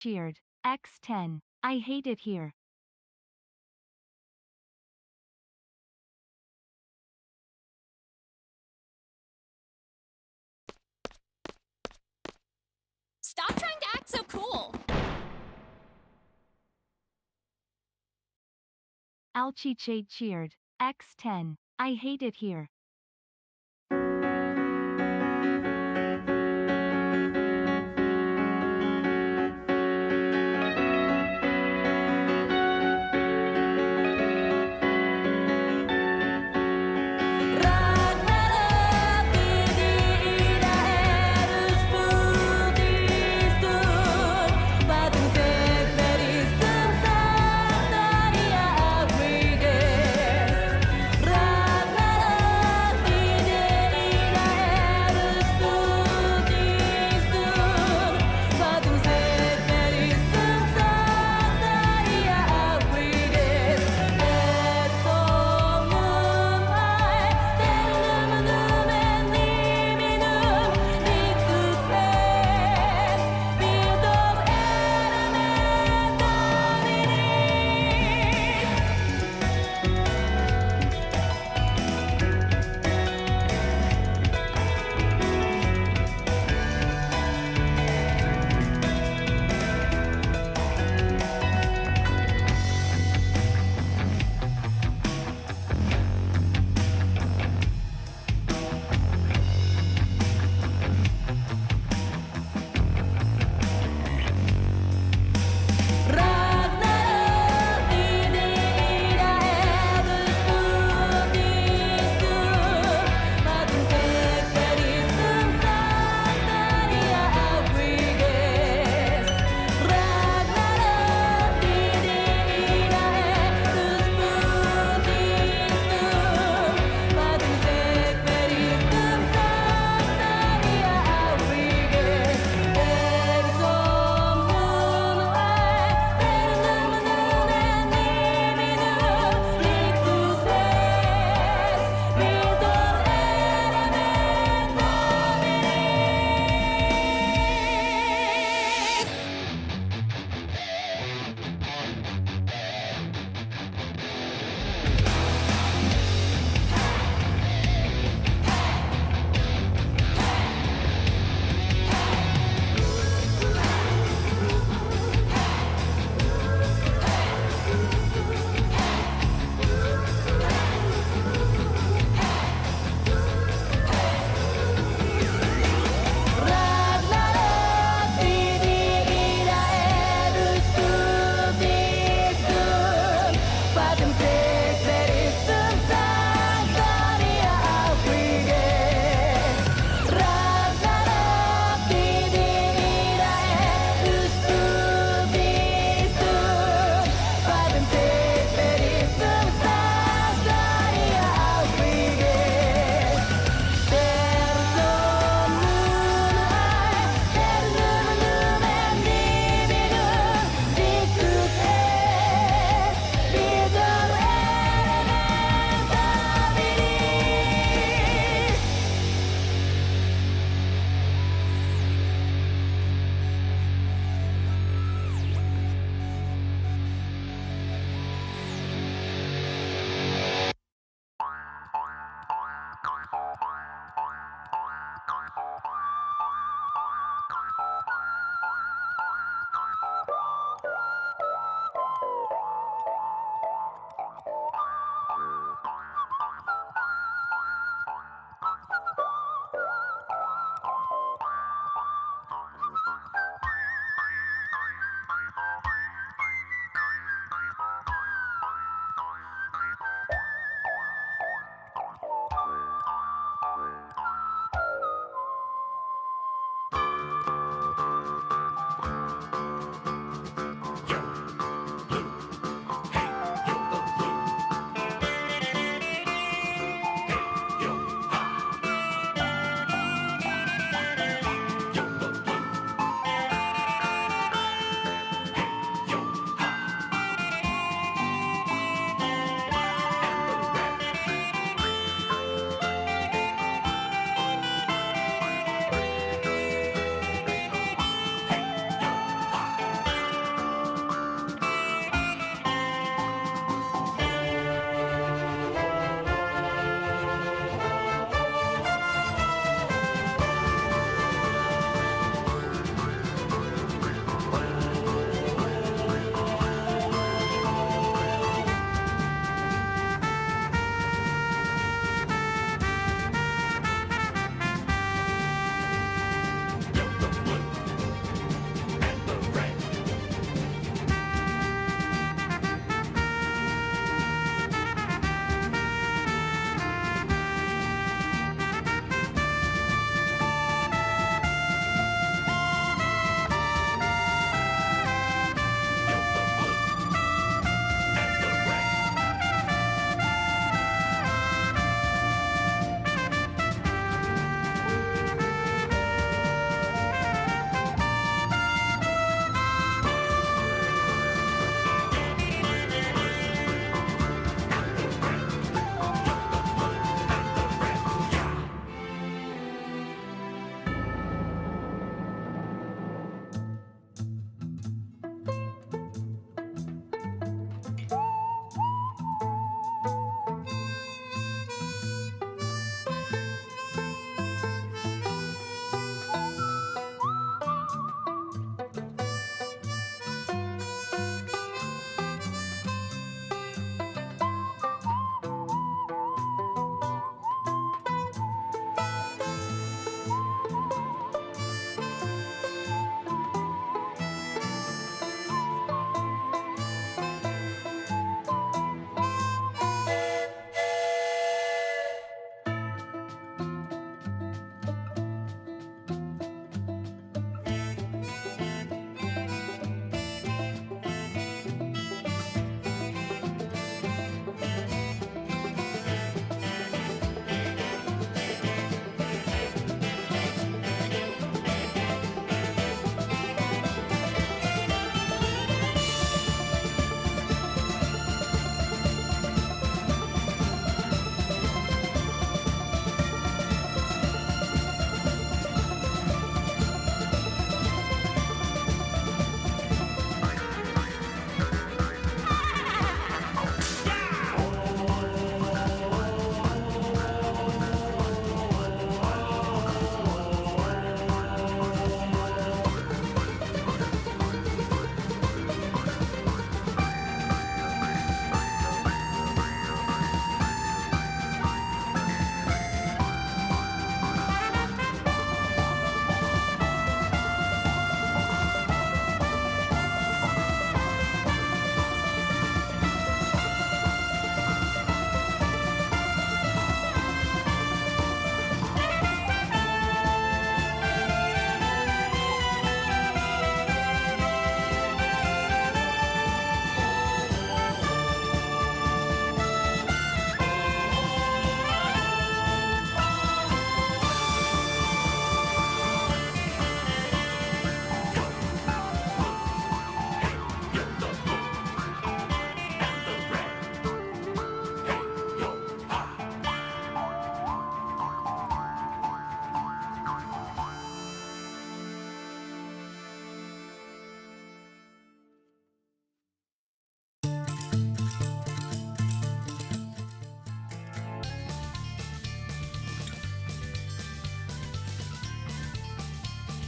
Cheered. X10. I hate it here. Stop trying to act so cool! Alchiche cheered. X10. I hate it here.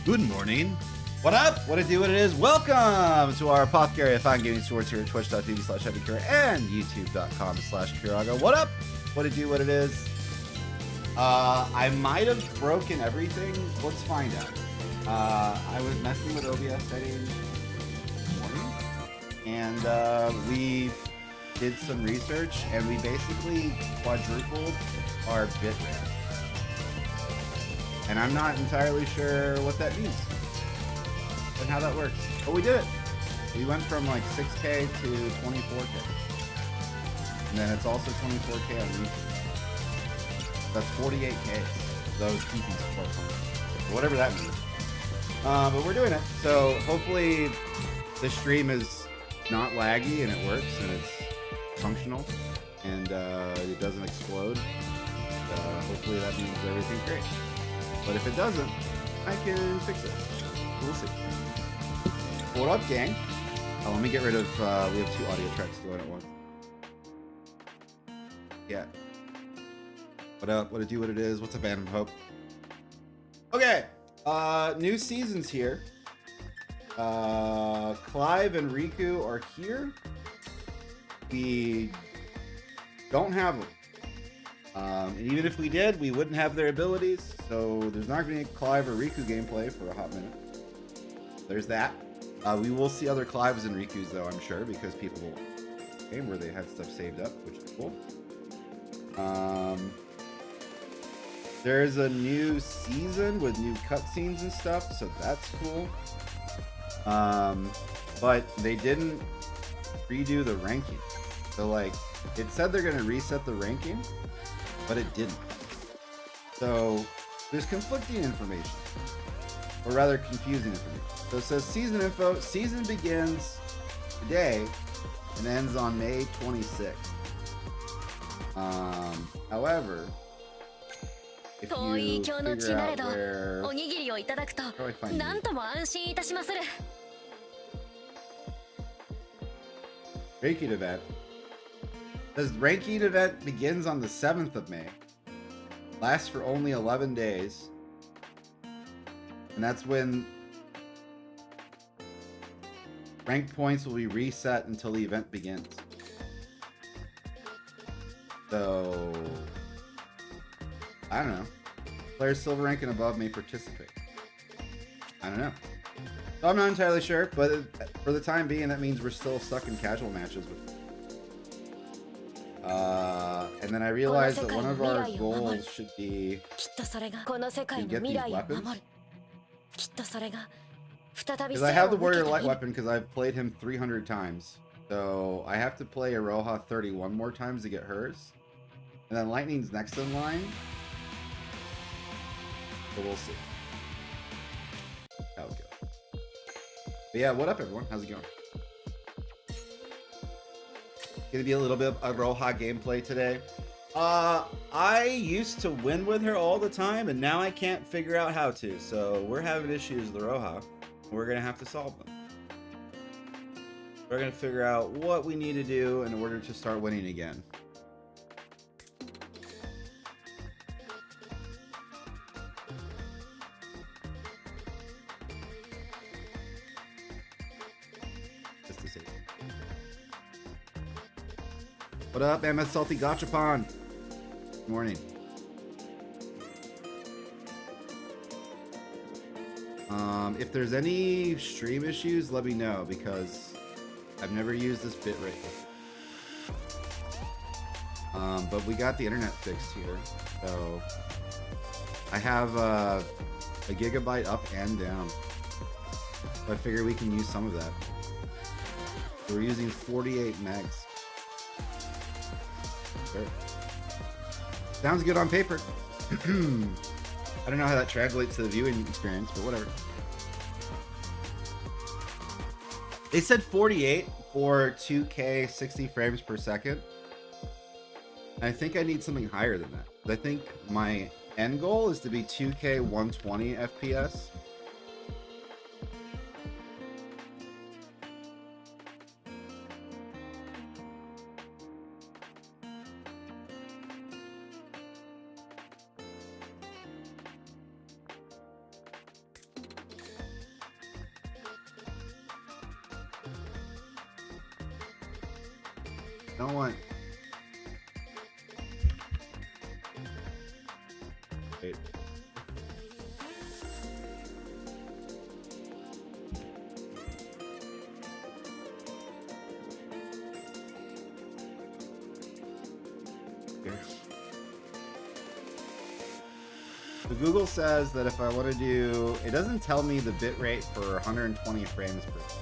Good morning. What up? What it do? What it is? Welcome to our Apothecary of Fine Gaming Swords here at twitch.tv/HeavyCure and youtube.com/Kiraga. What up? What it do? What it is? I might have broken everything. Let's find out. I was messing with OBS settings this morning, and we did some research, and we basically quadrupled our bitrate. And I'm not entirely sure what that means and how that works. But we did it. We went from like 6K to 24K. And then it's also 24K on YouTube. That's 48K. Those keeping support points. Whatever that means. But we're doing it. So hopefully the stream is not laggy and it works and it's functional and it doesn't explode. Hopefully that means everything's great. But if it doesn't, I can fix it. We'll see. What up, gang? Oh, let me get rid of, we have two audio tracks going at once. Yeah. What up? What it do? What it is? What's up, Adam Hope? Okay. New seasons here. Clive and Riku are here. We don't have them. And even if we did, we wouldn't have their abilities, so there's not going to be Clive or Riku gameplay for a hot minute. There's that. We will see other Clives and Rikus, though, I'm sure, because people will game where they had stuff saved up, which is cool. There's a new season with new cutscenes and stuff, so that's cool. But they didn't redo the ranking. So, like, it said they're going to reset the ranking, but it didn't. So there's conflicting information, or rather confusing information. So it says season info, season begins today and ends on May 26th. However, if you figure out where, how do I find it? Ranking event. This ranking event begins on the 7th of May, lasts for only 11 days, and that's when rank points will be reset until the event begins. So, I don't know. Players silver rank and above may participate. I don't know. So I'm not entirely sure, but for the time being, that means we're still stuck in casual matches with. And then I realized that one of our goals should be to get these weapons. Because I have the Warrior Light weapon because I've played him 300 times. So I have to play Iroha 31 more times to get hers. And then Lightning's next in line. So we'll see how it goes. But yeah, what up, everyone? How's it going? Gonna be a little bit of Iroha gameplay today. I used to win with her all the time, and now I can't figure out how to. So we're having issues with Iroha. We're gonna have to solve them. We're gonna figure out what we need to do in order to start winning again. Just to see. What up, MS Salty Gachapon? Good morning. If there's any stream issues, let me know, because I've never used this bitrate before. But we got the internet fixed here, so I have a gigabyte up and down. So I figure we can use some of that. We're using 48 megs. Sure. Sounds good on paper. I don't know how that translates to the viewing experience, but whatever. They said 48 for 2K 60 frames per second. I think I need something higher than that. I think my end goal is to be 2K 120 FPS. Don't want. Wait. Here. So Google says that if I want to do, it doesn't tell me the bit rate for 120 frames per second.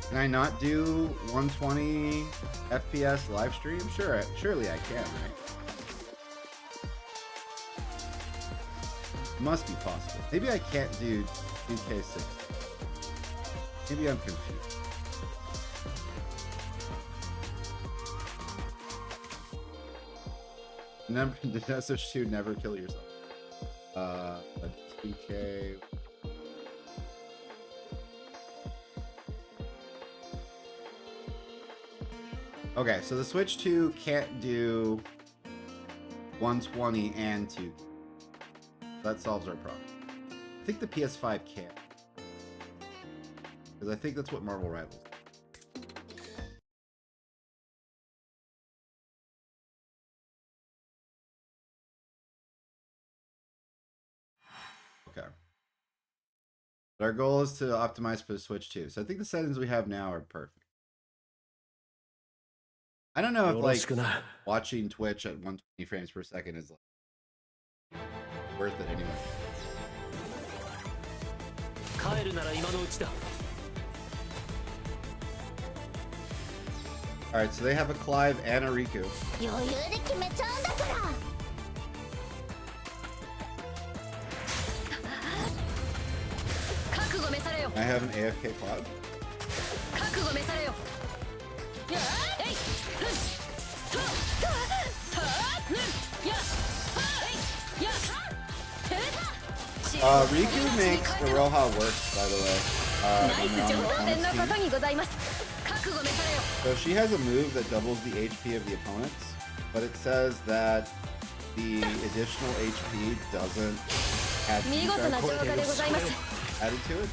Can I not do 120 FPS live stream? Sure, surely I can, right? Must be possible. Maybe I can't do 2K60. Maybe I'm confused. Never, the message to never kill yourself. 2K. Okay, so the Switch 2 can't do 120 and 2. That solves our problem. I think the PS5 can. Because I think that's what Marvel Rivals is. Okay. But our goal is to optimize for the Switch 2. So I think the settings we have now are perfect. I don't know if like watching Twitch at 120 frames per second is like worth it anyway. Alright, so they have a Clive and a Riku. I have an AFK Clive. Riku makes Iroha work, by the way. So she has a move that doubles the HP of the opponents, but it says that the additional HP doesn't add added to it.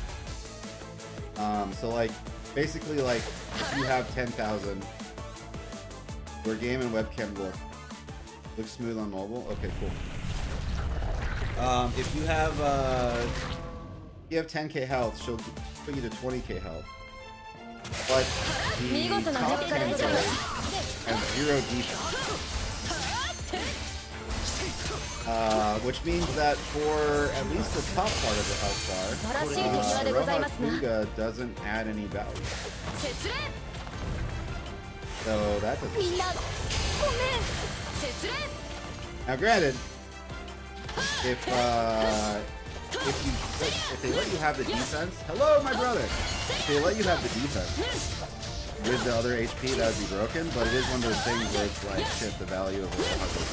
So like, basically like, if you have 10,000, where game and webcam looks smooth on mobile. Okay, cool. If you have 10k health, she'll put you to 20k health. But the top 10 players have 0 defense. Which means that for at least the top part of the health bar, Iroha Kuga doesn't add any value. So that doesn't. Now granted, if they let you have the defense, hello my brother. If they let you have the defense with the other HP, that would be broken. But it is one of those things where it's like, shit, the value of a lot goes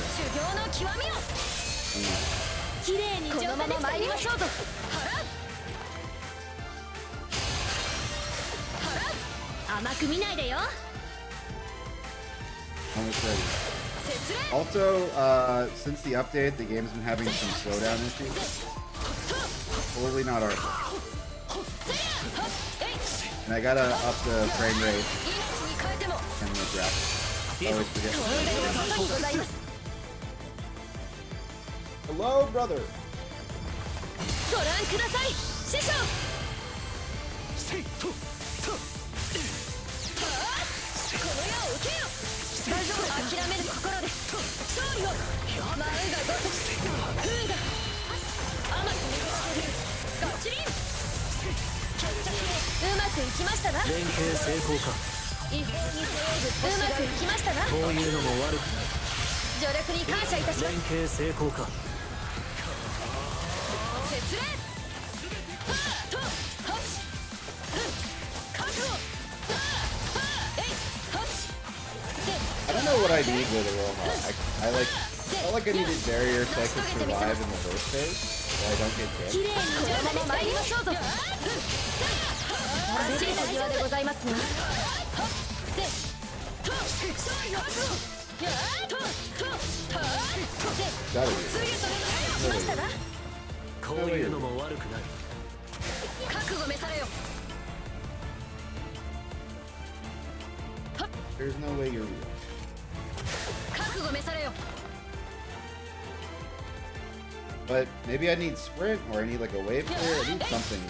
almost ready. Also, since the update, the game's been having some slowdown issues. Totally not our fault. And I gotta up the frame rate and the graphics. I always forget. Hello, brother. I don't know what I need with Iroha. I felt like I needed barrier so I could survive in the first phase, so I don't get hit. Gotta be. There's no way you're real. 覚悟召されよ But maybe I need sprint or I need like a wave clear. I need something.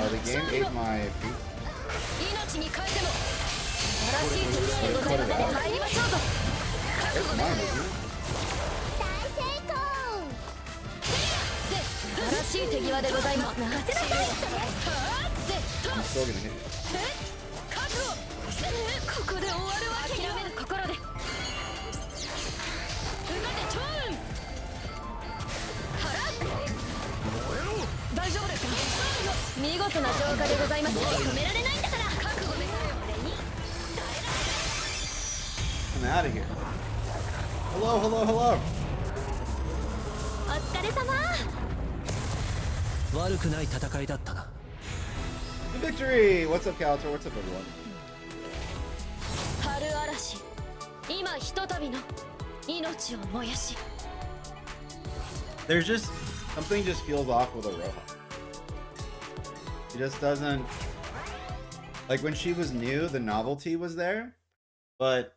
The game ate my feet. 命に変えても素晴らしい敵でございますね入りましょうぞ That's mine, isn't it? 素晴らしい手際でございますな I'm still gonna hit you. 覚悟ここで終わるわけには諦めぬ心で馬で超運大丈夫ですか見事な浄化でございます止められないんだから覚悟召されよ俺に I'm out of here. Hello, hello, hello. お疲れ様悪くない戦いだったな Victory! What's up, Calator? What's up, everyone? 春嵐今ひとたびの命を燃やし There's just something just feels off with Aroha. She just doesn't like when she was new, the novelty was there, but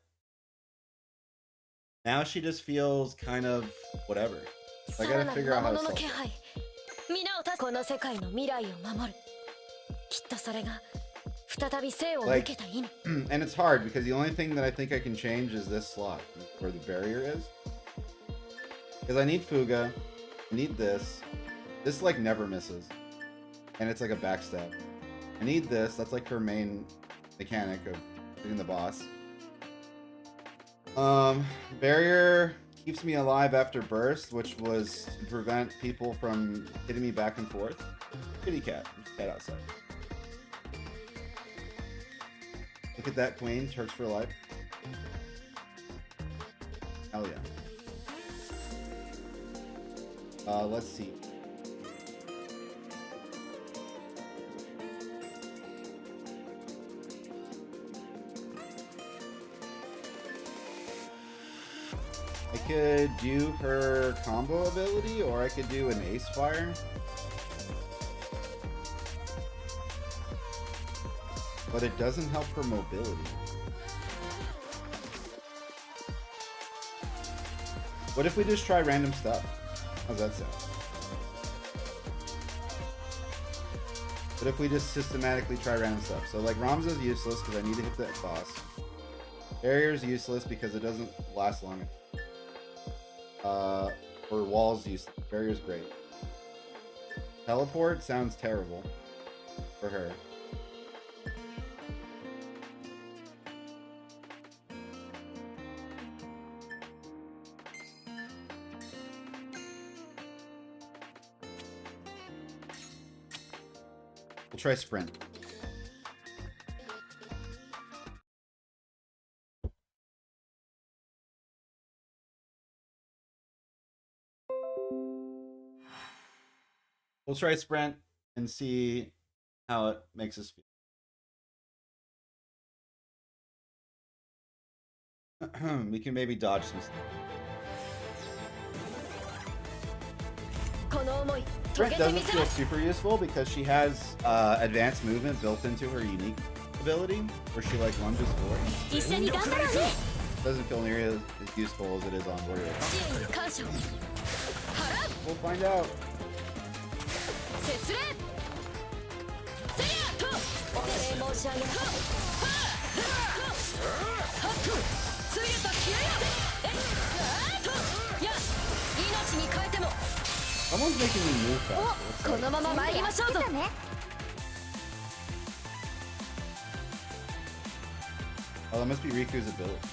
now she just feels kind of whatever. I gotta figure out how to solve it. 皆をこの世界の未来を守るきっとそれが再び生を受けた意味 And it's hard because the only thing that I think I can change is this slot where the barrier is. Because I need Fuga, I need this. This like never misses. And it's like a backstab. I need this, that's like her main mechanic of hitting the boss. Barrier keeps me alive after burst, which was to prevent people from hitting me back and forth. Kitty cat, cat outside. Look at that queen, Turks for life. Hell yeah. Let's see. I could do her combo ability, or I could do an Ace Fire. But it doesn't help her mobility. What if we just try random stuff? How's that sound? What if we just systematically try random stuff? So like Ramza's useless because I need to hit that boss. Barrier's useless because it doesn't last long. Or Wall's useless. Barrier's great. Teleport sounds terrible for her. We'll try sprint. We'll try sprint and see how it makes us feel. We can maybe dodge some stuff. Sprint doesn't feel super useful because she has advanced movement built into her unique ability, where she like lunges forward. Doesn't feel nearly as useful as it is on Warrior. We'll find out. Someone's making me move faster. Oh, that must be Riku's ability.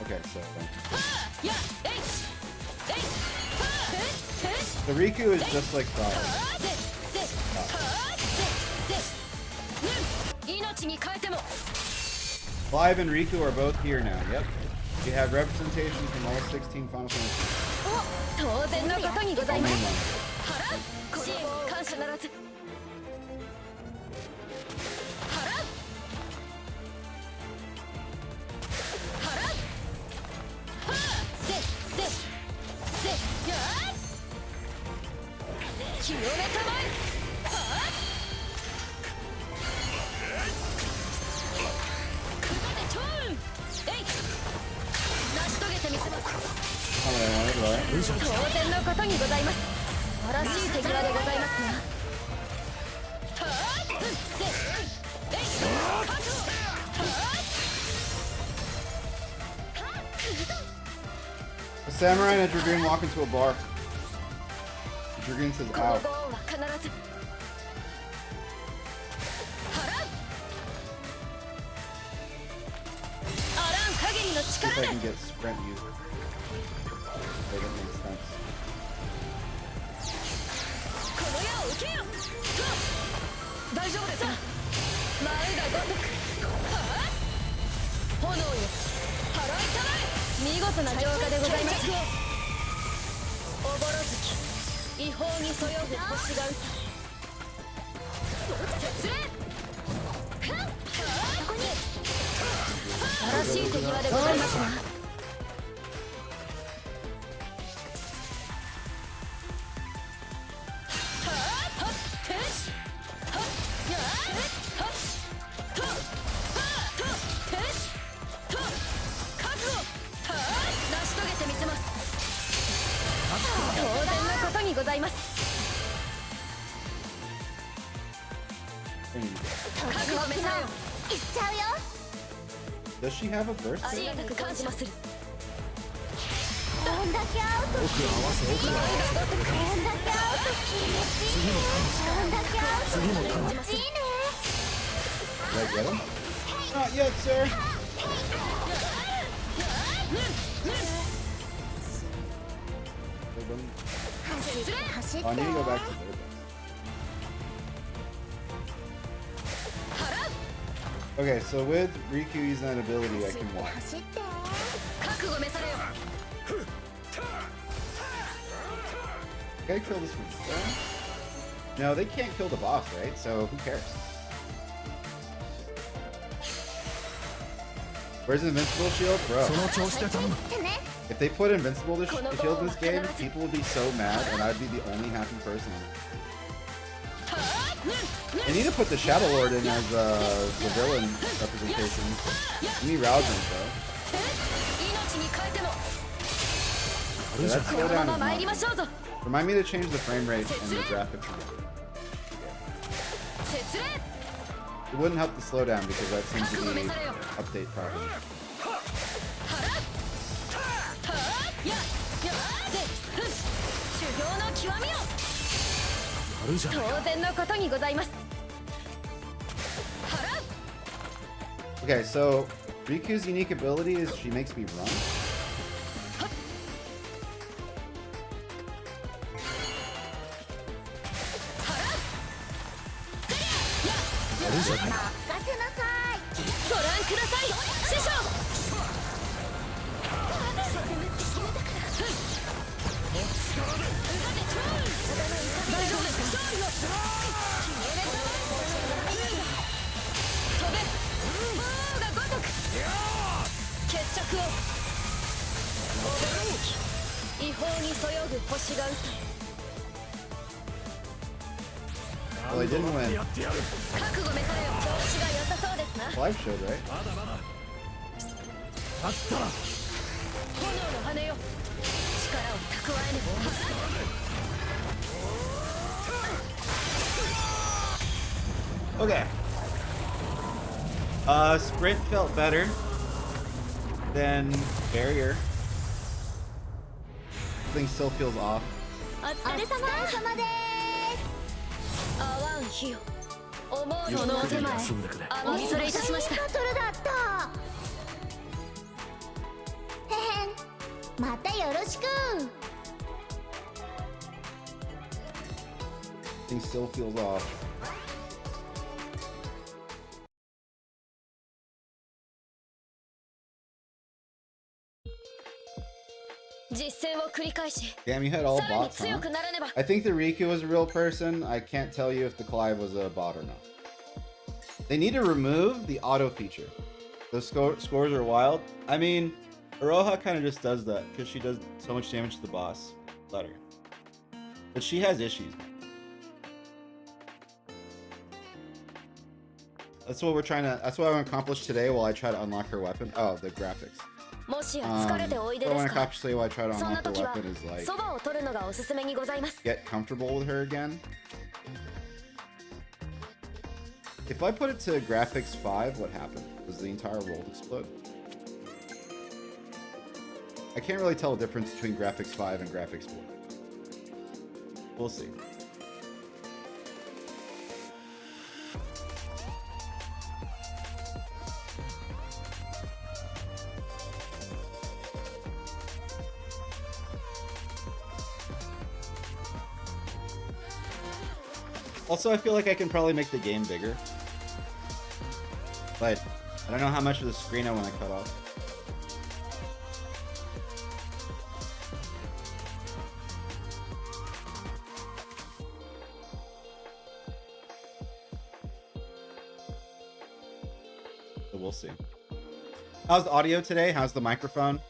Okay, so the Riku is just like Fire. Clive and Riku are both here now. Yep. We have representation from all 16 Final Fantasy. All main ones. Not what I wanted, right? 当然のことにございます。素晴らしい手際でございますな。 A samurai and a dragoon walk into a bar. The dragoon says, この ow. ご恩は必ず払う。 あらん限りの See if 力 I で can get sprint used. Okay, that makes sense. この矢を受けよ。大丈夫ですか。舞うが如く。炎よ、払いたまえ。見事な浄化でございます。おぼろ月、違法にそよぐ星が歌う。絶礼。ここに。素晴らしい手際でございますな。 当然のことにございます。 覚悟めさよ。いっちゃうよ。 Does she have a burst? ありがたく感謝する。 どんだけアウト気持ちいいどんだけアウト気持ちいいどんだけアウト気持ちいいね Did I get him? Not yet, sir. Oh, I need to go back to their base. Okay, so with Riku using that ability, I can walk. 走って 覚悟めされよ。 Can I kill this one? No, they can't kill the boss, right? So who cares? Where's Invincible Shield? Bro. ってね If they put Invincible Shield in this game, people would be so mad, and I'd be the only happy person. They need to put the Shadow Lord in as the villain representation. Give me Rousing, bro. 命に変えても。 Yeah, that このま slowdown ま is 参り not. ましょうぞ。 Remind me to change the frame rate and the graphics. 絶礼。 It wouldn't help the slowdown because that seems to be update problem. や、や、で、修行の極みよ。当然のことにございます。 Okay, so Riku's unique ability is she makes me run.任せなさい ご覧ください、師匠。 大丈夫ですか。飛べ。王が如く。決着を。違法にそよぐ星が歌う。 Well, they didn't win. 覚悟めされよ。調子が良さそうですな。 Live showed, right? 炎の羽よ。力を蓄えねば。 Okay. Sprint felt better than Barrier. Thing still feels off. お疲れ様です。あわん火よ。思うそのお手前。お見それいたしました。バトルだったへへんまたよろしく Thing still feels off. Damn, you had all bots, huh? I think the Riku was a real person. I can't tell you if the Clive was a bot or not. They need to remove the auto feature. The scores are wild. I mean, Aroha kind of just does that because she does so much damage to the boss. Let her. But she has issues. That's what we're trying to. That's what I want to accomplish today while I try to unlock her weapon. Oh, the graphics. もしや疲れておいで What I です want to か accomplish today while I try to そんな unlock her 時は weapon is like そばを取るのがおすすめにございます get comfortable with her again. If I put it to graphics 5, what happened? Does the entire world explode? I can't really tell the difference between graphics 5 and graphics 4. We'll see. Also, I feel like I can probably make the game bigger. But I don't know how much of the screen I want to cut off. So we'll see. How's the audio today? How's the microphone?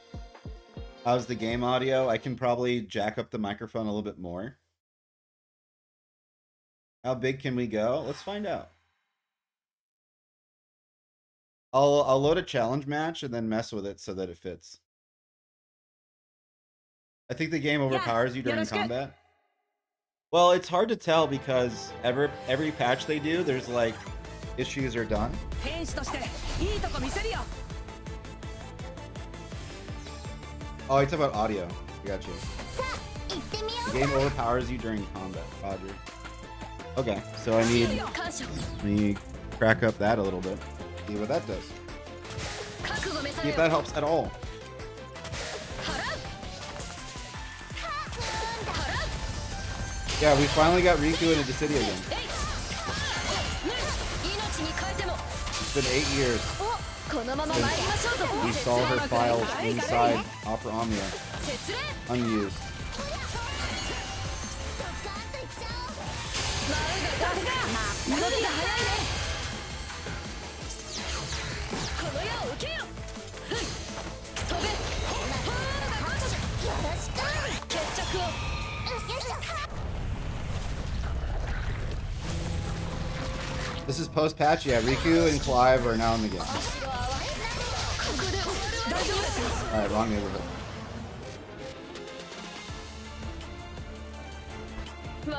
How's the game audio? I can probably jack up the microphone a little bit more. How big can we go? Let's find out. I'll load a challenge match and then mess with it so that it fits. I think the game overpowers you during combat. Well, it's hard to tell because every patch they do, there's like issues are done. Oh, it's about audio. I got you. The game overpowers you during combat, Roger. Okay, so I need let me crack up that a little bit. See what that does. See if that helps at all. Yeah, we finally got Riku into Dissidia again. It's been 8 years since we saw her files inside Opera Omnia, unused. This is post-patch, yeah. Riku and Clive are now in the game. Alright, wrong neighborhood.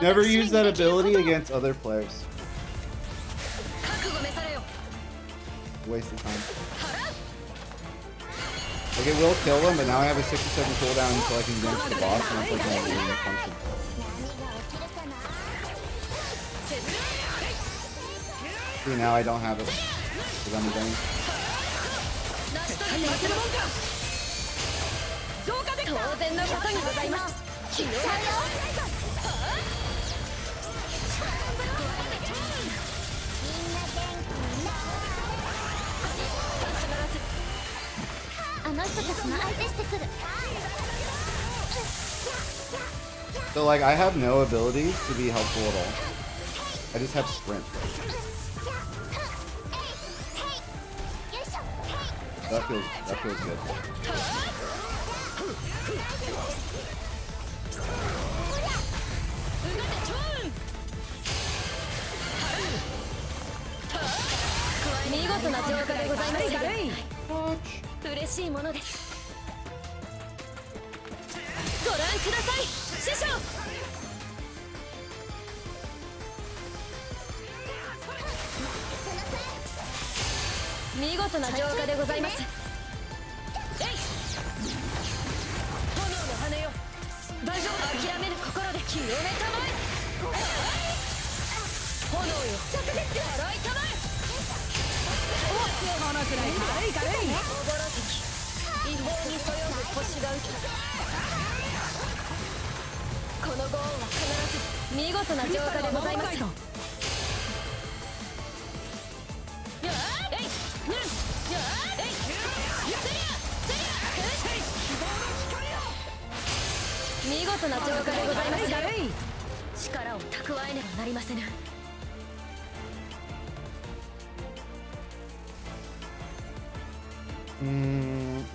Never use that ability against other players. Waste of time. Like, it will kill them, but now I have a 67 cooldown until I can jump to the boss, and that's like my main function. See, now I don't have it. Because I'm done. So like I have no abilities to be helpful at all. I just have sprint. That feels good.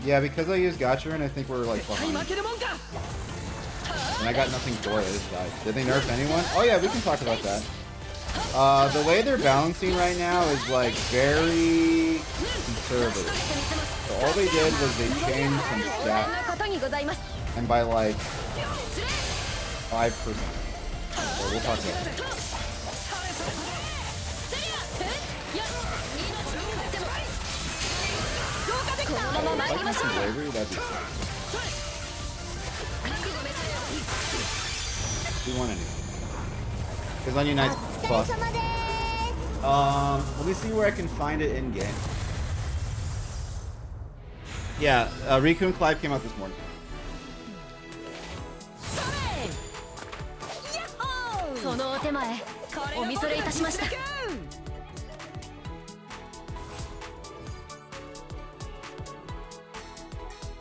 Yeah, because I used Gotcharin, I think we're like behind. And I got nothing for it, I just died. Did they nerf anyone? Oh yeah, we can talk about that. The way they're balancing right now is like very conservative. So all they did was they changed some stats, and by like 5%. So we'll talk about that. If I can see bravery, that'd be sick. We want anything. Because Onion Knight's plus. Let me see where I can find it in game. Yeah, Riku and Clive came out this morning.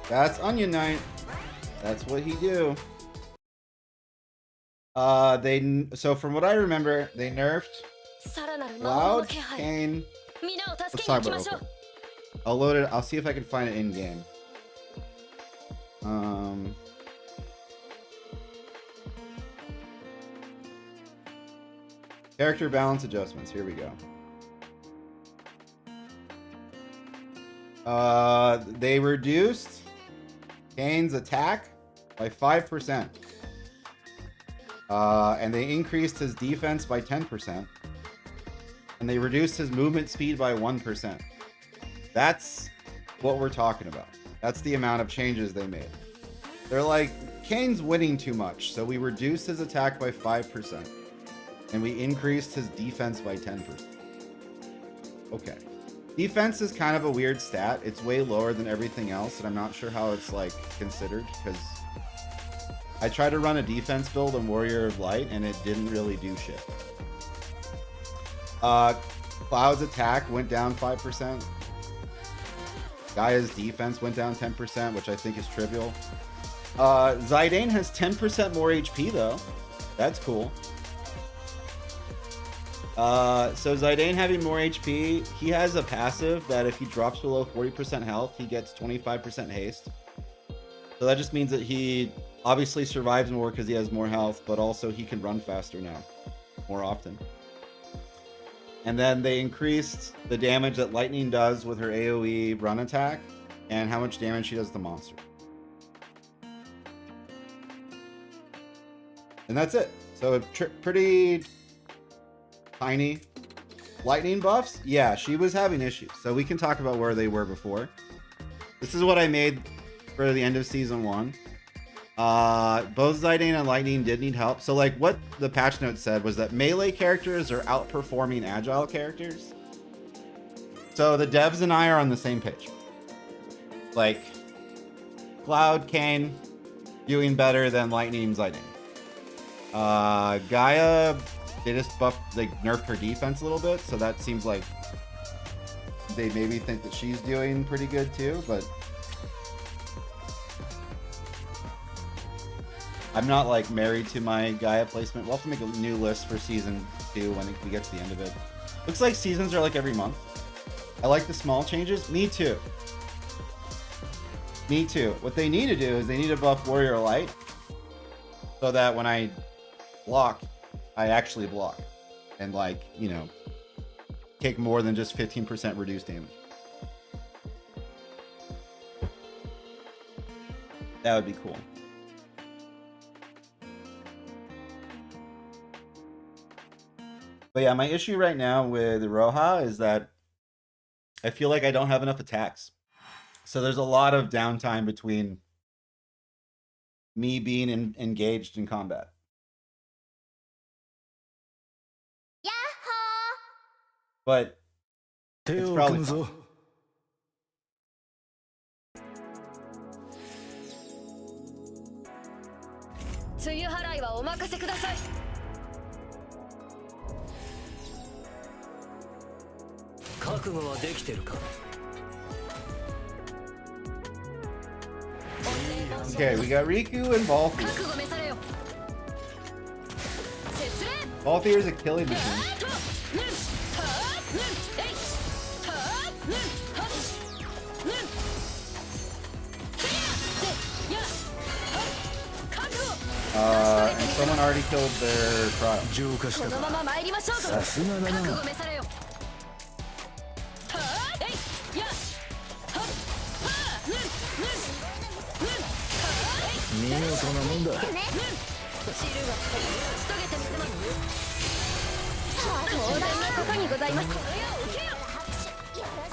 That's Onion Knight. That's what he do. So from what I remember, they nerfed Cloud, Kain. Let's talk about it real quick. I'll load it. I'll see if I can find it in game. Character balance adjustments. Here we go. They reduced Kain's attack by 5%. And they increased his defense by 10%. And they reduced his movement speed by 1%. That's what we're talking about. That's the amount of changes they made. They're like, Kain's winning too much, so we reduced his attack by 5%. And we increased his defense by 10%. Okay. Defense is kind of a weird stat. It's way lower than everything else, and I'm not sure how it's like considered, because I tried to run a defense build on Warrior of Light, and it didn't really do shit. Cloud's attack went down 5%. Gaia's defense went down 10%, which I think is trivial. Zidane has 10% more HP, though. That's cool. So Zidane having more HP, he has a passive that if he drops below 40% health, he gets 25% haste. So that just means that he obviously survives more because he has more health, but also he can run faster now, more often. And then they increased the damage that Lightning does with her AoE run attack and how much damage she does to monster. And that's it. So pretty tiny. Lightning buffs? Yeah, she was having issues. So we can talk about where they were before. This is what I made for the end of season 1. Both Zidane and Lightning did need help. So like what the patch note said was that melee characters are outperforming agile characters. So the devs and I are on the same page. Like Cloud, Kain doing better than Lightning and Zidane. Gaia, they just buffed, they nerfed her defense a little bit, so that seems like they maybe think that she's doing pretty good too, but I'm not like married to my Gaia placement. We'll have to make a new list for season 2 when we get to the end of it. Looks like seasons are like every month. I like the small changes. Me too. Me too. What they need to do is they need to buff Warrior Light so that when I block, I actually block and like, you know, take more than just 15% reduced damage. That would be cool. But yeah, my issue right now with Roja is that I feel like I don't have enough attacks. So there's a lot of downtime between me being engaged in combat. But it's probably fun. 梅雨払いはお任せください。覚悟はできてるか。Okay, we got Riku and Balthier. Balthier is a killing machine. And so someone already killed their trial. 浄化しこたか。のまま参りましょうぞ。さすがだな覚悟。召されよ。はあ、えい、や、はっ、はあ、ぬん、ぬん、ぬん、はあ、えい、見事なもんだ。ぬん、汁が成し遂げてみせます。当然のことにございます。これを受けよ。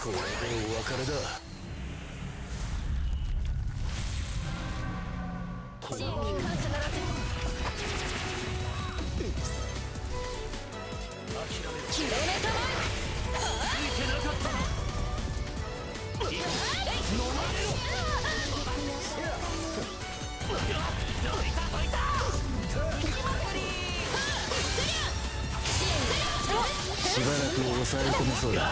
これでお別れだ。地域感謝ならず。キロメーター前。しばらく抑え込めそうだ。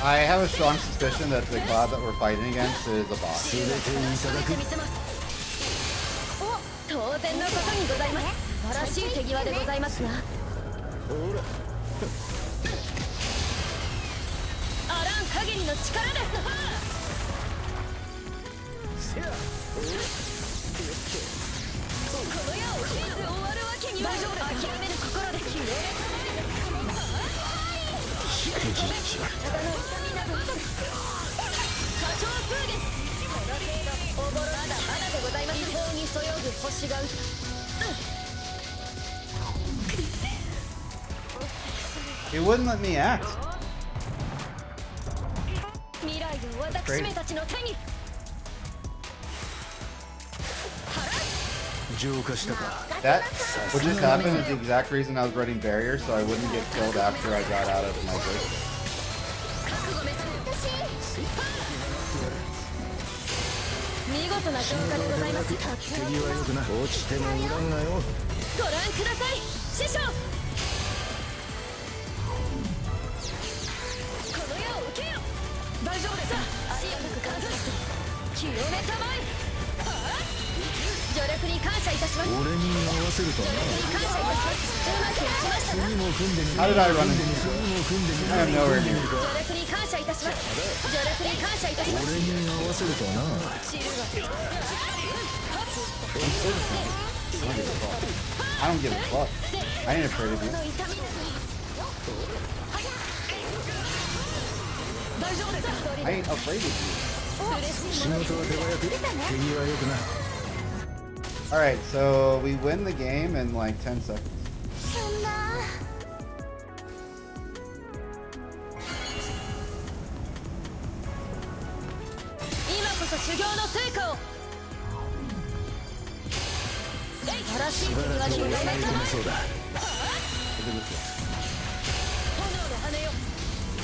I have a strong suspicion that the Cloud that we're fighting against is a boss. 全ていただく。お、当然のことにございます。素晴らしい手際でございますが。ほら。あらん限りの力で。この矢を火で終わるわけには。大丈夫です。諦める心で。敵地。違法にそよぐ星が打つ。He wouldn't let me act. 未来を私めたちの手に。浄化したか。 That, what just happened is the exact reason I was running barrier, so I wouldn't get killed after I got out of my break. 見事な浄化でございます。手際よくな。落ちても恨むなよ。ご覧ください、師匠。この矢を受けよ。大丈夫です。視野く感謝する。キロメーター前。助力に感謝いたします。俺に合わせるとな。感謝いたします。うまくいきましたな。次も組んでみる。 How did I run into 次 you? も組んでみる。 I am nowhere near. 助力に感謝いたします。助力に感謝いたします。俺に合わせるとな。汁が。 I don't give a fuck. I ain't afraid of you. 大丈夫です。 I ain't afraid of you. 仕事は手早く。手際よくな。 Alright, so we win the game in like 10 seconds. そんな今こそ修行の成果を。素晴らしい手しばらく際でござい抑え込めます。そうだ。炎の羽よ。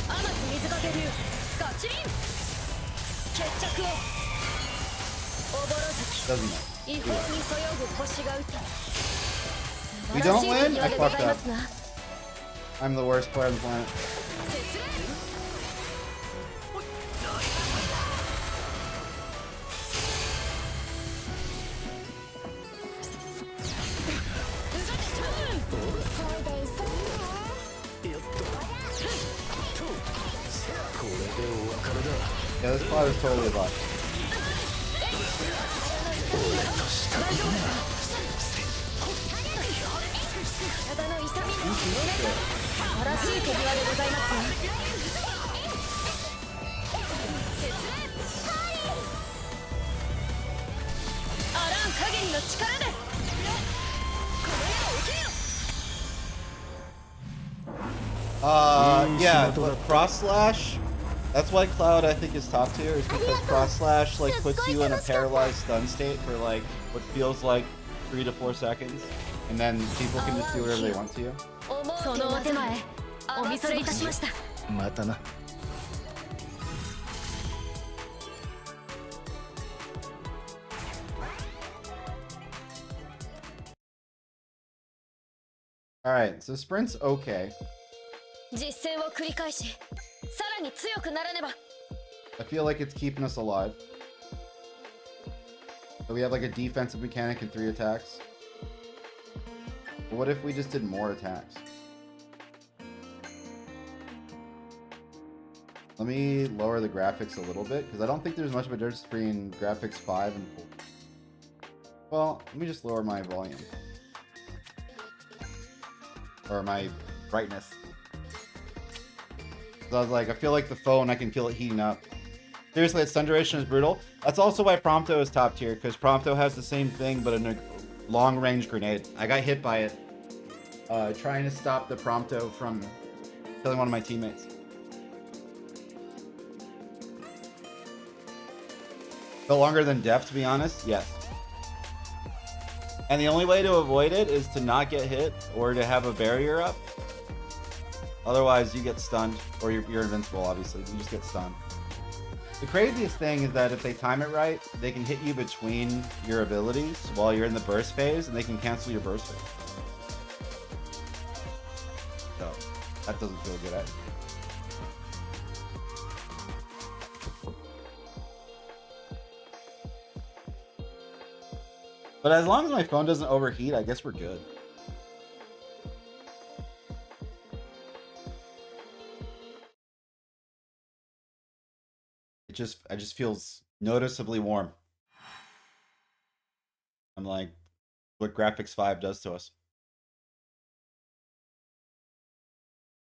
天津水かけ流。ガチリン。決着を。おぼろ月。 Doesn't matter. 違法にそよぐ星が打た。 We don't win? 素晴らしい手際 I でご fucked ざいま up. すが。 I'm the worst player on the planet. 説明。 これでお別れだ。 Yeah, this Cloud is totally a bot. 体の痛みの素晴らしい手際でございますが。説明。あらん限りの力で。この矢を受けよ。 Yeah, but cross slash. That's why Cloud I think is top tier, is because cross slash like puts you in a paralyzed stun state for like what feels like 3 to 4 seconds, and then people can just do whatever they want to you. そのお手前、お見それいたしました。またな。 All right, so sprint's okay. 実践を繰り返し、さらに強くならねば。 I feel like it's keeping us alive. So we have like a defensive mechanic and 3 attacks. But what if we just did more attacks? Let me lower the graphics a little bit, because I don't think there's much of a difference between graphics 5 and 4. Well, let me just lower my volume. Or my brightness. So I was like, I feel like the phone, I can feel it heating up. Seriously, its stun duration is brutal. That's also why Prompto is top tier, because Prompto has the same thing, but in a long-range grenade. I got hit by it trying to stop the Prompto from killing one of my teammates. But longer than Def, to be honest, yes. And the only way to avoid it is to not get hit or to have a barrier up. Otherwise, you get stunned, or you're invincible, obviously. You just get stunned. The craziest thing is that if they time it right, they can hit you between your abilities while you're in the burst phase, and they can cancel your burst phase. So, that doesn't feel good either. But as long as my phone doesn't overheat, I guess we're good. It just feels noticeably warm. I'm like, what Graphics 5 does to us.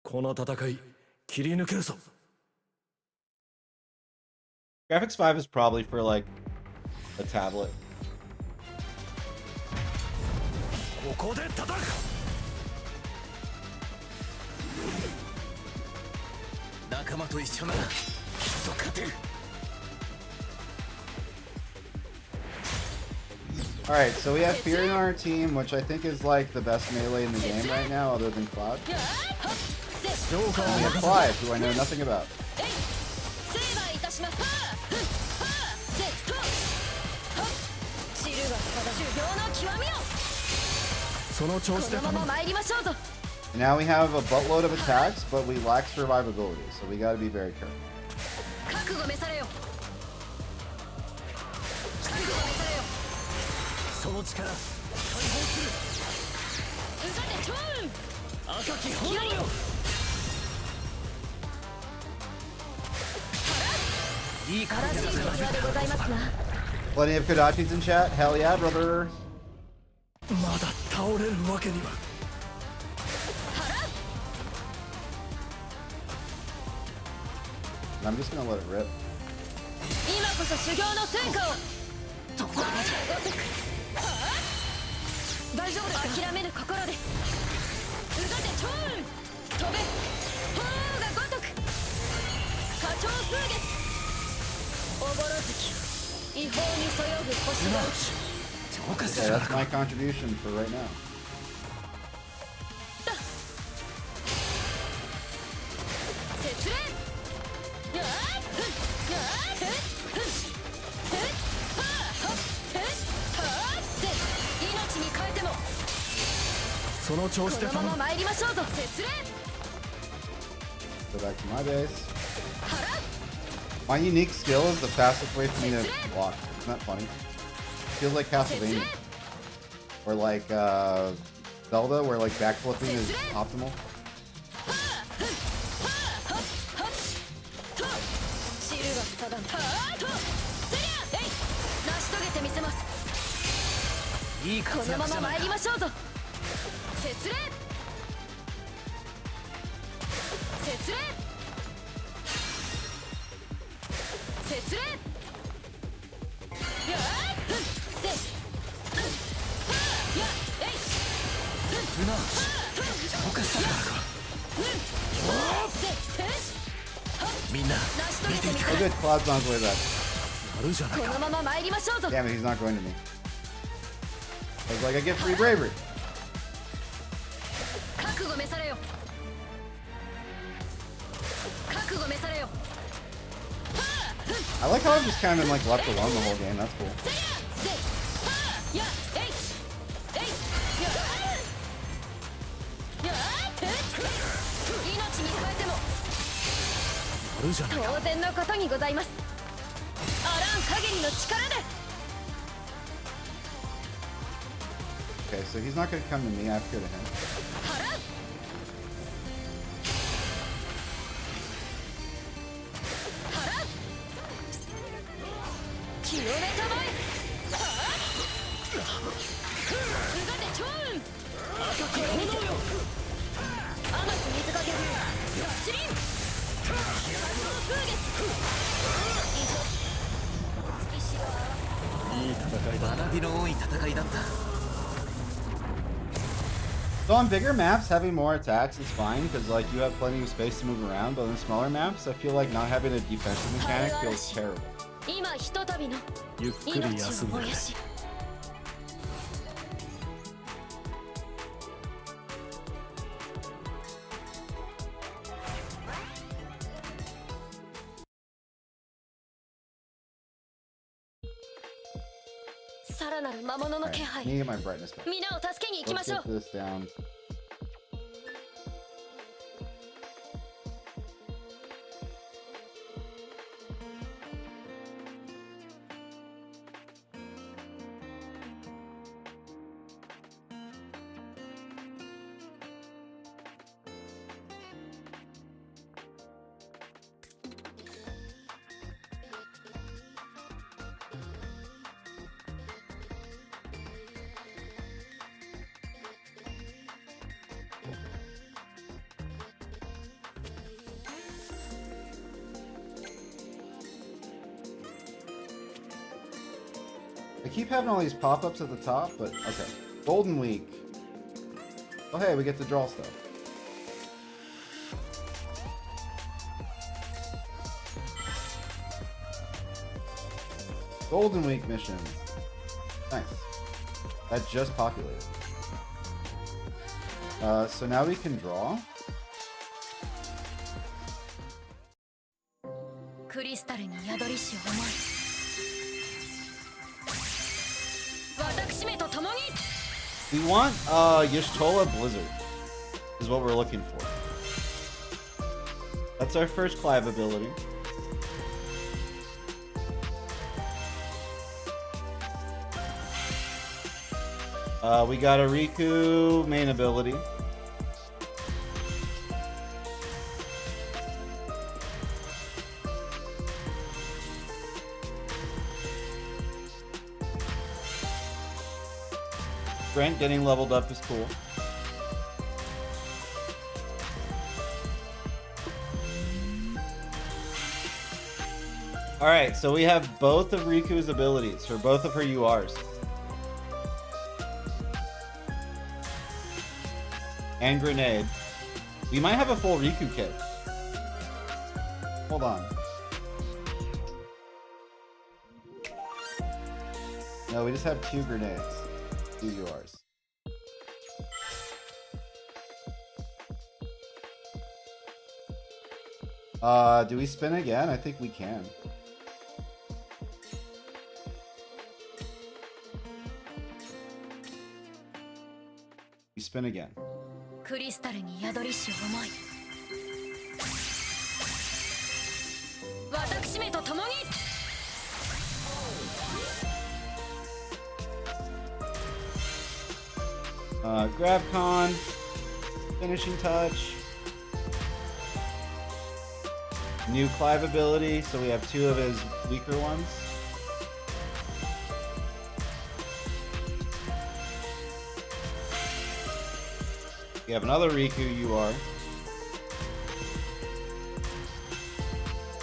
この戦い切り抜けるぞ Graphics 5 is probably for like a tablet. ここで叩く仲間と一緒ならきっと勝てる Alright, so we have Fury on our team, which I think is like the best melee in the game right now, other than Cloud. And we have Clive, who I know nothing about. その調子で頼む And now we have a buttload of attacks, but we lack survivability, so we gotta be very careful. 覚悟召されよ覚悟召されよその力解放するうざてトーン赤き炎よいい感じだ Plenty of Kodachis in chat? Hell yeah, brother. まだ倒れるわけには And I'm just gonna let it rip. 今こそ修行の成果を大丈夫です諦めぬ心でうざてトーン飛べ炎が如く花鳥風月おぼろ月違法にそよぐ星が Okay, that's my contribution for right now. 節連やーふんやーふんふんふんはーはっふんはーせ命に変えてもその調子でこの頼むまま参りましょうぞ節連 Go back to my base. 払う My unique skill is the fastest way for me to block. Isn't that funny? Feels like Castlevania. Or like Zelda, where like backflipping is optimal. シルが定めはーとセリアえい成し遂げてみせますいいこのまま参りましょうぞ節連節連節連やーふんせはーやえいルナ浄化したからかせよしみんな成し遂げてみせ Oh, good. Cloud's on his way back. やるじゃないかこのまま参りましょうぞ Damn it, he's not going to me. I was like, I get free bravery. 覚悟召されよ覚悟召されよ I like how I've just kind of like left alone the whole game. That's cool. せいやえいえいや命に変えてもやるじゃないか当然のことにございますあらん限りの力で Okay, so he's not going to come to me. I have to go to him. 払うたまえ。うがて超雲。これ見て。天津水かけ。シリン。波動風月。以上。月城泡。いい戦いだ。学びの多い戦いだった。 So on bigger maps, having more attacks is fine because like you have plenty of space to move around. But on smaller maps, I feel like not having a defensive mechanic feels terrible. 今ひとたびのゆっくり命休んでを燃やし。さらなる魔物の Alright, 気 let 配。 me get my brightness back. 皆を助けに行きま Let's しょう get。this down. I keep having all these pop-ups at the top, but okay. Golden Week. Oh hey, we get to draw stuff. Golden Week missions. Nice. That just populated. So now we can draw. クリスタルに宿りし思い。私めと共に。 We want Y'shtola Blizzard is what we're looking for. That's our first Clive ability. We got a Riku main ability. Brent getting leveled up is cool. Alright, so we have both of Riku's abilities for both of her URs. And Grenade. We might have a full Riku kit. Hold on. No, we just have 2 grenades. 2 URs. Do we spin again? I think we can. We spin again. クリスタルに宿りし思い。私めと共に。 GravCon, Finishing Touch, new Clive ability, so we have 2 of his weaker ones. We have another Riku UR.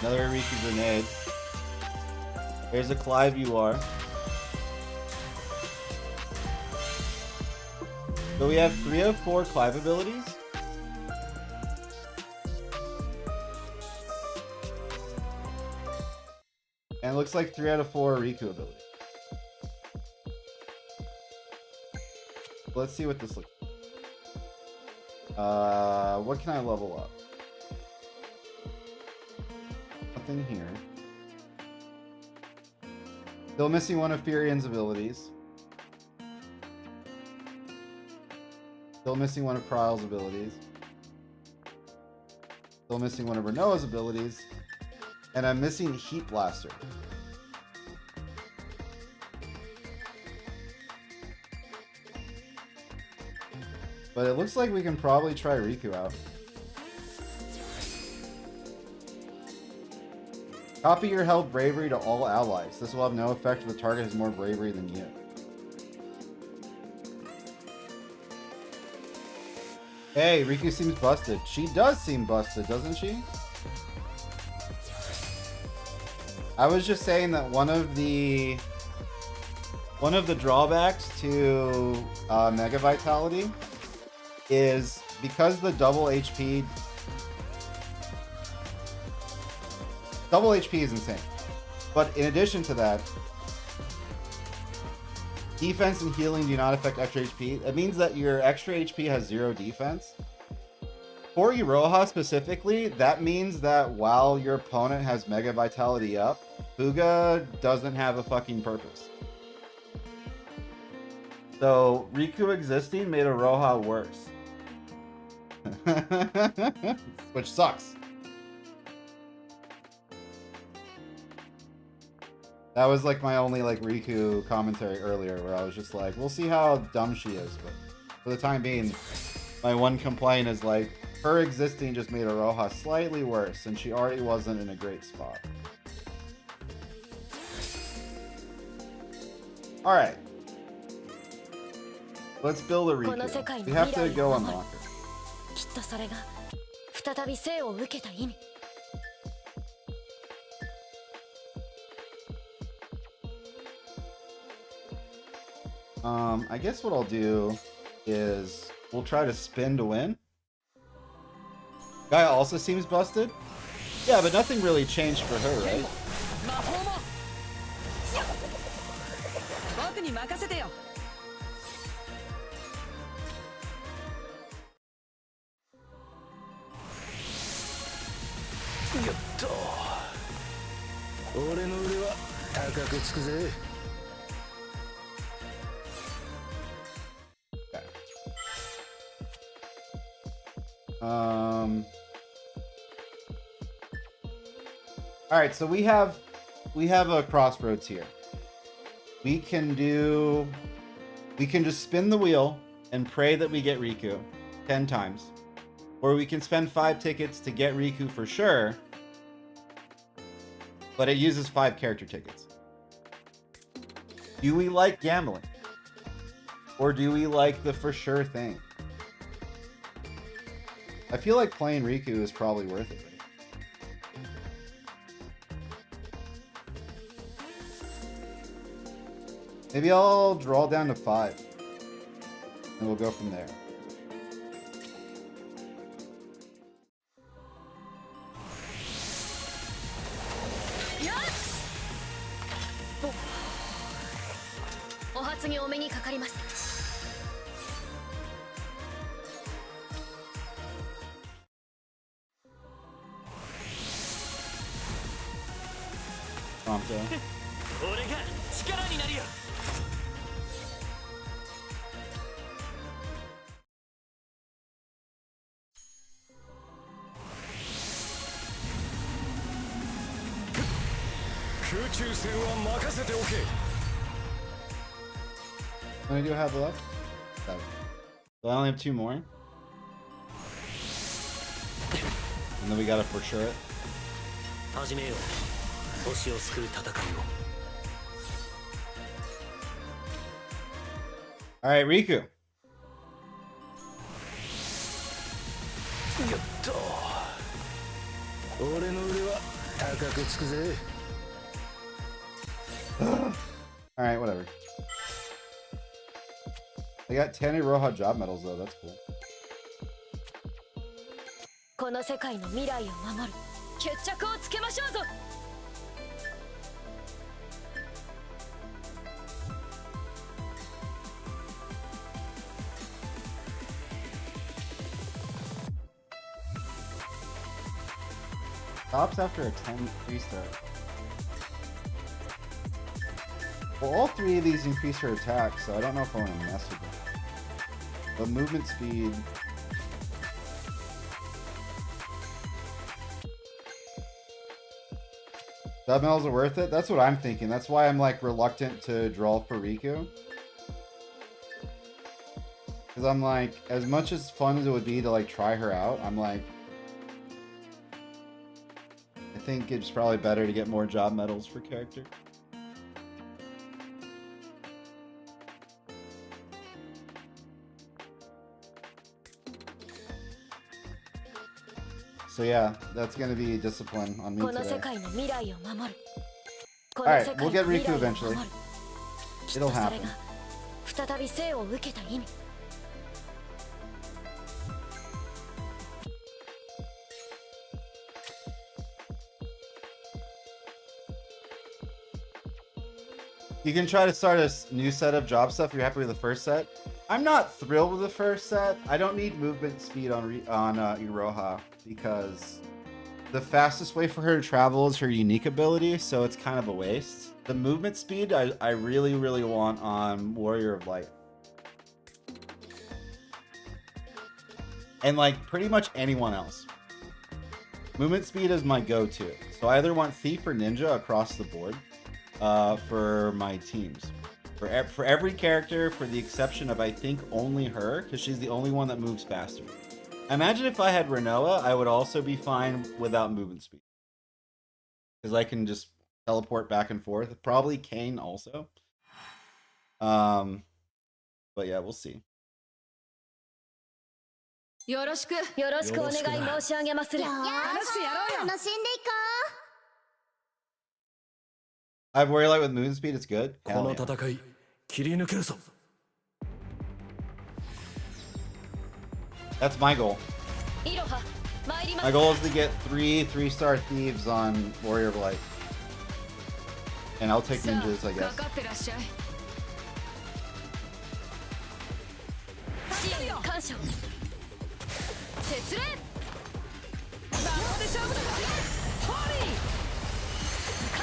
Another Riku Grenade. There's a Clive UR. So we have 3 of 4 Clive abilities. And it looks like 3 out of 4 Riku abilities. Let's see what this looks like. What can I level up? Nothing here. Still missing one of Furion's abilities. Still missing one of Kryle's abilities. Still missing one of Renoa's abilities. And I'm missing Heat Blaster. But it looks like we can probably try Riku out. Copy your held bravery to all allies. This will have no effect if the target has more bravery than you. Hey, Riku seems busted. She does seem busted, doesn't she? I was just saying that one of the drawbacks to Mega Vitality is because the double HP is insane. But in addition to that, defense and healing do not affect extra HP. It means that your extra HP has 0 defense. For Iroha specifically, that means that while your opponent has Mega Vitality up, Fuga doesn't have a fucking purpose. So Riku existing made Iroha worse. Which sucks. That was like my only like Riku commentary earlier, where I was just like, we'll see how dumb she is, but for the time being, my one complaint is like, her existing just made Iroha slightly worse, and she already wasn't in a great spot. Alright. Let's build a Riku. We have to go unlock her. きっとそれが再び生を受けた意味。 I guess what I'll do is we'll try to spin to win. Guy also seems busted. Yeah, but nothing really changed for her, right? 僕に任せてよ。よっと俺の腕は高くつくぜ。 All right, so we have a crossroads here. We can just spin the wheel and pray that we get Riku 10 times. Or we can spend 5 tickets to get Riku for sure, but it uses 5 character tickets. Do we like gambling? Or do we like the for sure thing? I feel like playing Riku is probably worth it. Maybe I'll draw down to 5. And we'll go from there. Yes! お初にお目にかかります。 Prompto. How many do I have left? 7. So I only have 2 more. And then we gotta for sure it. 始めよう。星を救う戦いを。 Alright, Riku. よっと俺の腕は高くつくぜ。 Alright, whatever. I got 10 Iroha job medals though, that's cool. この世界の未来を守る決着をつけましょうぞ。 Stops after a 10 3-star. Well, all 3 of these increase her attack, so I don't know if I want to mess with them. But movement speed... Job medals are worth it? That's what I'm thinking. That's why I'm like reluctant to draw for Riku. Because I'm like, as much as fun as it would be to like try her out, I'm like... I think it's probably better to get more job medals for character. So yeah, that's gonna be discipline on me この世 today. 界の未来を守る。こ Alright, の世界 we'll の get 未 Riku 来を eventually. 守る。きっ It'll とそれ happen. が再び生を受けた意味。 You can try to start a new set of job stuff if you're happy with the first set. I'm not thrilled with the first set. I don't need movement speed on Iroha because the fastest way for her to travel is her unique ability, so it's kind of a waste. The movement speed I really, really want on Warrior of Light. And like pretty much anyone else. Movement speed is my go-to. So I either want Thief or Ninja across the board. For my teams. For every character, for the exception of I think only her, because she's the only one that moves faster. Imagine if I had Renoa, I would also be fine without movement speed. Because I can just teleport back and forth. Probably Kayn also. But yeah, we'll see. よろしくお願い申し上げまする。楽しくやろうよ。楽しんでいこ I have Warrior Light with movement speed, it's good. こ Hell の yeah. 戦い切り抜けるぞ。 That's my goal. イロハ、参ります。 My goal is to get 3-star thieves on Warrior of Light. And I'll take ninjas, I か guess. かってらっしゃい。支援に感謝を。節礼。バーで勝負だ。ホーリー。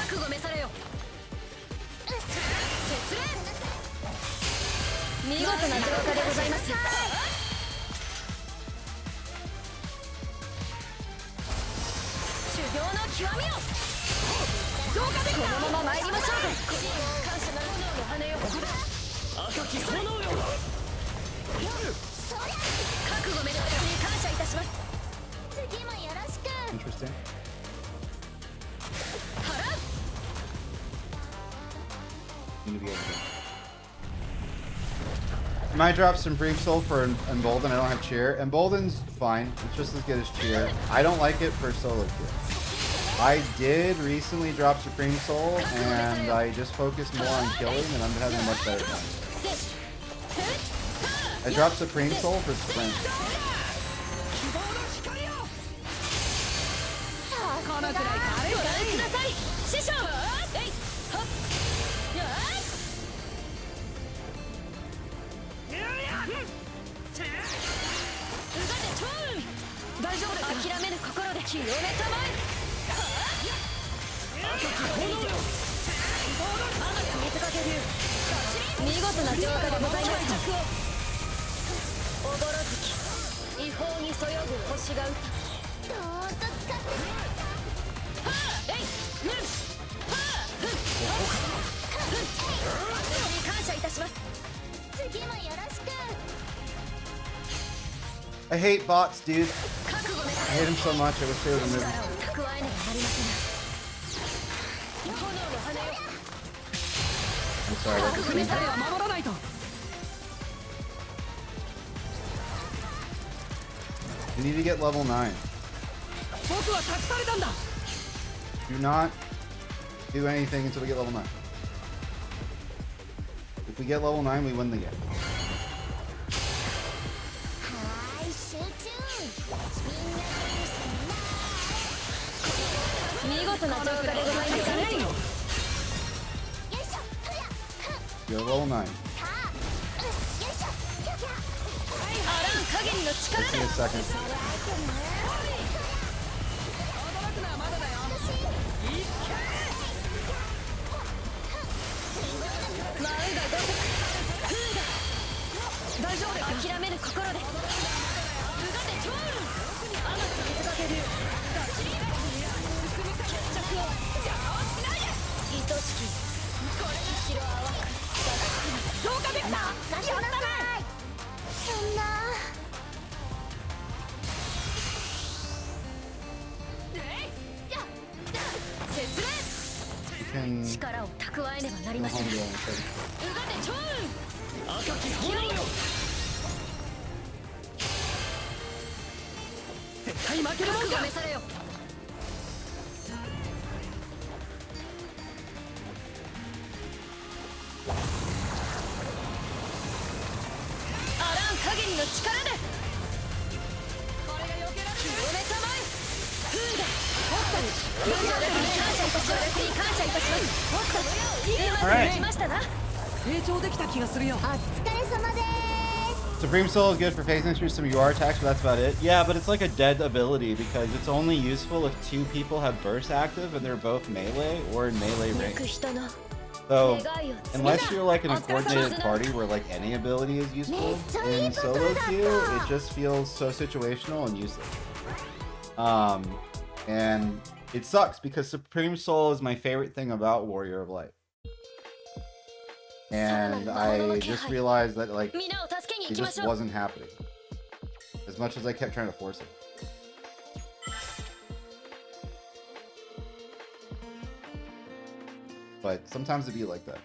覚悟召されよ。節礼。見事な浄化でございます。修行の極みを。浄化できた。このまま参りましょう。感謝なる炎の羽よ。赤き炎よ。覚悟めで私に感謝いたします。う。次もよろしく。 Interesting. 払う。 Need to be able to- Might drop Supreme Soul for Embolden. I don't have Cheer. Embolden's fine. It's just as good as Cheer. I don't like it for solo queue. I did recently drop Supreme Soul, and I just focused more on killing, and I'm having a much better time. I dropped Supreme Soul for Sprint. このくらい軽いご覧ください。師匠。えい。はっ。よーい。うがでチョーン。大丈夫です。諦めぬ心で清めたまえ。赤き炎よ。天津水かけ流。見事な浄化でございます。おぼろ月。違法にそよぐ星が歌。どーんと使って。はあ、えい。うん。はあ、ふん。私に感謝いたします。次もよろしく。 I hate bots, dude. 覚悟め I hate him so much. I wish they would remove him. 蓄えねばなりません。炎の羽よ。 I'm sorry about 覚 this 悟め game. されは守らないと。 We need to get level 9. 僕は託されたんだ。 Do not do anything until we get level 9. If we get level 9, we win the game. はーい、集中。みんな見事な浄化でございます。よいしょ。とや。 You're level 9. さあ。よいしょ。キャキャ。あらん限りの力 Take で。 me a second. 驚くのはまだだよ。舞うがごとく。風が。大丈夫です。諦めぬ心で。うがでチョーン。天津水かけ流。決着を。邪魔をしないで。愛しき。これが白淡く。浄化できた。任せなさい。そんな。えい。や。can 力を蓄えねばなり go ません home う to が him. て超雲赤き炎よ絶対負けるもんか試されよあらん限りの力でこれが避けられる清めたまえフーダホッタに感謝に感謝いたしますホッタいいまで来ましたな成長できた気がするよお疲れ様です Supreme Soul is good for phasing through some UR attacks, but that's about it. Yeah, but it's like a dead ability because it's only useful if two people have burst active and they're both melee or in melee 行 range. く人の So 願いを告げ unless you're like in a Oh, that's coordinated awesome. party where like any ability is useful in solo queue, it just feels so situational and useless. And it sucks because Supreme Soul is my favorite thing about Warrior of Light. And I just realized that like みんなを助けに行 it きま just しょう wasn't happening. As much as I kept trying to force it. But sometimes it'd be like that.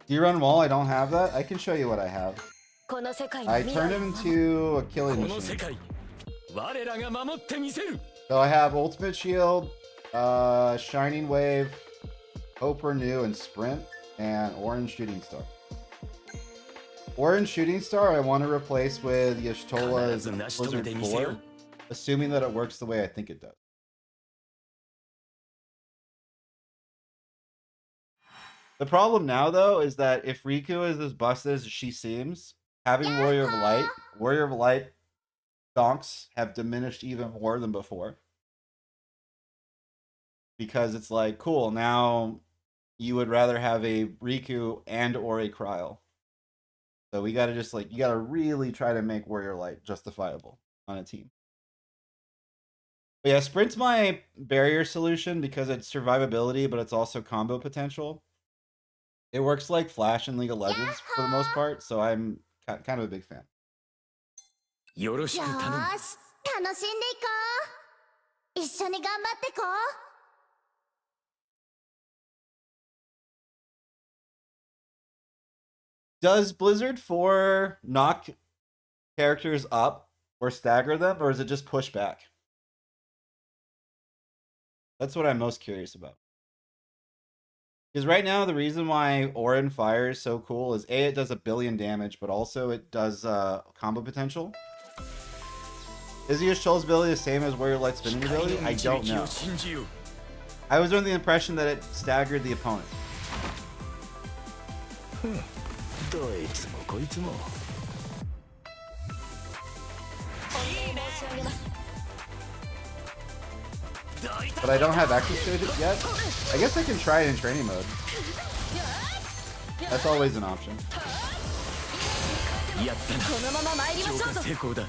Do you run wall? I don't have that. I can show you what I have. この世界の I 未 turned 来 him into a killing この世 machine. 界我らが守ってみせる So I have Ultimate Shield, Shining Wave, Hope Renew, and Sprint, and Orange Shooting Star. Orange Shooting Star I want to replace with Y'shtola's Blizzard 4, assuming that it works the way I think it does. The problem now, though, is that if Riku is as busted as she seems, having Warrior of Light donks have diminished even more than before. Because it's like, cool, now you would rather have a Riku and or a Kryl. So we gotta just like, you gotta really try to make Warrior Light justifiable on a team. But yeah, Sprint's my barrier solution because it's survivability, but it's also combo potential. It works like Flash in League of Legends for the most part, so I'm kind of a big fan. よろしくよーし頼む楽しんでいこう一緒に頑張ってこう Does Blizzard 4 knock characters up or stagger them, or is it just push back? That's what I'm most curious about. Because right now, the reason why Orin Fire is so cool is A, it does 1 billion damage, but also it does combo potential. Is Y'shtola's ability the same as Warrior Light spinning ability? I don't know. I was under the impression that it staggered the opponent. どいつもこいつも But I don't have access to it yet. I guess I can try it in training mode. That's always an option. やったなこのまま参りましょ浄化うぞ成功だ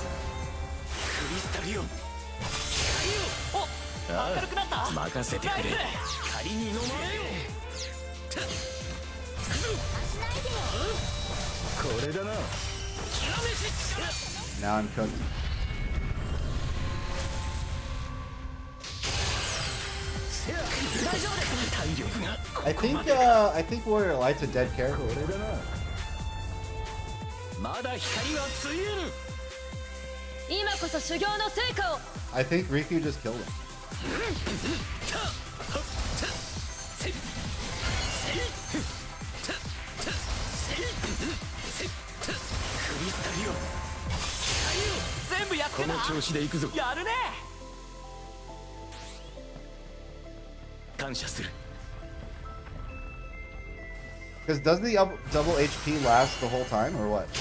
クリスタルよああ任せてくれ光に飲まれよこれだな Now I'm cooked. I think Warrior Light's a dead character. これだなまだ光はついえる今こそ修行の成果を I think Riku just killed him. Crystal この調子で行くぞやるね感謝する Because does the double HP last the whole time, or what? こ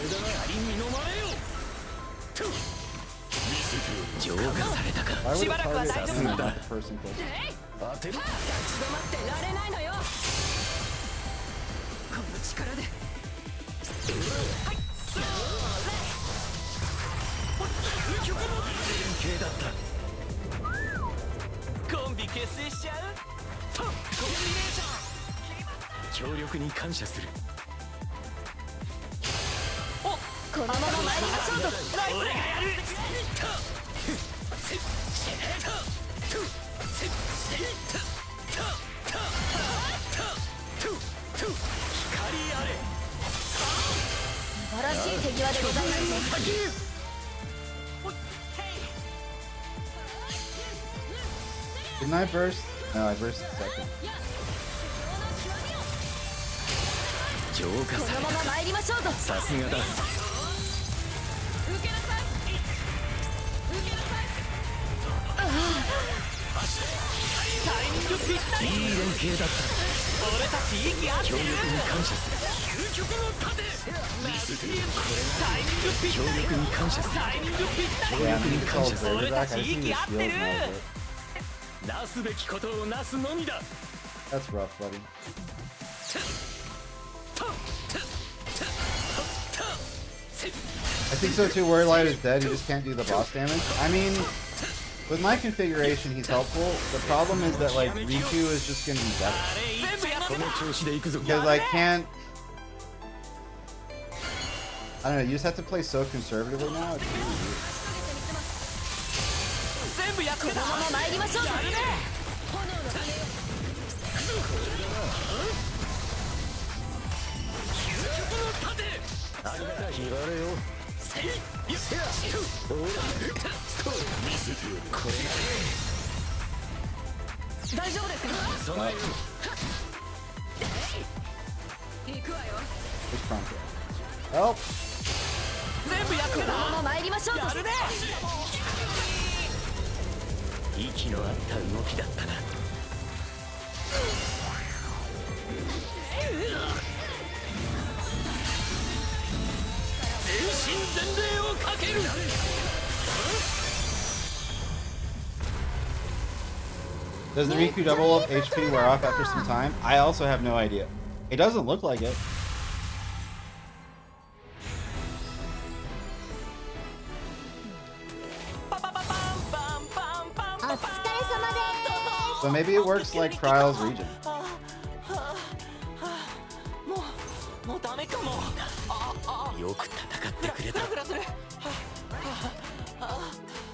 れだな光に飲まれよ浄化されたか Why would it target さす me, がだ not the person close? 当てる立ち止まってられないのよこの力で協力に感謝する。このまま参りましょうぞ。俺がやる。光あれ。素晴らしい手際でございますね。Didn't I burst? No, I burst second. 浄化こされた。のまま参りましょうぞ。さすがだ。いい連携だった。俺たち息合ってる。協力に感謝する。究極の盾。見せてみろ。これタイミングぴったり。協力に感謝する。タイミングぴったり。協 Yeah, 力 I に need to 感 call 謝する。 Zerg back. I just need his shield and that was it. なすべきことをなすのみだ。 That's rough, buddy. I think so too. Warlight is dead. He just can't do the boss damage. I mean, with my configuration, he's helpful. The problem is that like Riku is just gonna be better この調子で行くぞ。 because I can't. I don't know. You just have to play so conservatively now. It's really weird. このまま参りましょうぞ。ありがたい。言われよ。見せてよ。これ大丈夫ですか。備えよ。 行くわよ。 Just prompt. Help! このまま参りましょうぞ。息の合った動きだったな。全身全霊をかける。 Does the Riku double up HP wear off after some time? I also have no idea. It doesn't look like it. So maybe it works like Kryle's region. もうダメかも。よく戦ってくれた。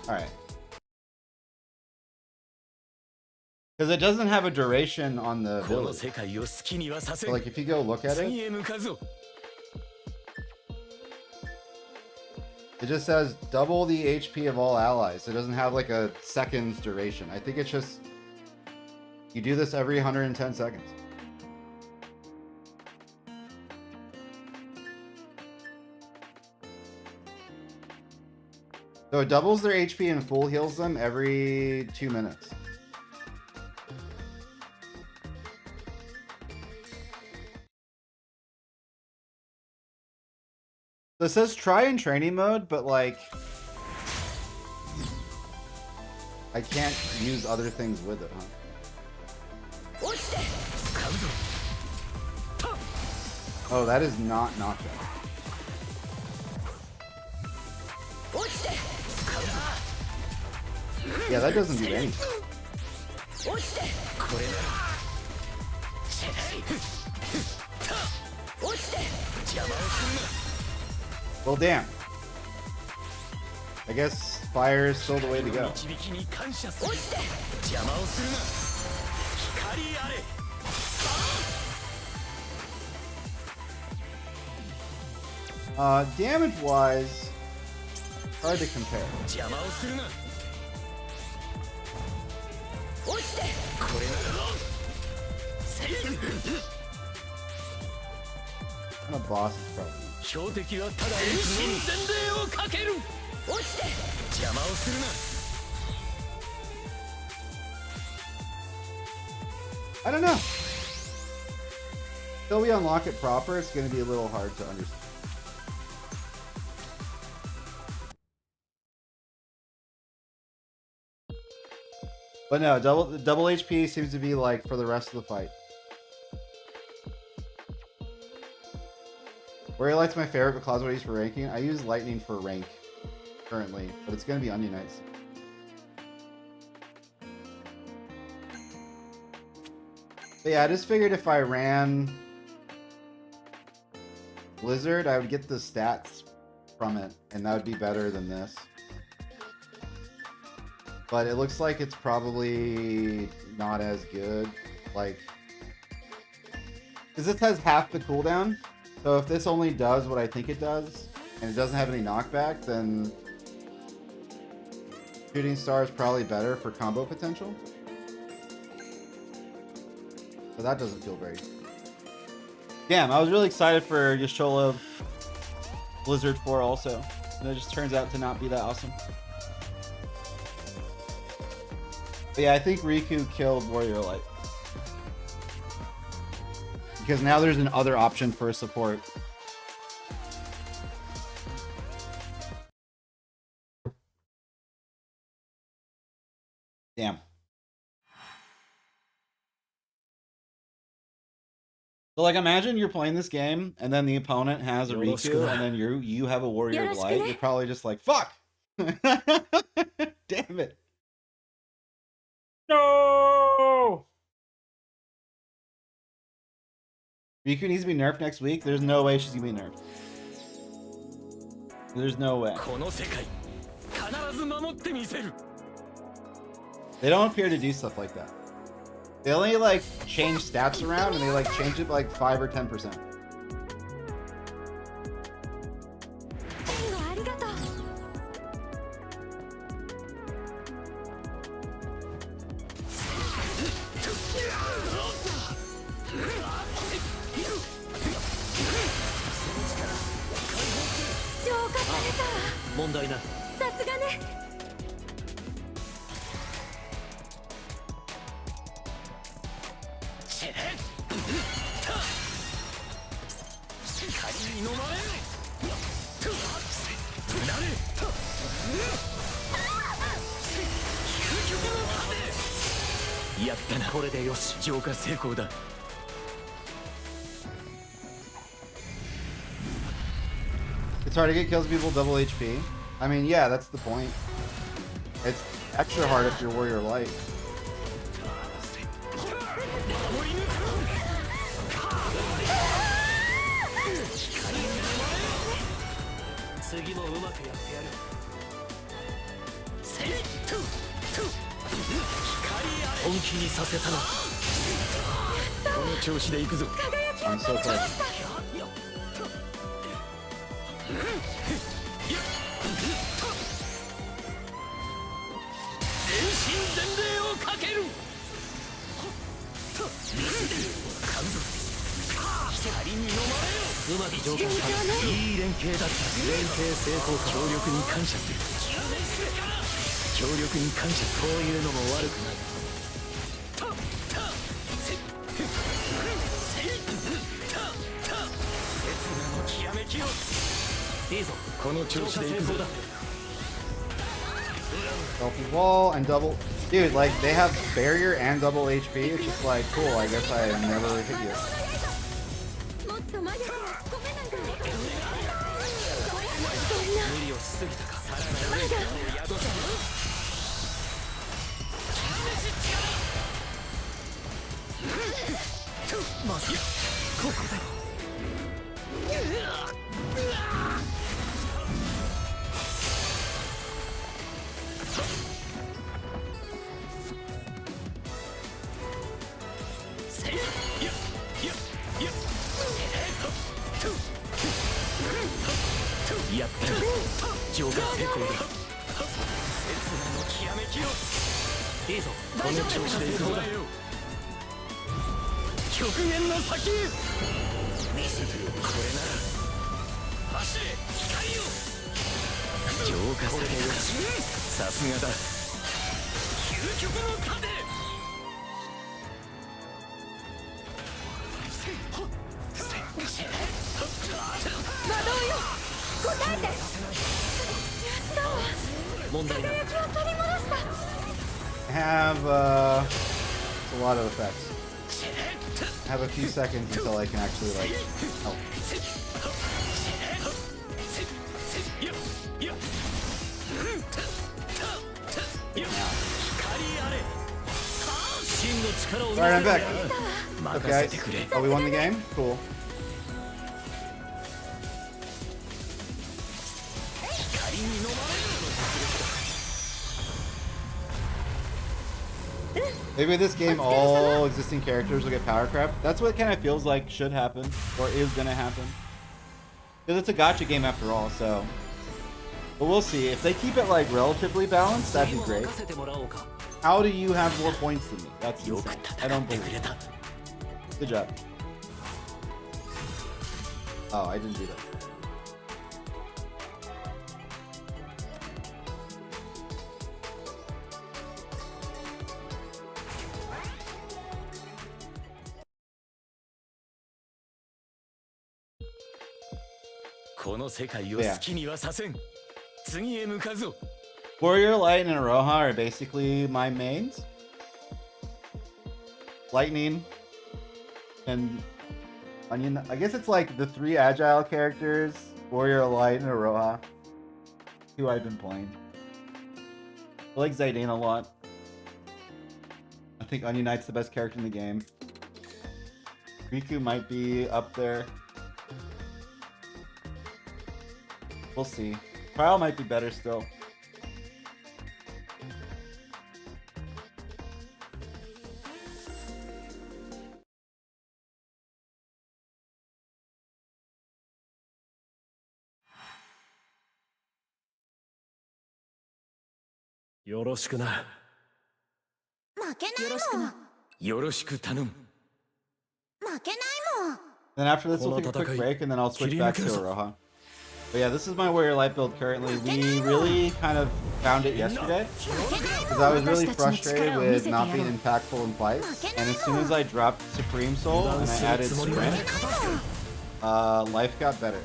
Alright. Because it doesn't have a duration on the この village. 世界を好きにはさせ So like if you go look at 次 it, へ向かうぞ。 it just says double the HP of all allies. It doesn't have like a second's duration. I think it's just you do this every 110 seconds. So it doubles their HP and full heals them every 2 minutes. So it says try in training mode, but like I can't use other things with it, huh? Oh, that is not knockdown. Yeah, that doesn't do anything. Well, damn. I guess fire is still the way to go. 導きに感謝する。邪魔をするな。光あれ。 Damage wise, hard to compare. 邪魔をするな。これなら。 And a boss is probably. 標的はただ全身全霊をかける。邪魔をするな。 I don't know. Until we unlock it proper, it's going to be a little hard to understand. But no, double HP seems to be like for the rest of the fight. Warlight's my favorite, but Cloud's what I use for ranking. I use Lightning for rank currently, but it's going to be Onion Knights. But yeah, I just figured if I ran Blizzard, I would get the stats from it, and that would be better than this. But it looks like it's probably not as good. Like, because this has half the cooldown. So if this only does what I think it does, and it doesn't have any knockback, then Shooting Star is probably better for combo potential. But that doesn't feel great. Damn, I was really excited for Yasholov Blizzard 4 also. And it just turns out to not be that awesome. But yeah, I think Riku killed Warrior Light. Because now there's an other option for a support. Damn. So like imagine you're playing this game and then the opponent has a Riku and then you have a Warrior of Light. You're probably just like, fuck! Damn it. No! Riku needs to be nerfed next week. There's no way she's gonna be nerfed. There's no way. They don't appear to do stuff like that. They only like change stats around and they like change it by like 5 or 10%. It's hard to get kills people double HP. I mean, yeah, that's the point. It's extra hard if you're Warrior Light. I'm so close. Selfie wall and double. Dude, like they have barrier and double HP. It's just like cool. I guess I never hit you. I have it's a lot of effects. I have a few seconds until I can actually like help. Alright, I'm back. Okay. Oh, we won the game? Cool. Maybe this game, all existing characters will get power crept. That's what it kind of feels like should happen, or is gonna happen. Because it's a gacha game after all, so. But we'll see. If they keep it like relatively balanced, that'd be great. How do you have more points than me? That's insane. I don't believe it. Good job. Oh, I didn't do that. Warrior Light and Aroha are basically my mains. Lightning and Onion. I guess it's like the 3 agile characters, Warrior Light and Aroha, who I've been playing. I like Zidane a lot. I think Onion Knight's the best character in the game. Riku might be up there. We'll see. Trial might be better still. Yoroshikuna. 負けないもん Yoroshiku tanum. 負けないもん Then after this, we'll take a quick break, and then I'll switch back to Aroha. But yeah, this is my Warrior Light build currently. We really kind of found it yesterday, because I was really frustrated with not being impactful in fights. And as soon as I dropped Supreme Soul and I added Sprint, life got better.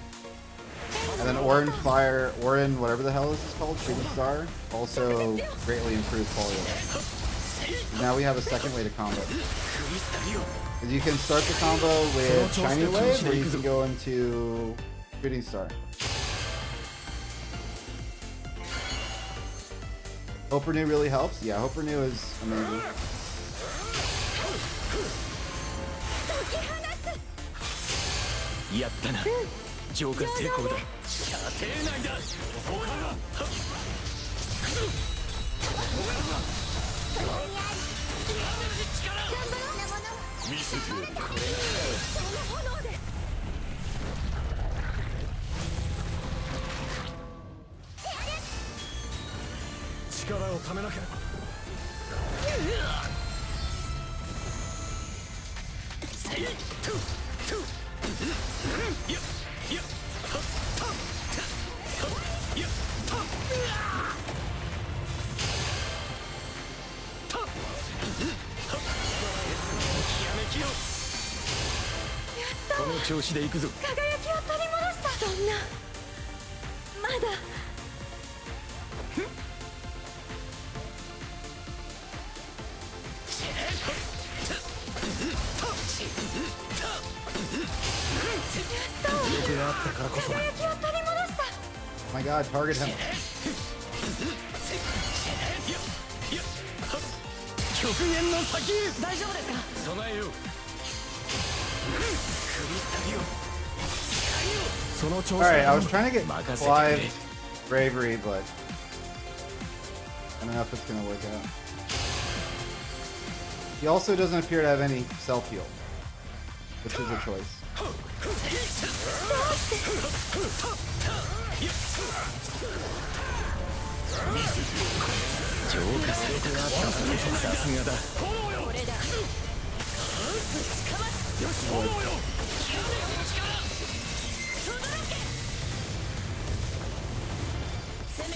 And then Orin Fire, Orin, whatever the hell this is called, Shooting Star, also greatly improved quality of life. Now we have a second way to combo. You can start the combo with Shiny Wave, or you can go into Shooting Star. Hope Renew really helps. Yeah, Hope Renew is amazing. Oh my god, target him. Alright, I was trying to get Clive Bravery, but I don't know if it's going to work out. He also doesn't appear to have any self-heal, which is a choice.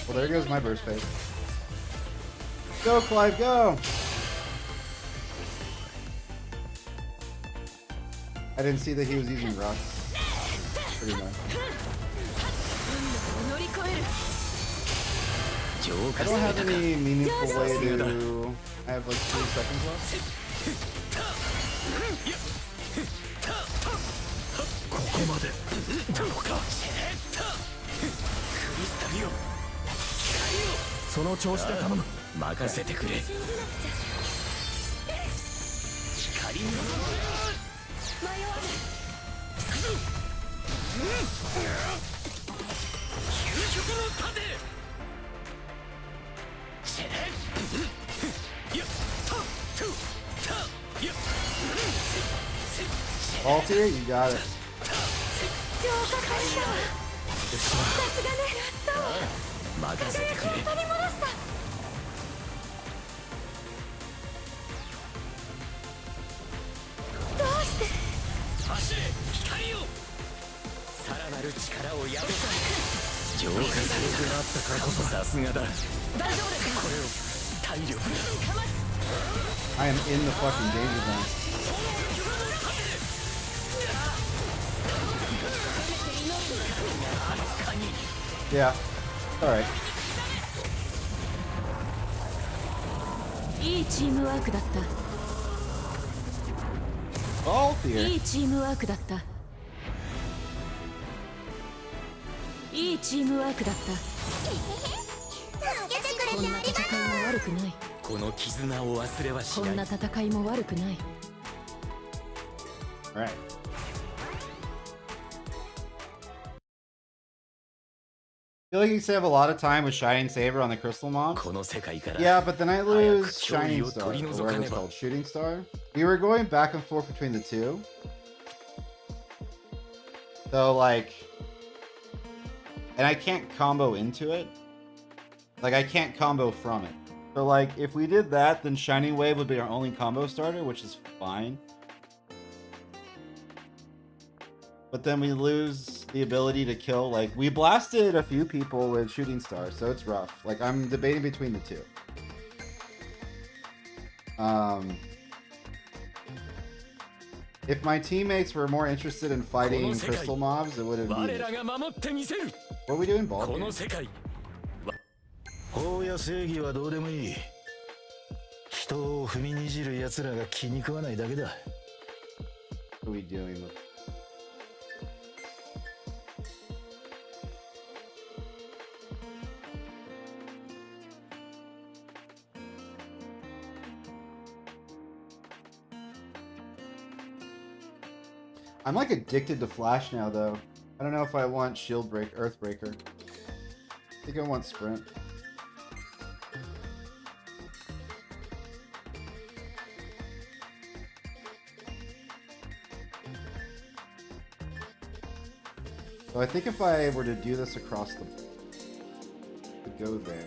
Well, there goes my burst phase. Go, Clive, go! I didn't see that he was using Rush. Pretty much. I don't have any meaningful way to... I have like 3 seconds left. Vault here, you got it. 浄化されたわ。さすがね。任せてくれ。取り戻した。どうして。走れ光よ。さらなる力を宿さ浄化されてあったからこそさすがだ。大丈夫ですか。これを体力かます。 I am in the fucking danger zone. Yeah. Alright. いいチームワークだった。 Vault here. いいチームワークだった。いいチームワークだった。助けてくれこんなてありがと戦いも悪くない。この絆を忘れはしこんな。ない戦いも悪くない。 Alright. I feel like you save a lot of time with Shining Saber on the Crystal Mob. この世界から Yeah, but then I lose 早く Shining 脅威を Star, 取り or 除か whatever ね it's ば。 called, Shooting Star. We were going back and forth between the two. So like, and I can't combo into it. Like I can't combo from it. So like, if we did that, then Shining Wave would be our only combo starter, which is fine. But then we lose the ability to kill. Like we blasted a few people with Shooting Star, so it's rough. Like I'm debating between the two. If my teammates were more interested in fighting crystal mobs, it would have 我 been. らが守ってみせる。 What are we doing, ball? この世界。法や正義はどうでもいい。人を踏みにじる奴らが気に食わないだけだ。 What are we doing? I'm like addicted to Flash now, though. I don't know if I want Shield Break, Earthbreaker. I think I want Sprint. So I think if I were to do this across the... to go there...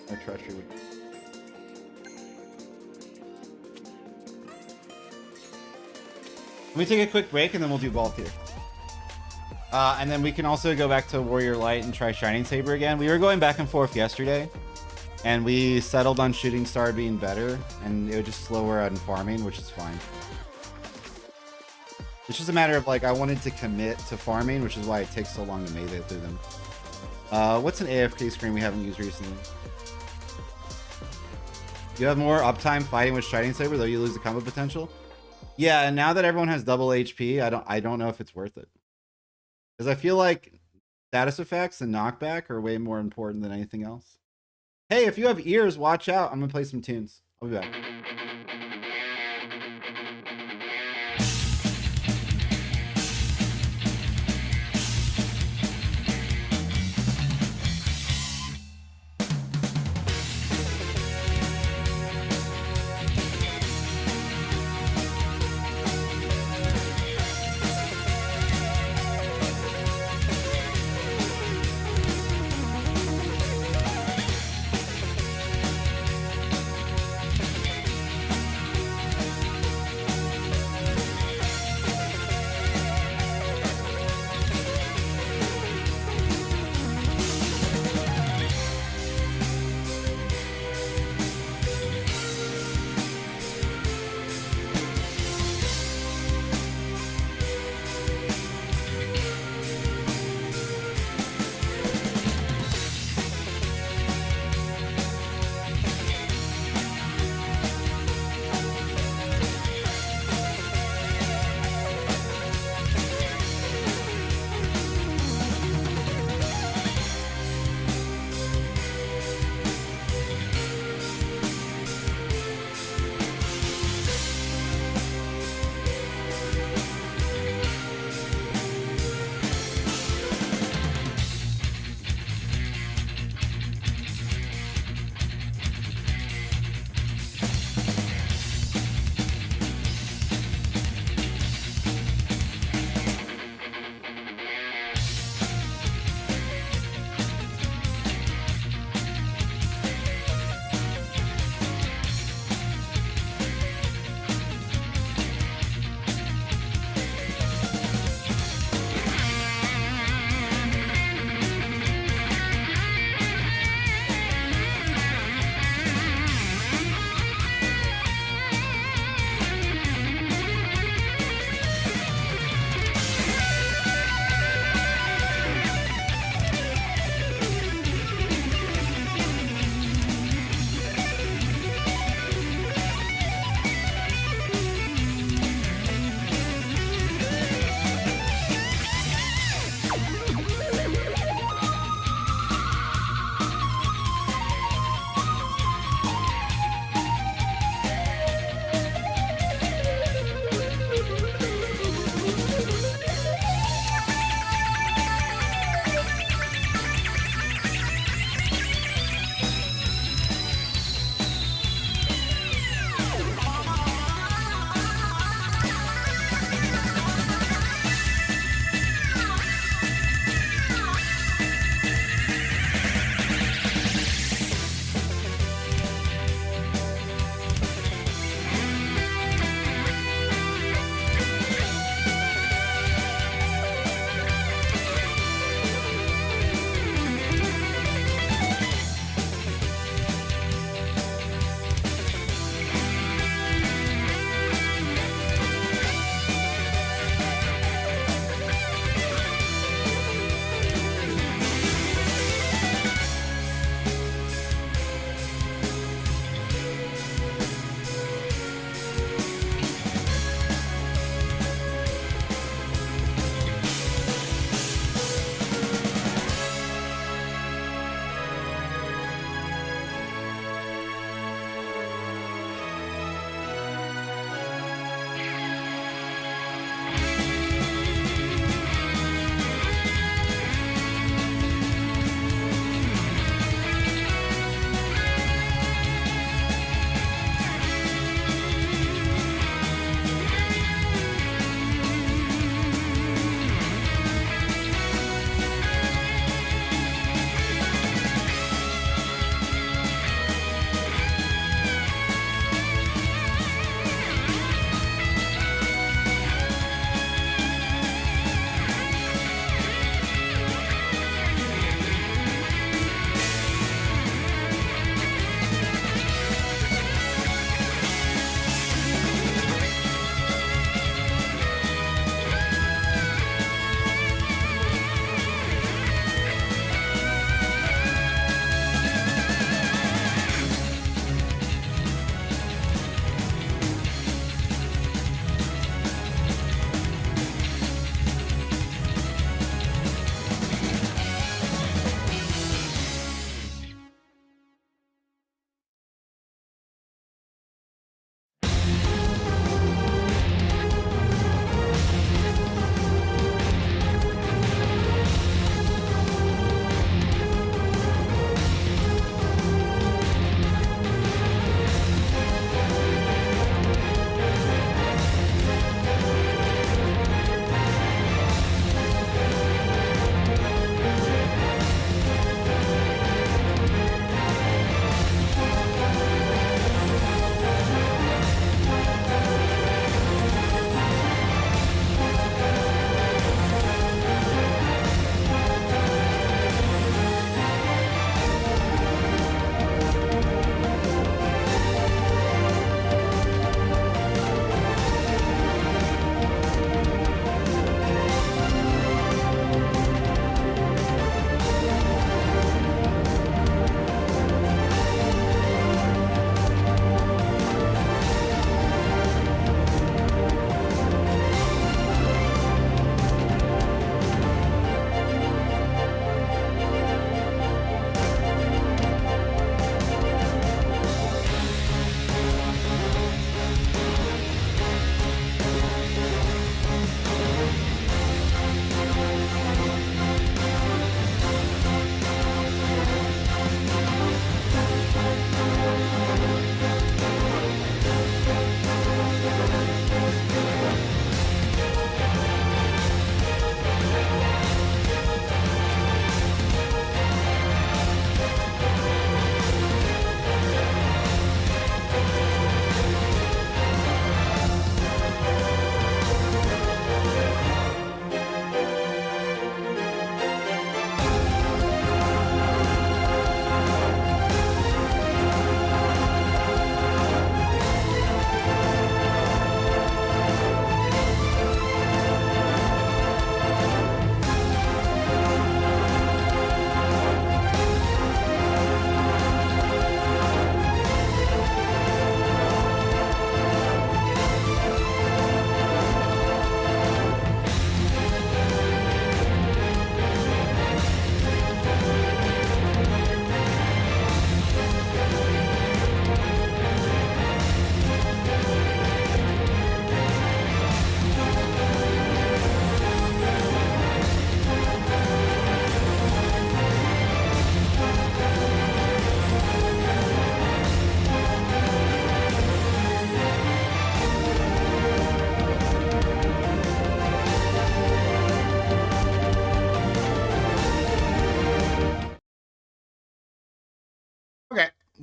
my treachery would... Let me take a quick break and then we'll do Vault here. And then we can also go back to Warrior Light and try Shining Saber again. We were going back and forth yesterday, and we settled on Shooting Star being better, and it would just slower on farming, which is fine. It's just a matter of like I wanted to commit to farming, which is why it takes so long to melee through them. What's an AFK screen we haven't used recently? You have more uptime fighting with Shining Saber, though you lose the combo potential. Yeah, and now that everyone has double HP, I don't know if it's worth it. Because I feel like status effects and knockback are way more important than anything else. Hey, if you have ears, watch out. I'm gonna play some tunes. I'll be back.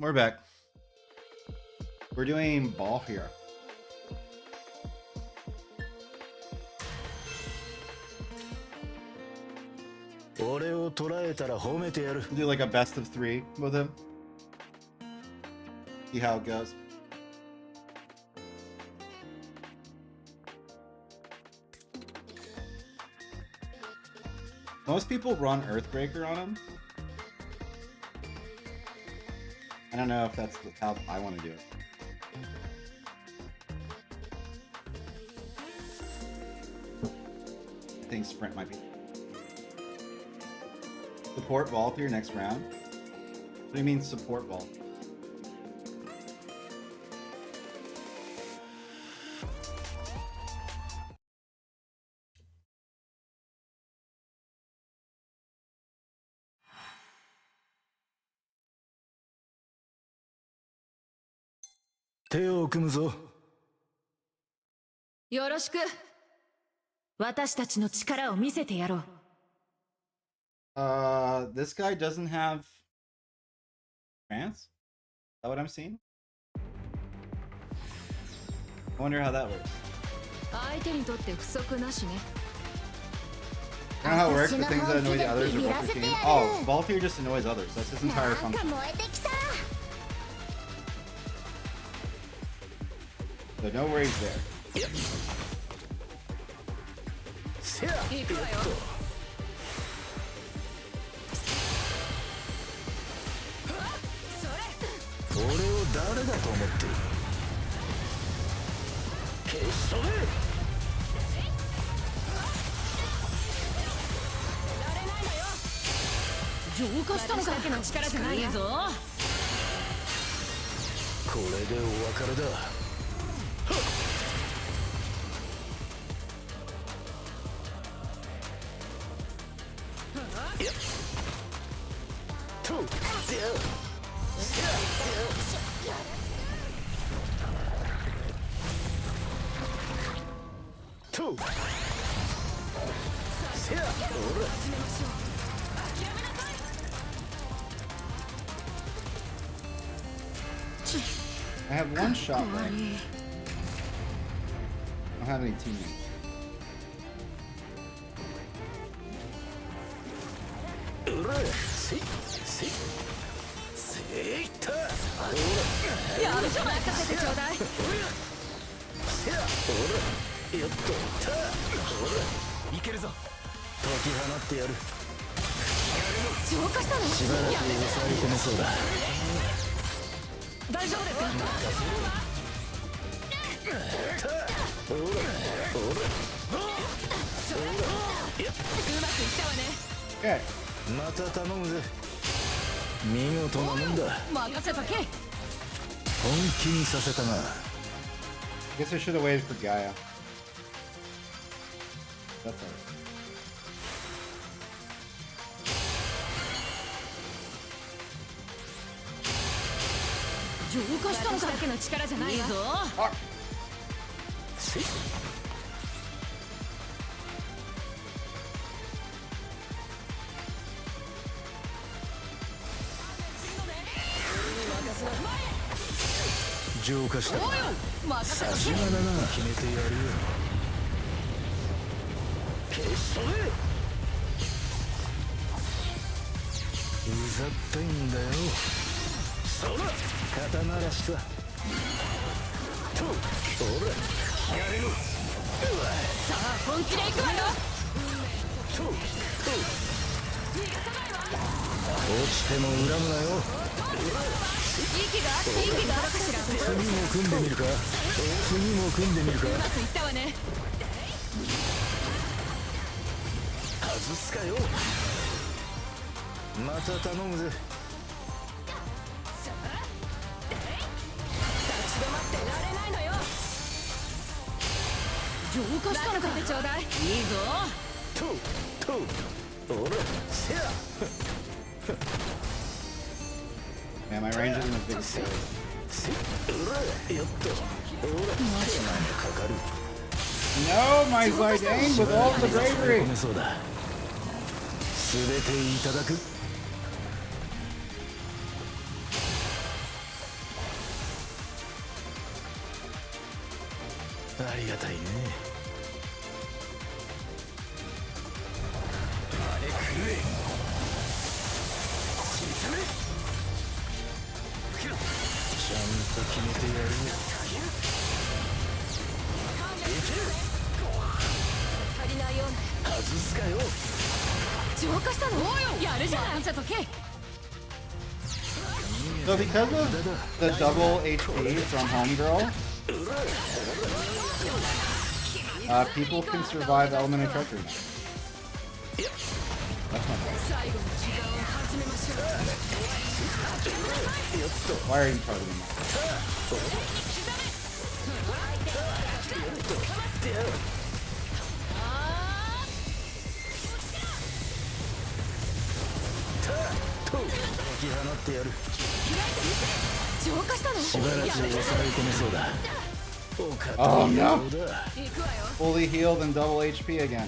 we're back. We're doing ball here. We'll do like a best of 3 with him. See how it goes. Most people run Earthbreaker on him. I don't know if that's how I want to do it. I think Sprint might be. Support Vaultier next round? What do you mean support Vault?よろしく。私たちの力を見せてやろう。This guy doesn't have France? Is that what I'm seeing? I wonder how that works. 相手にとって不足なしね。I don't know how it works, but things that annoy the others are Voltier team. Oh, Voltier just annoys others. That's his entire function. So no worries there. 行くわよ。俺を誰だと思ってる。消し飛べ。浄化したのか。だけの力じゃないぞ。これでお別れだ。I have one shot left. I don't have any teammates. Okay. また頼むぜ。見事なもんだ。任せとけ。本気にさせたな。I guess I should have waited for Gaia. That's alright. 浄化したのか。だけの力じゃないぞ。浄化した。さすがだな。決めてやるよ。消し飛べ。うざったいんだよ。そら肩慣らしさ。とほらやれろ。さあ本気で行くわよ。落ちても恨むなよ。息があるかしら。次も組んでみるか。次も組んでみるか。うまくいったわね。外すかよ。また頼むぜ。立ち止まってられないのよ。浄化したのか。ちょうだい。いいぞ。とほらせや。Man, my range isn't as big as No, my Zidane with all the bravery. 全ていただく。ありがたいね。あれ狂え。沈め。ちゃんと決めてやるよ。足りないような。外すかよ。浄化したの。やるじゃん。じゃとけ。 So because of the double HP from Homegirl, people can survive Element of Treachery. That's not bad. 最後の時間を始めましょう。 Why are you targeting that? Oh no! Fully healed and double HP again.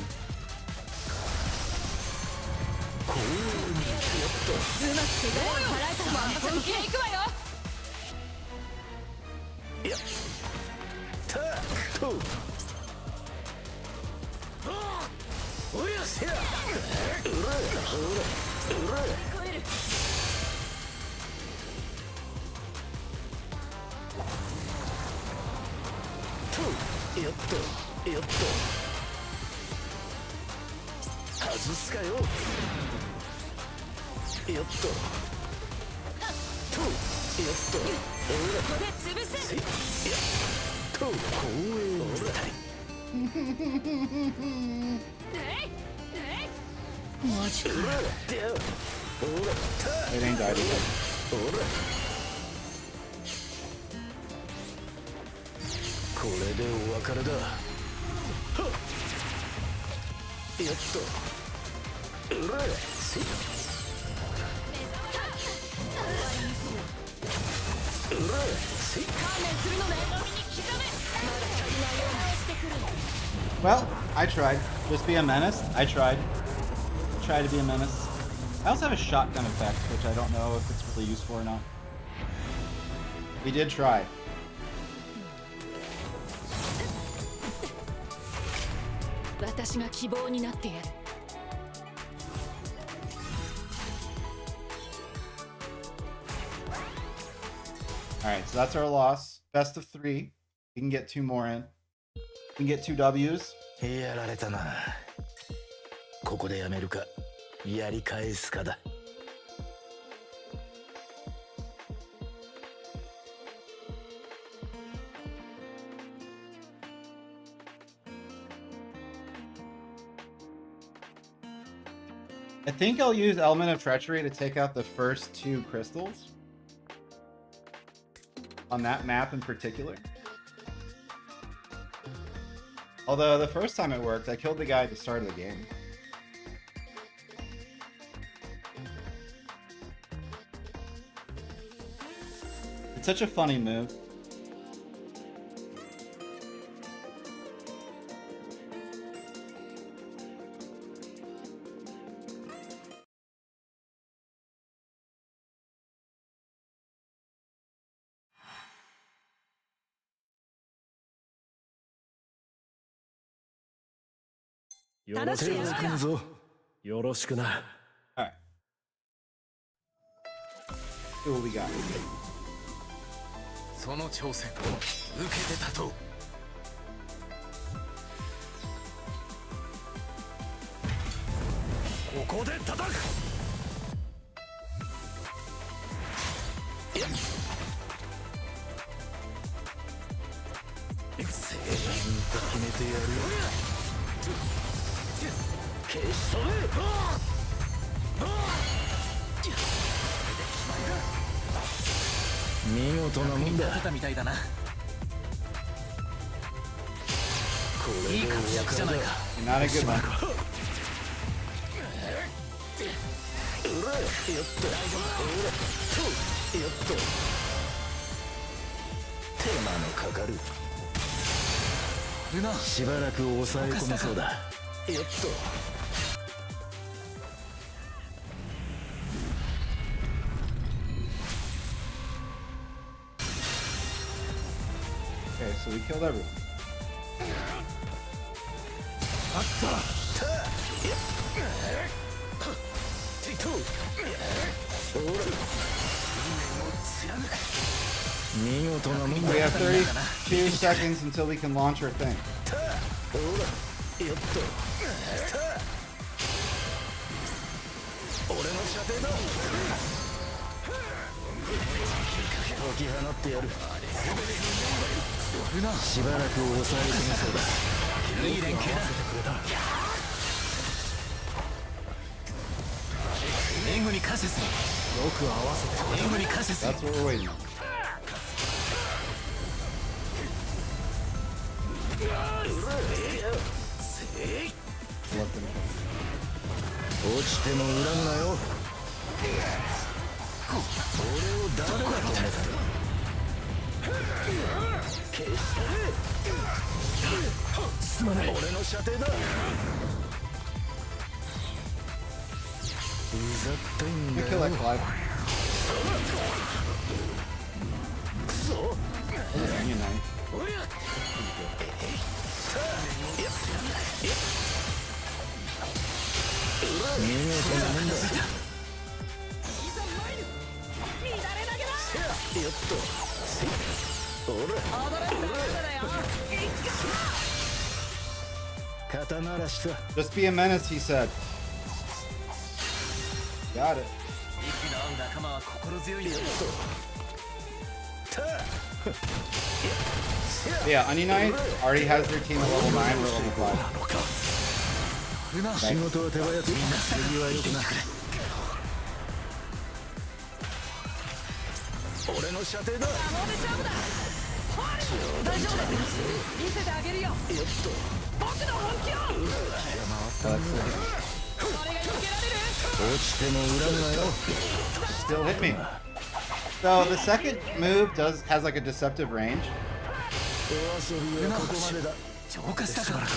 It ain't died yet. これでお別れだ。やっと。うらせ。Well, I tried. Just be a menace. I tried. Try to be a menace. I also have a shotgun effect, which I don't know if it's really useful or not. We did try. Alright, so that's our loss. Best of 3. We can get 2 more in. We can get 2 W's. やられたな。ここでやめるか、やり返すかだ。I think I'll use Element of Treachery to take out the first 2 crystals. On that map in particular. Although the first time it worked, I killed the guy at the start of the game. It's such a funny move. Alright. See what we got. その挑戦を受けてたと。ここで叩く。いや。ちゃんと決めてやるよ。消し飛べ。見事なもんだ。たみたいだな。これいい活躍じゃないか。Not a good one. うら、やった。やっと。手間のかかる。しばらく抑え込めそうだ。やっと。Okay, so we killed everyone. 見事なもんだ。 We have 32 seconds until we can launch our thing. ほらよっと俺の射程だ。解き放ってやる。しばらく抑えてみそうだ。いい連携だ。援護に感謝する。よく合わせて援護に感謝する。 That's what we're waiting on. 落ちても恨むなよ。俺を誰だと思った。決してすまない。俺の射程だ。うざったいん You だ kill よ。 that Clive. くそ。 Union Knight. 見事なもんだ。よっと。ほら。肩慣らしさ。 Just be a menace, he said. Got it. 息の合う仲間は心強いよ。 Yeah, Onion Knight already has their team at level 9, we're level 5. 仕事は手早く。みんな次はよくな。俺の射程だ。大丈夫です見せてあげるよ。よっと。僕の本気を。これが避けられる。落ちても恨むなよ。 Still hit me. So the second move has like a deceptive range. お遊びはここまでだ。浄化したからか。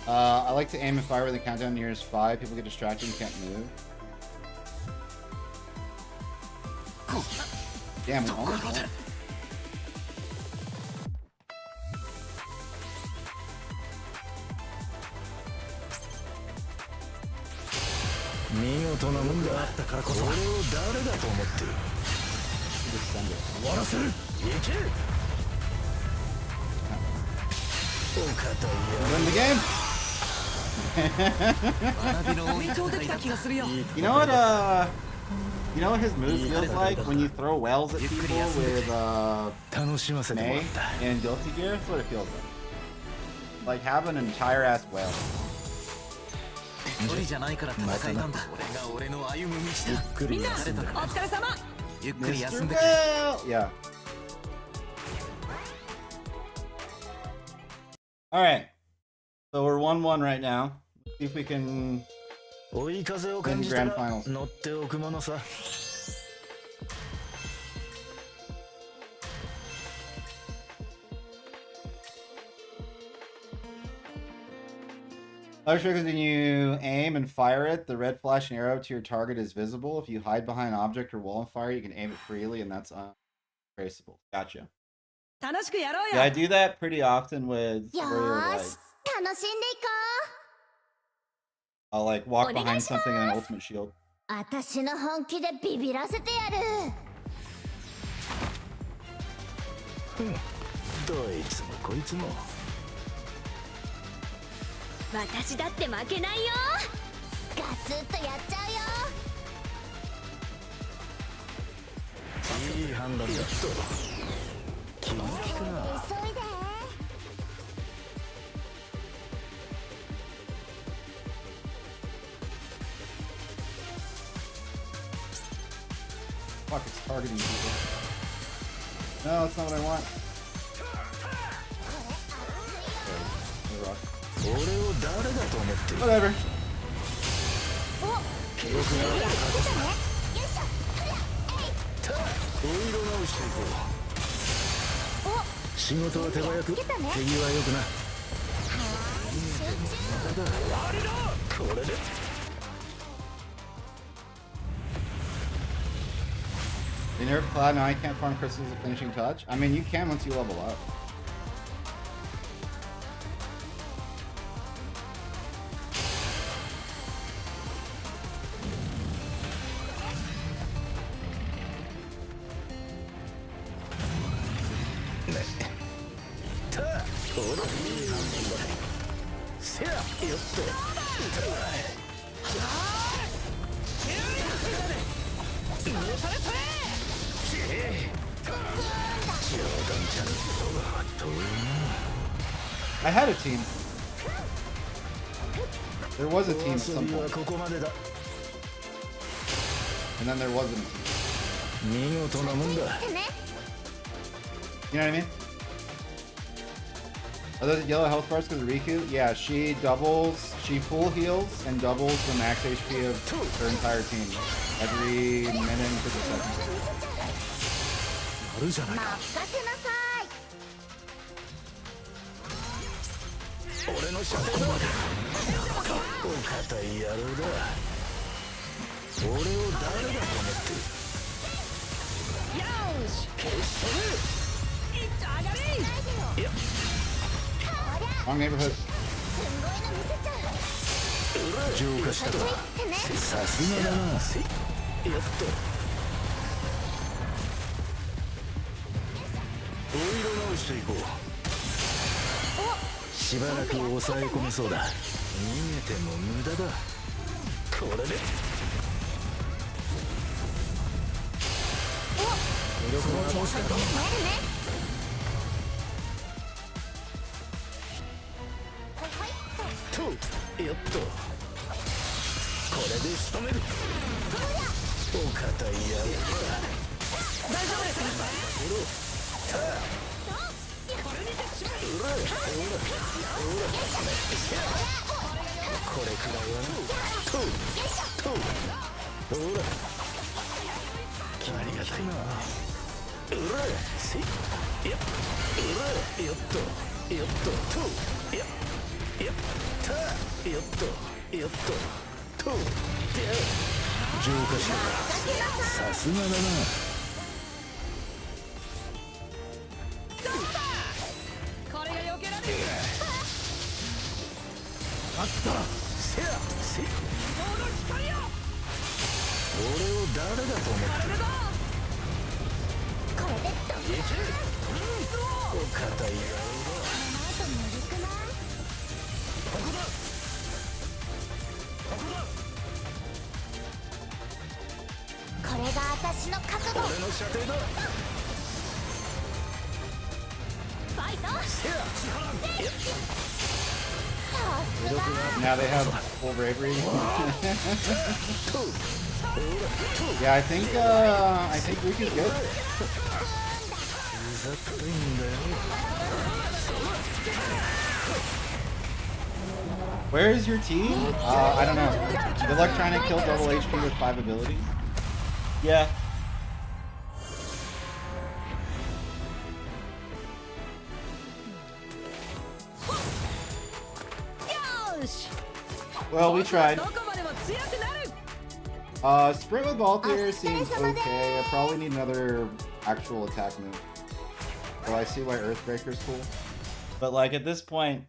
I like to aim and fire when the countdown nears 5. People get distracted and can't move. Damn, we almost won. 見事なもんだ。あったからこそ。俺を誰だと思ってる。終わらせる。いけ。お堅い Win the game. 学びの多い成長できた気がするよ。 You know what his move feels like when you throw wells at people with 楽しませてもら May った。 and Guilty Gear? That's what it feels like. Like having an entire ass whale. 一人じゃないから戦えたんだ。俺が俺の歩む道だ。みんなお疲れ様。ゆっくり休ん Mr. でくれ。 Whale! Yeah. Alright. So we're 1-1 right now. Let's see if we can 追い風を感じた Grand ら Finals 乗っておくものさ。 Other trick is when you aim and fire it, the red flashing arrow to your target is visible. If you hide behind an object or wall and fire, you can aim it freely, and that's untraceable. Gotcha. 楽しくやろう Yeah, I よ。 do that pretty often with よ where you're ー like し楽しんでいこ I'll like walk behind Onegaishimasu. something and an ultimate shield. う。私の本気でビビらせてやる。どいつもこいつも。私だって負けないよ。ガツッとやっちゃうよ。いい判断だ。気の利くな。急いで。 Fuck, it's targeting people. No, that's not what I want. Okay, rock. 俺を誰だと思ってる。 Whatever. 記憶が出たね。よいしょ。お色直していこう。仕事は手早く。手際よくな。これで。 They nerfed Cloud, now I can't farm crystals with finishing touch. I mean, you can once you level up. ほらせやよっとI had a team. There was a team at some 遊びは point. ここまでだ And then there wasn't a team. 見事なもんだ You know what I mean? Are those yellow health bars because of Riku? Yeah, she full heals and doubles the max HP of her entire team every minute and 50 seconds. やるじゃないか任せなさい。俺の射程だお堅い野郎だ俺を誰だと思ってるよーし決していっちょ上がれ Wrong neighborhood. 浄化したさすがだなやっとお色直していこうしばらく抑え込めそうだ逃げても無駄だこれで魅力がどうしたんだとやっとこれで仕留めるお堅い野郎大丈夫ですこれくらいはなほらありがたいなうらせやうらよっとよっとややったよっとよっとで浄化したさすがだなこれが避けられるあったせやせこの光よ俺を誰だと思ってるこれでどういけお堅い野郎あと無理くない？これが私の覚悟。俺の射程だファイト。せやさすが。 Now they have full bravery. Yeah, I think Riku's good. うざったいんだよ Where is your team? I don't know. Good luck trying to kill double HP with 5 abilities. Yeah. Well, we tried. どこまでも強くなる Sprint with Baltier seems okay. I probably need another actual attack move. So I see why Earthbreaker's cool. But like at this point,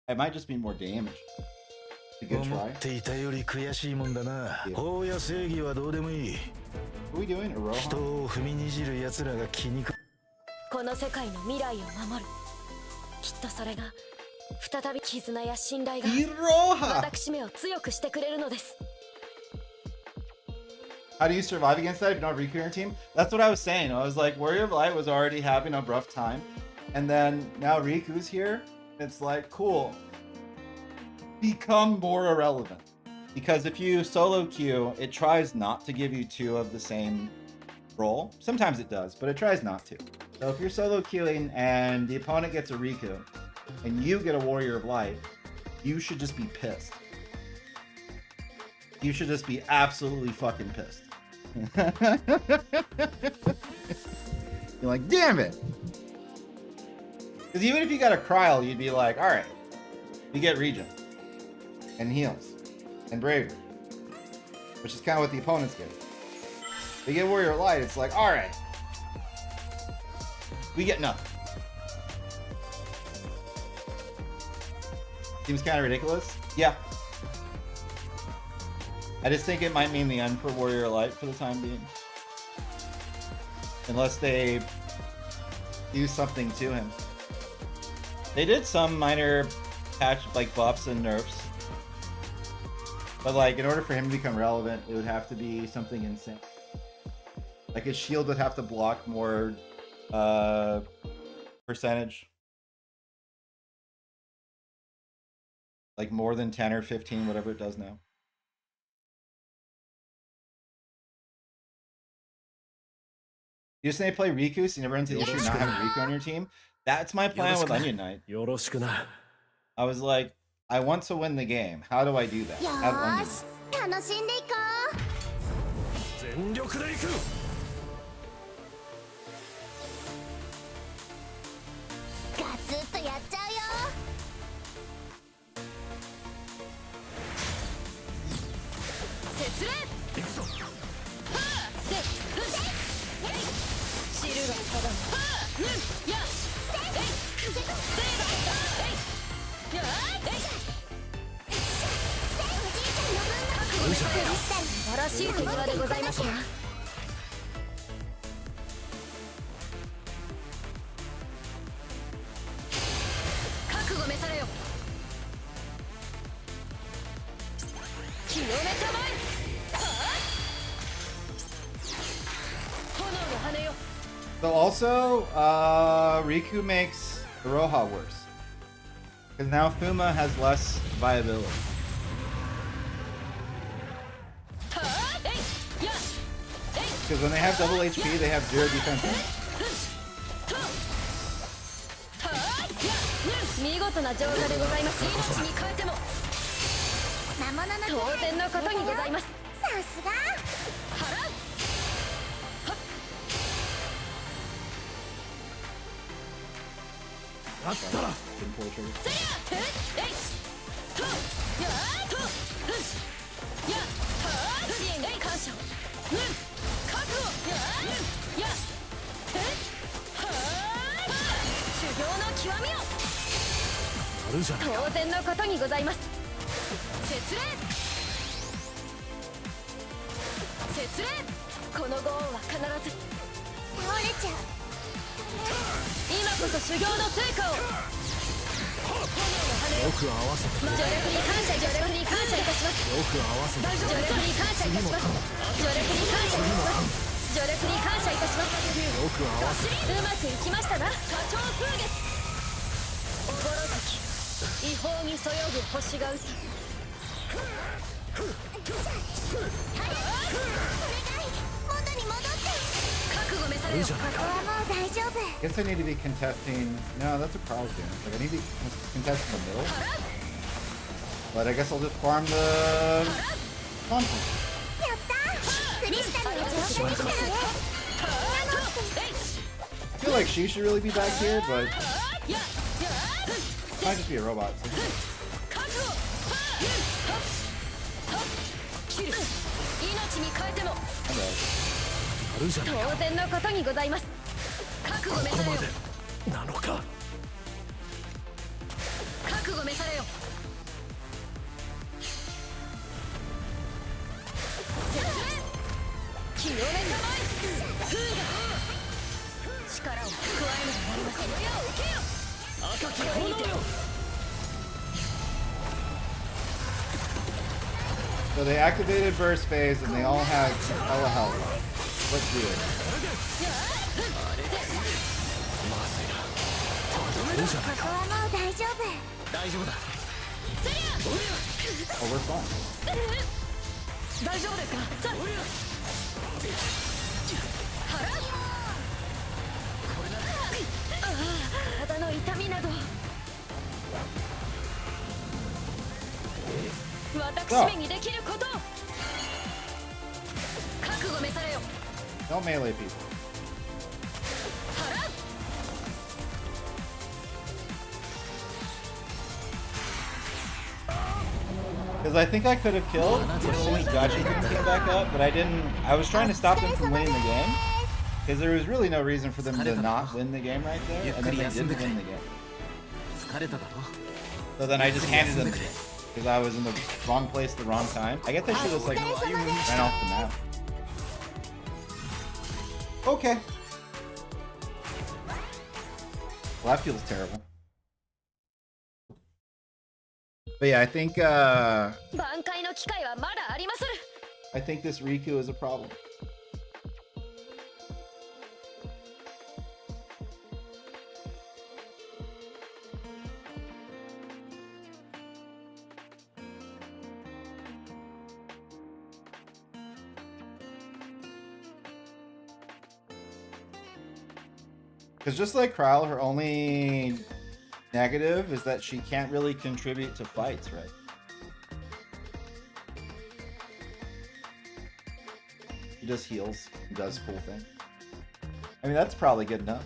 it might just be more damage. It's a good 思 try. っていたより悔しいもんだな。いや法や正義はどうでもいい。 What are we doing? 人 Aroha? を踏みにじる奴らが気にくこの世界の未来を守るきっとそれが再び絆や信頼が Iroha! 私めを強くしてくれるのです How do you survive against that if you don't have Riku in your team? That's what I was saying. I was like, Warrior of Light was already having a rough time. And then now Riku's here. It's like, cool. Become more irrelevant. Because if you solo queue, it tries not to give you 2 of the same role. Sometimes it does, but it tries not to. So if you're solo queuing and the opponent gets a Riku, and you get a Warrior of Light, you should just be pissed. You should just be absolutely fucking pissed. You're like, damn it! Because even if you got a Kryl, you'd be like, alright, you get Regen, and heals, and Bravery, which is kind of what the opponents get. They get Warrior of Light, it's like, alright, we get nothing. Seems kind of ridiculous. Yeah. I just think it might mean the end for Warrior Light for the time being. Unless they do something to him. They did some minor patch like buffs and nerfs. But like in order for him to become relevant, it would have to be something insane. Like his shield would have to block more percentage. Like more than 10 or 15, whatever it does now. You just need to play Riku, so you never run into the issue of not having Riku on your team. That's my plan with Onion Knight. よろしくな。 I was like, I want to win the game. How do I do that? よ Have Onion ーし楽しんでいこ全力でいく。うガツッとやっちゃうよ節礼行くぞ。せふせ知るが定むぬんやせいせいやえいおじいちゃんの分の覚悟したよ素晴らしい手際でございますわ覚悟召されよ清めたまえはあ炎の羽よ So also, Riku makes Iroha worse. Because now Fuma has less viability. はあえいやえい Because when they have double HP, they have 0 defense. 見事な浄化でございます命に変えても魔物の当然のことにございますさすが払うだったら。 Didn't pull the trigger. せやえいとやーとやは支援へ感謝覚悟ややは修行の極みをあるじゃないか。当然のことにございます節礼節礼このご恩は必ず倒れちゃう今こそ修行の成果を炎の羽よよく合わせて。助力に感謝助力に感謝いたしますよく合わせて。助力に感謝いたします助力に感謝いたします助力に感謝いたしますよく合わせて。うまくいきましたな花鳥風月おぼろ月違法にそよぐ星が歌お願い元に戻って覚悟召されよここはもう大丈夫 I guess I need to be contesting. No, that's what Carl's doing. Like, I need to be contest in the middle. But I guess I'll just farm the content. やったクリスタルの浄化できたので I feel like she should really be back here, but it やや might just be a robot. So. 覚悟切る命に変えても Okay. あるじゃないか。当然のことにございます覚悟召されよここまでなのか。覚悟召されよ清めたまえ風が力を加えねばなりませんよ受けよ赤き炎よ So they activated burst phase, and they all have hella health. Let's do it. そうじゃないか。ここはもう大丈夫大丈夫だ。 Oh, we're fine. 大丈夫ですかさあ体の痛みなど私めにできることを覚悟召されよ No melee people. 払う Because I think I could have killed as soon as Gachi came back up, but I didn't. I was trying to stop them from winning the game. Because there was really no reason for them to not win the game right there, and then they didn't win the game. 疲れただろ So then I just handed them the game. Because I was in the wrong place at the wrong time. I guess I should have like ran off the map. Okay. Well, that feels terrible. But yeah, I think 挽回の機会はまだありまする。 I think this Riku is a problem. Because just like Kryle, her only negative is that she can't really contribute to fights, right? She just heals and does cool things. I mean, that's probably good enough.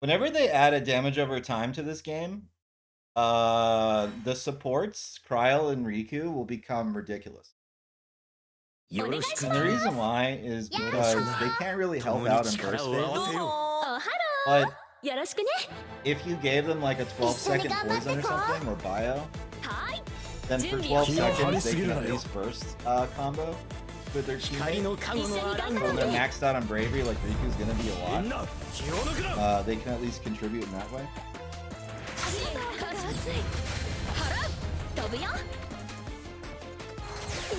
Whenever they add a damage over time to this game, the supports, Kryle and Riku, will become ridiculous. よろしく And the な reason why is because they can't really help out in burst 共に力を合わ phases. せよう。おは But ろよろしくね。 if you gave them like a 12-second poison or something, or bio, はい then for 12 seconds they can at least burst combo with their 光 teammate. の加護のアラン When ド they're maxed out on bravery, like Riku's gonna be み a ん lot, な気を抜くな they can at least contribute in that way. 熱い払う飛ぶよ。よ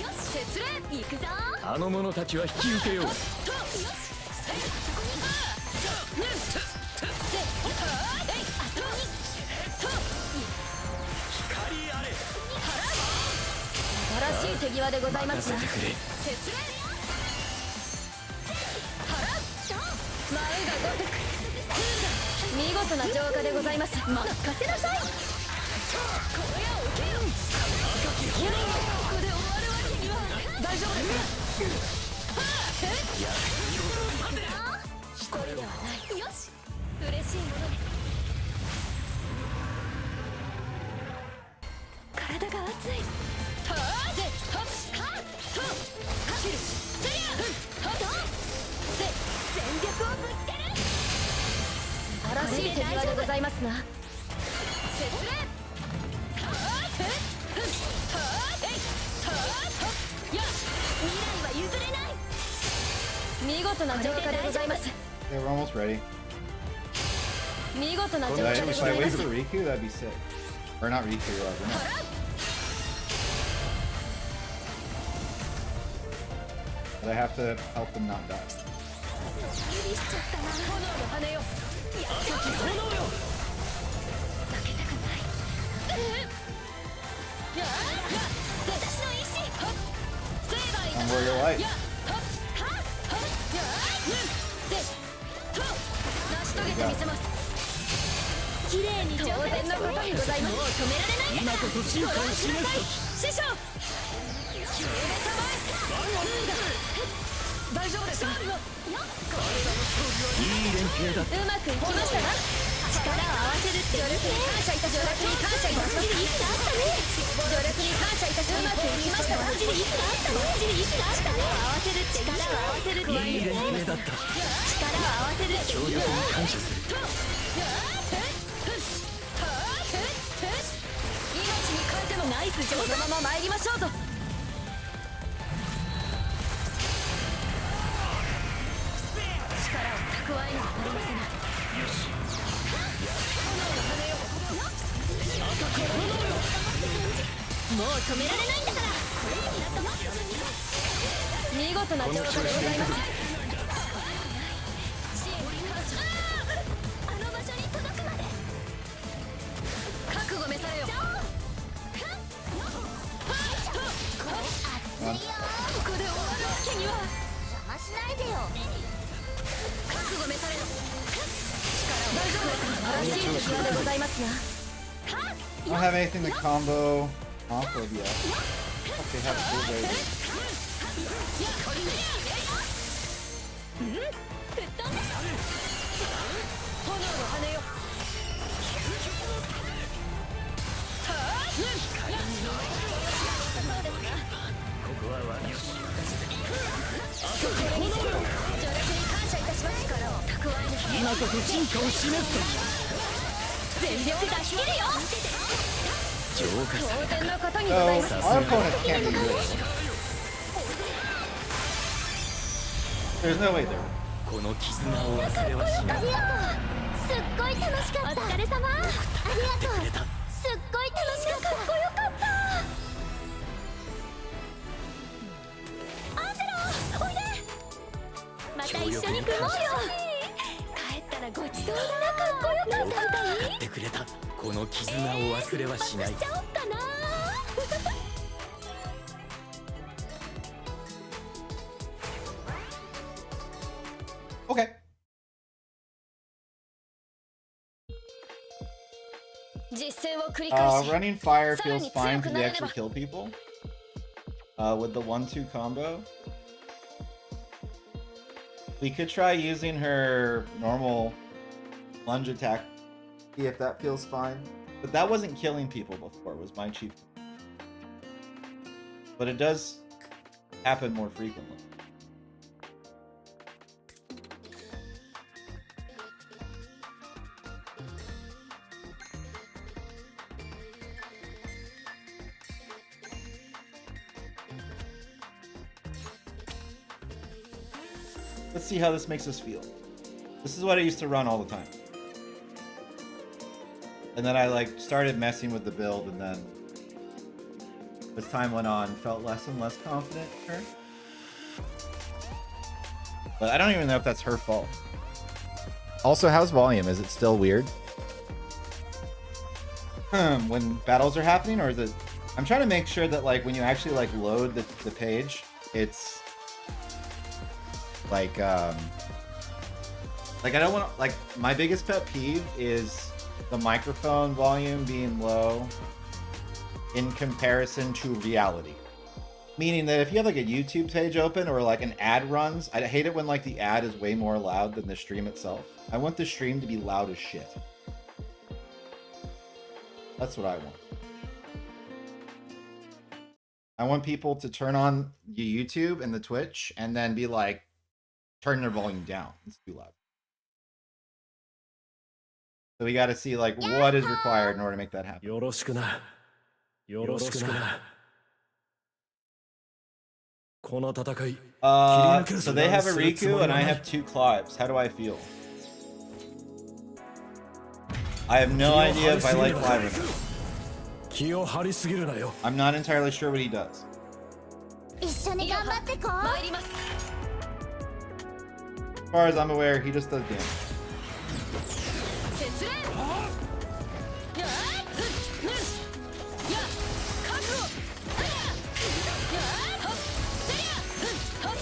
し節礼行くぞ。あの者たちは引き受けようとよしせいそこにせえいあとにと光あれ素晴らしい手際でございますな。任せてくれ節礼払う舞うがごとく見事な浄化でございます。任せなさい。これを受けよ。ここで終わるわけには大丈夫です一人ではない。よし嬉しいものです。体が熱い。はあぜはっはっと走るせりゃはっとせ全力をぶつける。素晴らしい手際でございますな。節礼はあてはあえいはあや未来は譲れない。見事な浄化でございます。 Okay, we're almost ready. 見事な浄 If 化 I, でご if ざ I いま wait す。 for Riku, that'd be sick. Or not Riku, Renette. But I have to help them not die. 許しちゃったな。炎の羽よ。やっちゃった。炎よ負けたくない。やあ私の意志。成敗だ I'm where you're like. やはっはっやせと成し遂げてみせます。綺麗に当然のことにございます。もう止められないんだから。今こそ進化を示す師匠決めたまえ。大丈夫ですか。いい連携だうまくいきましたか。力を合わせるって努力に感謝いたします。努力に感謝いたします。息があったね。努力に感謝いたします。うまくいきましたか。息があったね。息があったね。合わせるって力を合わせるっていい連携だった力を合わせるって協力に感謝する命に変えてもナイス上手。そのまま参りましょうぞ。力を蓄えねばなりません。もう止められないんだから。見事な浄化でございます。あの場所に届くまで覚悟召されよ。熱いよここで終わるわけには。邪魔しないでよ覚悟召されよ。大丈夫です。素晴らしい手際でございますが。 I don't have anything to combo off of yet. Okay, have a good way. 吹っ飛んで炎の羽よ。ここは私助力に感謝いたします。力を蓄えぬ。今こそ進化を示す全力出し切るよ。浄化され当然のことに So ございます。 our opponents can't be good. There's no way there. この絆を忘れはしない。ありがとう。すっごい楽しかった。お疲れ様。ありがとう。すっごい楽しかった。かっこよかった。アンジェロ、おいで。また一緒に組もうよ。帰ったらごちそうだ。かっこよかった。やってくれた。この絆を忘れはしない。しちゃおっかな。Okay. 実践を繰り返し Running fire feels Sorry, fine because they 強くなれ actually ば。 kill people. With the 1-2 combo. We could try using her normal lunge attack. See if that feels fine. But that wasn't killing people before, was my chief. But it does happen more frequently. Let's see how this makes us feel. This is what I used to run all the time. And then I like started messing with the build, and then as time went on, felt less and less confident in her. But I don't even know if that's her fault. Also, how's volume? Is it still weird? When battles are happening, or is it... I'm trying to make sure that like when you actually like load the page, it's like I don't want to, like, my biggest pet peeve is the microphone volume being low in comparison to reality. Meaning that if you have like a YouTube page open or like an ad runs, I hate it when like the ad is way more loud than the stream itself. I want the stream to be loud as shit. That's what I want. I want people to turn on the YouTube and the Twitch and then be like, turn their volume down. It's too loud. So we got to see like what is required in order to make that happen. よろしくな。よろしくな。この戦い。 So they have a Riku and I have 2 Clives. How do I feel? I have no idea if I like Clive or not. 気を張りすぎるなよ。 I'm not entirely sure what he does. 一緒に頑張ってこう。参ります。 As far as I'm aware, he just does damage. 節連。やあ、ふっ、ぬん。や、覚悟。はや。やあ、ほっ、せりゃ。ふん、ほっ。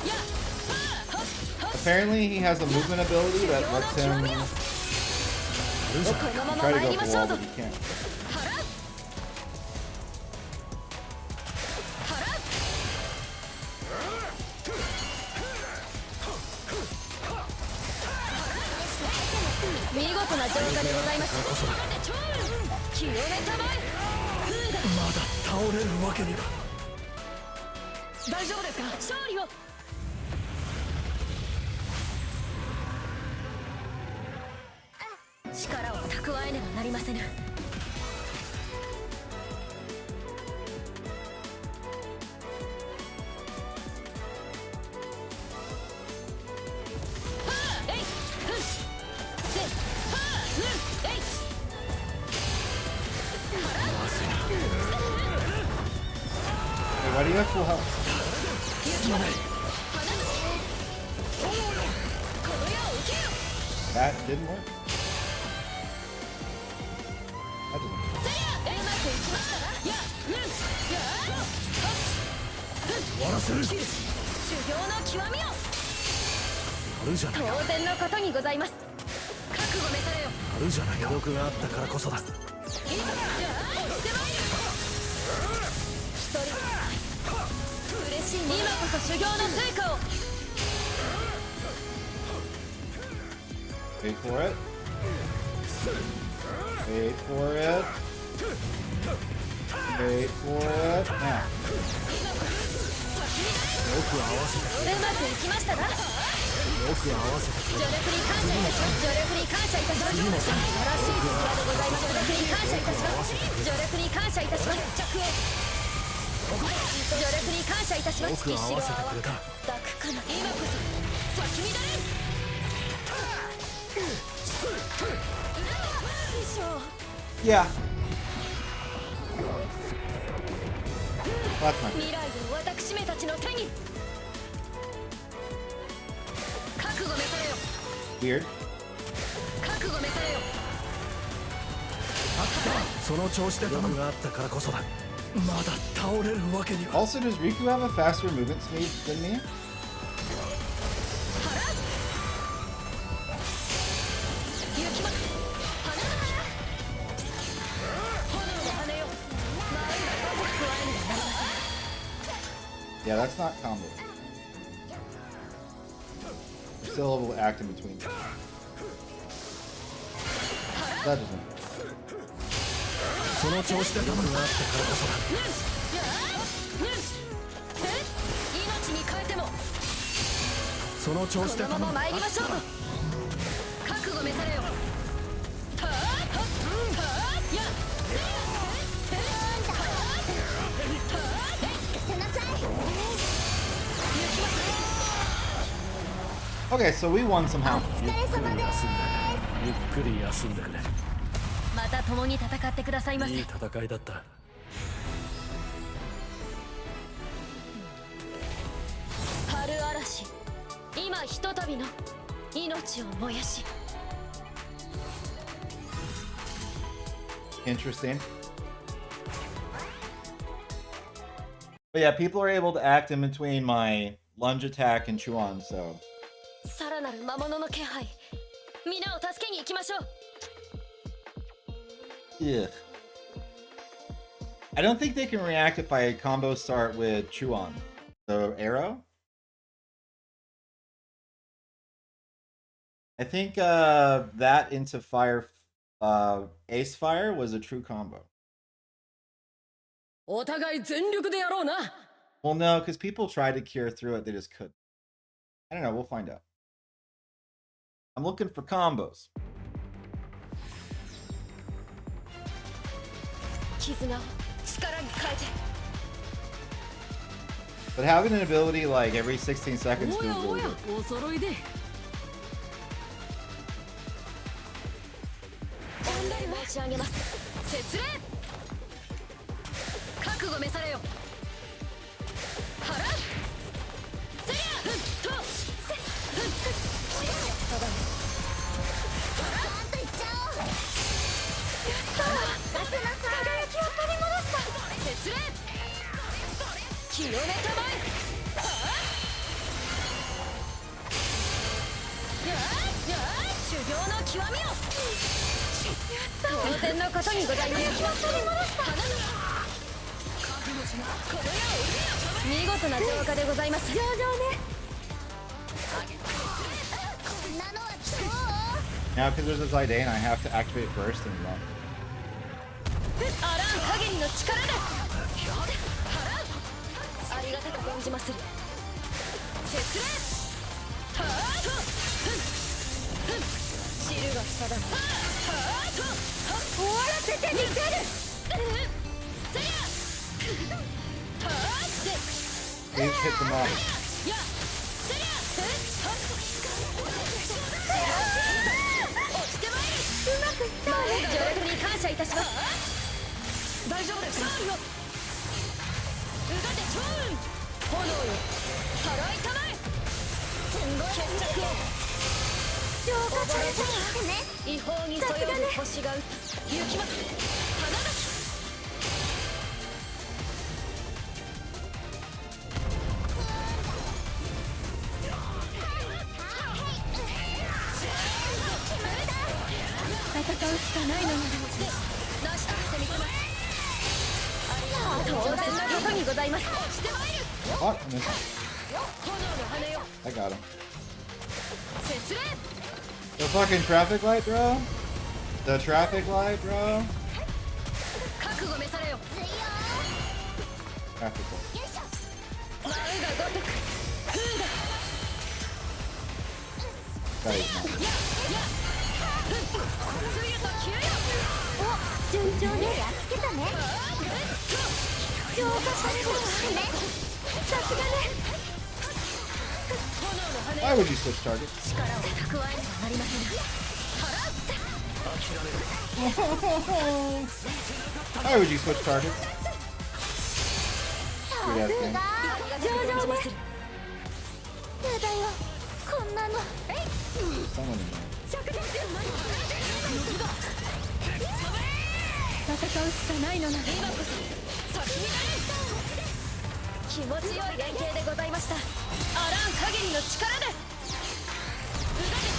や、はあ、ほっ、ほっ。 Apparently, he has a movement ability that lets him このまま try to 参 go りま for しょ wall, うぞ。 but he can't. 払う。払う。見事な浄化でございます。清めたまえ。まだ倒れるわけには。大丈夫ですか。勝利を。力を蓄えねばなりませぬ。Why do you have full health? That didn't work. That didn't work. 終わらせる。修行の極みを。やるじゃないか。当然のことにございます。覚悟めされよ。やるじゃないか。欲があったからこそだ。いざじゃあしてまいる。一人嬉しい。今こそ修行の成果を。 Wait for it. Wait for it. Wait for it. Now. よく合わせて。うまくいきましたな。よく合わせて。助力に感謝いたします。助力に感謝いたします。素晴らしい実話でございます。助力に感謝いたします。助力に感謝いたします。着を。助力に感謝いたします。よく合わせてくれた。ダクかな今こそ咲き乱れん Yeah. Well, that's not 未来を私めたちの手に覚悟召されよ weird. 覚悟召されよその調子でダムがあったからこそだまだ倒れるわけには Also, does Riku have a faster movement speed than me? 雪ま花炎の羽よ前が加えねばなりません Yeah, that's not combo. Still able to act in between. That doesn't. その調子でダムがあったからこそだ命に変えてもその調子でこのまま参りましょう覚悟召されよや Okay, so we won somehow. ゆっくり休んでゆっくり休んでくれまた共に戦ってくださいませいい戦いだった春嵐今ひとたびの命を燃やし Interesting. But yeah, people are able to act in between my lunge attack and Chuan, so. さらなる魔物の気配皆を助けに行きましょう Ugh. I don't think they can react if I combo start with Chuan. The arrow? I think that into fire, Ace Fire was a true combo. お互い全力でやろうな Well, no, because people tried to cure through it, they just couldn't. I don't know, we'll find out. I'm looking for combos. 絆を力に変えて But having an ability like every 16 seconds お feels やお really や good. お揃いで御礼申し上げます節礼覚悟召されよ腹せりゃふんとせふんただ節礼清めたまえ修行の極みを当然のことにございますこの世を見事な浄化でございます上々ね Now, because there's a Zidane, I have to activate Burst and run. あらん限りの力でありがたく存じまする節礼はーと汁が定むはーと終わらせてみせるせやはーせ Please hit them off. やせや落ちてまいるうまくいったわね助力に感謝いたします大丈夫ですか腕でチョーン炎よ払いたまえ決着を浄化された違法にそよぐ星が行きます花咲戦うしかないのならなしとしてみせます当然のことにございますしてまいる Oh, I missed. 炎の羽よ I got him. 節礼 The fucking traffic light, bro? The traffic light, bro? 覚悟召されよ Traffic light. 舞うが如く風が That is not. 冬と急よお順調ねやっつけたね浄化されたわねさすがね Why would you switch targets? 力を蓄えねばなりません。払う。 Why would you switch targets? Good ass game. 上々です。やだよこんなの Someone in there. 戦うしかないのな。今こそ先に気持ちよい連携でございました。あらん限りの力で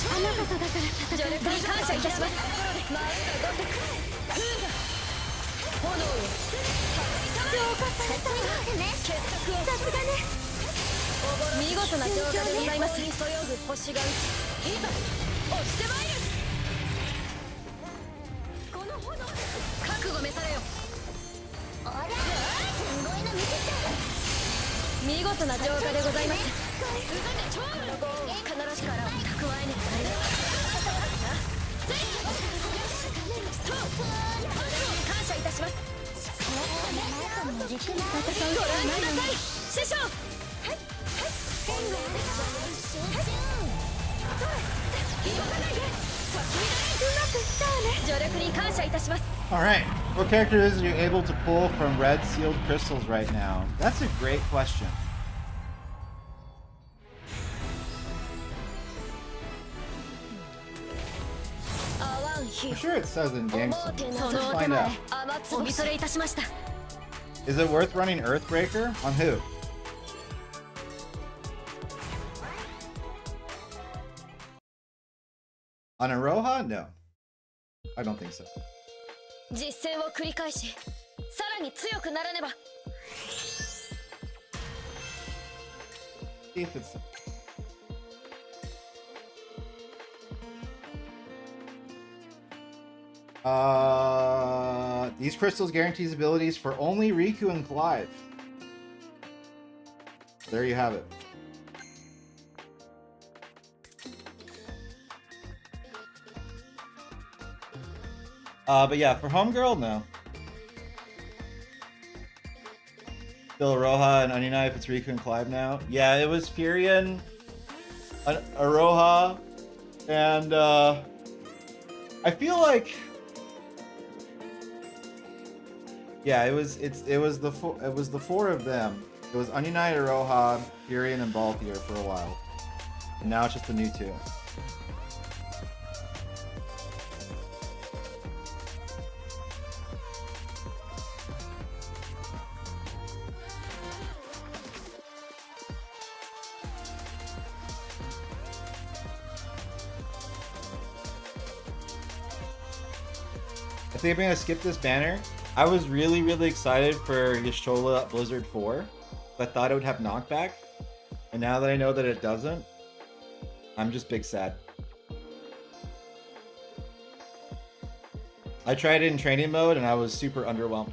あなたとだから助力に感謝いたします。マウンターゴンテク炎よ浄化されたね傑作をさすがね見事な浄化でございます。急ぐ星がいざ押してまいる。この炎で覚悟召されよ。あらすごいの見せちゃう見事な浄化でございます。このご恩必ず力を蓄えねばなりません。感謝いたします。あなたもじくなご覧ください師匠。集中動かないでうまくいったわね。助力に感謝いたします。 Alright, what characters are you able to pull from red sealed crystals right now? That's a great question. I'm sure it says in game somewhere. そ Let's のお手 find 前 out. お見それいたしました。 Is it worth running Earthbreaker? On who? On Aroha? No. I don't think so. 実践を繰り返しさらに強くならねば。 See if it's... These crystals guarantees abilities for only Riku and Clive. There you have it. But yeah, for Homegirl, no. Still Aroha and Onion Knife, it's Riku and Clive now. Yeah, it was Furion, Aroha, and I feel like, yeah, it was the four of them. It was Onion Knight, Aroha, Furion, and Balthier for a while, and now it's just the new two. I think I'm gonna skip this banner. I was really excited for Y'shtola Blizzard 4. I thought it would have knockback. And now that I know that it doesn't, I'm just big sad. I tried it in training mode and I was super underwhelmed.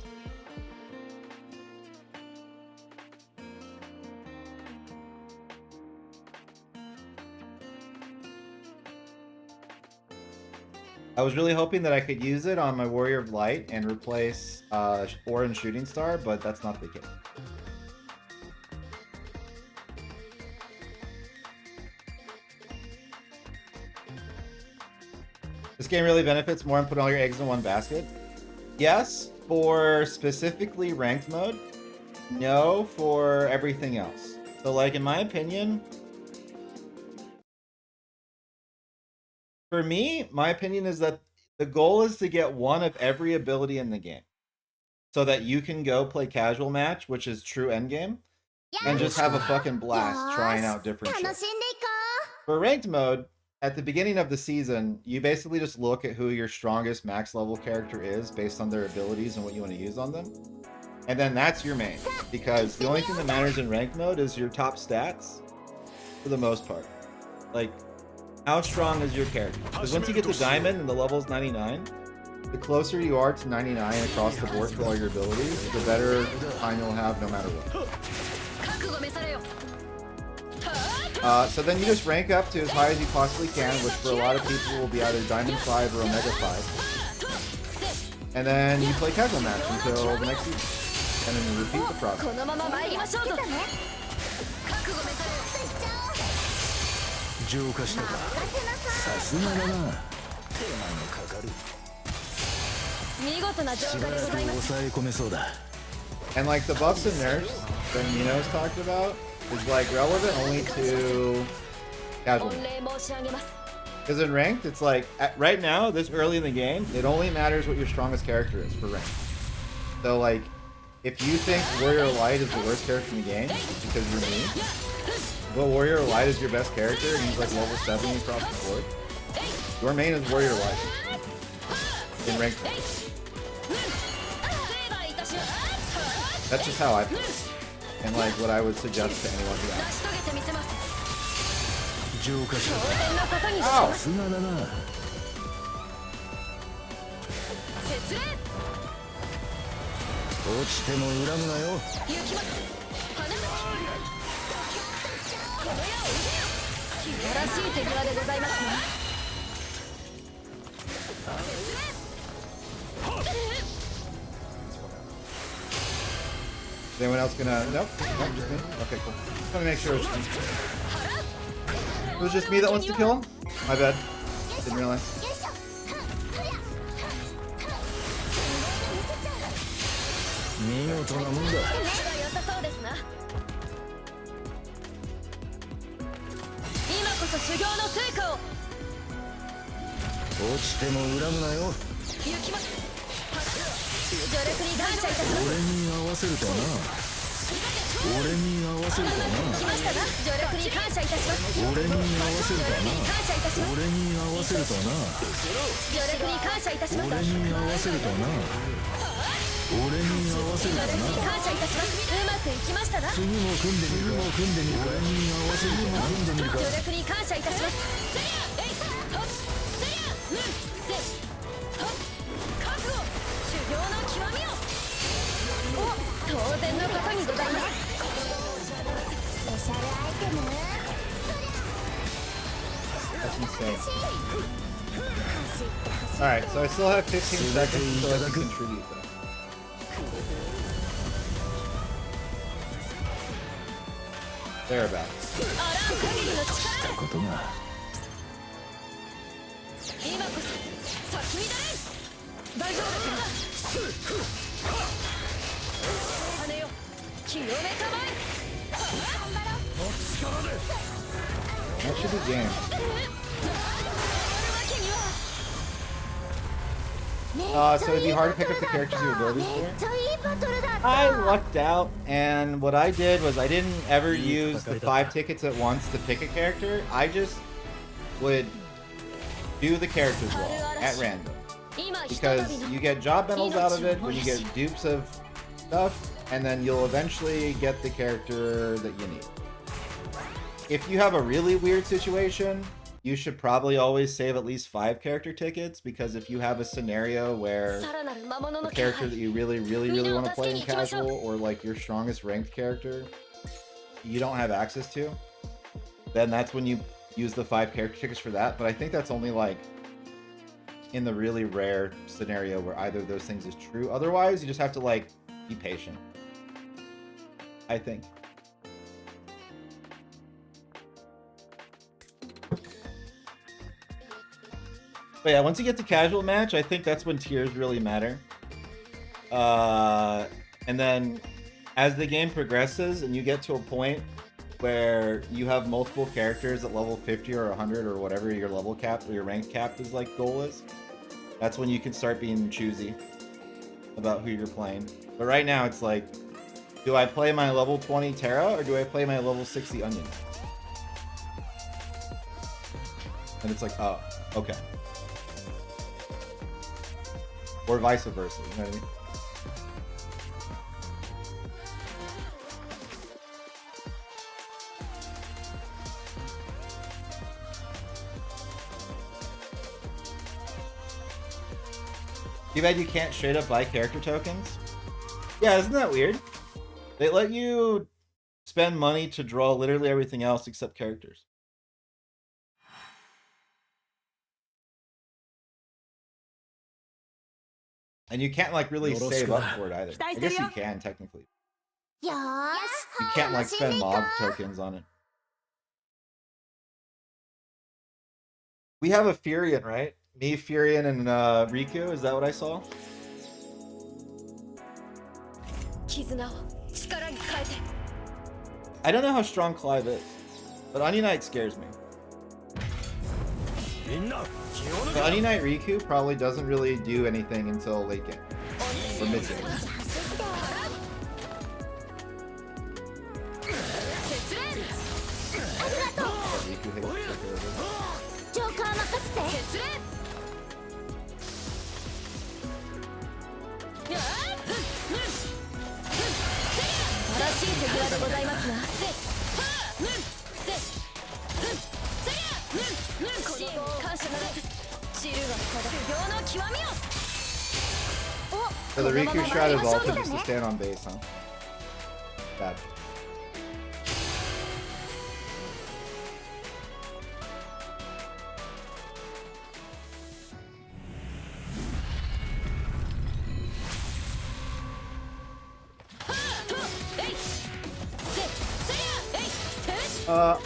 I was really hoping that I could use it on my Warrior of Light and replace Orange Shooting Star, but that's not the case. This game really benefits more in putting all your eggs in one basket. Yes, for specifically ranked mode. No, for everything else. So like, in my opinion, for me, my opinion is that the goal is to get one of every ability in the game. So that you can go play casual match, which is true endgame, and just have a fucking blast trying out different shit. For ranked mode, at the beginning of the season, you basically just look at who your strongest max level character is based on their abilities and what you want to use on them. And then that's your main. Because the only thing that matters in ranked mode is your top stats, for the most part. Like, how strong is your character? Because once you get to Diamond and the level's 99, the closer you are to 99 across the board for all your abilities, the better time you'll have no matter what. So then you just rank up to as high as you possibly can, which for a lot of people will be either Diamond 5 or Omega 5. And then you play casual match until the next season. And then you repeat the process. 浄化したか。さすがだな。手間のかかる。見事な浄化しばらくでございます。抑え込めそうだ。 And like the buffs and nerfs that Nino's talked about is like relevant only to casual. 御礼申し上げます。 Because in ranked, it's like right now, this early in the game, it only matters what your strongest character is for ranked. So like, if you think Warrior Light is the worst character in the game because you're me, but Warrior Light is your best character and he's like level 70 across the board, your main is Warrior Light in ranked. 成敗いたします。 That's just how I play, and like what I would suggest to anyone who 成 asks. し遂げてみせます。浄化したか。当然のことにございあます。さすがだな。節礼。落ちても恨むなよ。行きます。花咲この矢を受けよ。素晴らしい手際でございますね。 Is anyone else gonna? Nope. Nope, just me. Okay, cool. Just want to make sure it's me. It was just me that wants to kill him? My bad. Didn't realize. 見事なもんだ。良さそうですな。今こそ修行の成果を。落ちても恨むなよ。行きます。助力に感謝いたします。俺に合わせるとな。俺に合わせるとな。来ましたな。助力に感謝いたします。俺に合わせるとな。感謝いたします。俺に合わせるとな。助力に感謝いたします。俺に合わせるとな。俺に合わせると助力にな。感謝いたします。うまくいきましたな。次も組んでみる。組んでみる。俺に合わせるとな。組んでみるか。助力に感謝いたします。せりゃ、えい、はっ、せりゃ、うん、せ、はっ、覚悟、修行の極みを。お、当然のことにございます。スペシャルアイテム That's insane. Alright, so I still have 15 seconds until I can contribute though. Thereabouts. あらん限りの力。ことが。今こそ先乱れ。大丈夫ですか。羽よ、清めたまえ。 That should be game. So it'd be hard to pick up the characters you were building for? めっちゃいいバトルだった I lucked out, and what I did was I didn't ever use the 5 tickets at once to pick a character. I just would do the characters roll at random. 今ひと Because たびの you get job medals out of it when you get dupes of stuff, and then you'll eventually get the character that you need. If you have a really weird situation, you should probably always save at least 5 character tickets, because if you have a scenario where さらなる魔物の a 気配 character that you really want to play in casual, or like your strongest ranked character you don't have access to, then that's when you use the 5 character tickets for that. But I think that's only like in the really rare scenario where either of those things is true. Otherwise, you just have to like be patient, I think. But yeah, once you get to casual match, I think that's when tiers really matter. And then as the game progresses and you get to a point where you have multiple characters at level 50 or 100 or whatever your level cap or your rank cap is like goal is, that's when you can start being choosy about who you're playing. But right now it's like, do I play my level 20 Terra or do I play my level 60 Onion? And it's like, oh, okay. Or vice versa, you know what I mean? Too bad you can't straight up buy character tokens. Yeah, isn't that weird? They let you spend money to draw literally everything else except characters. And you can't like really save up for it either. I guess you can technically. よーし You can't like spend mob tokens on it. We have a Furion, right? Me, Furion, and Riku. Is that what I saw? 絆を力に変えて I don't know how strong Clive is, but Onion Knight scares me. みんな気を抜 But け Onion Knight Riku probably doesn't really do anything until late game. Or mid game. 節連 Riku hit it. ジョーカー任せて。節連やあ正しい手際でございますなせはあせこの棒を感謝ならず知るがただ修行の極みを So the Riku shroud is also just to stand on base, huh? Bad.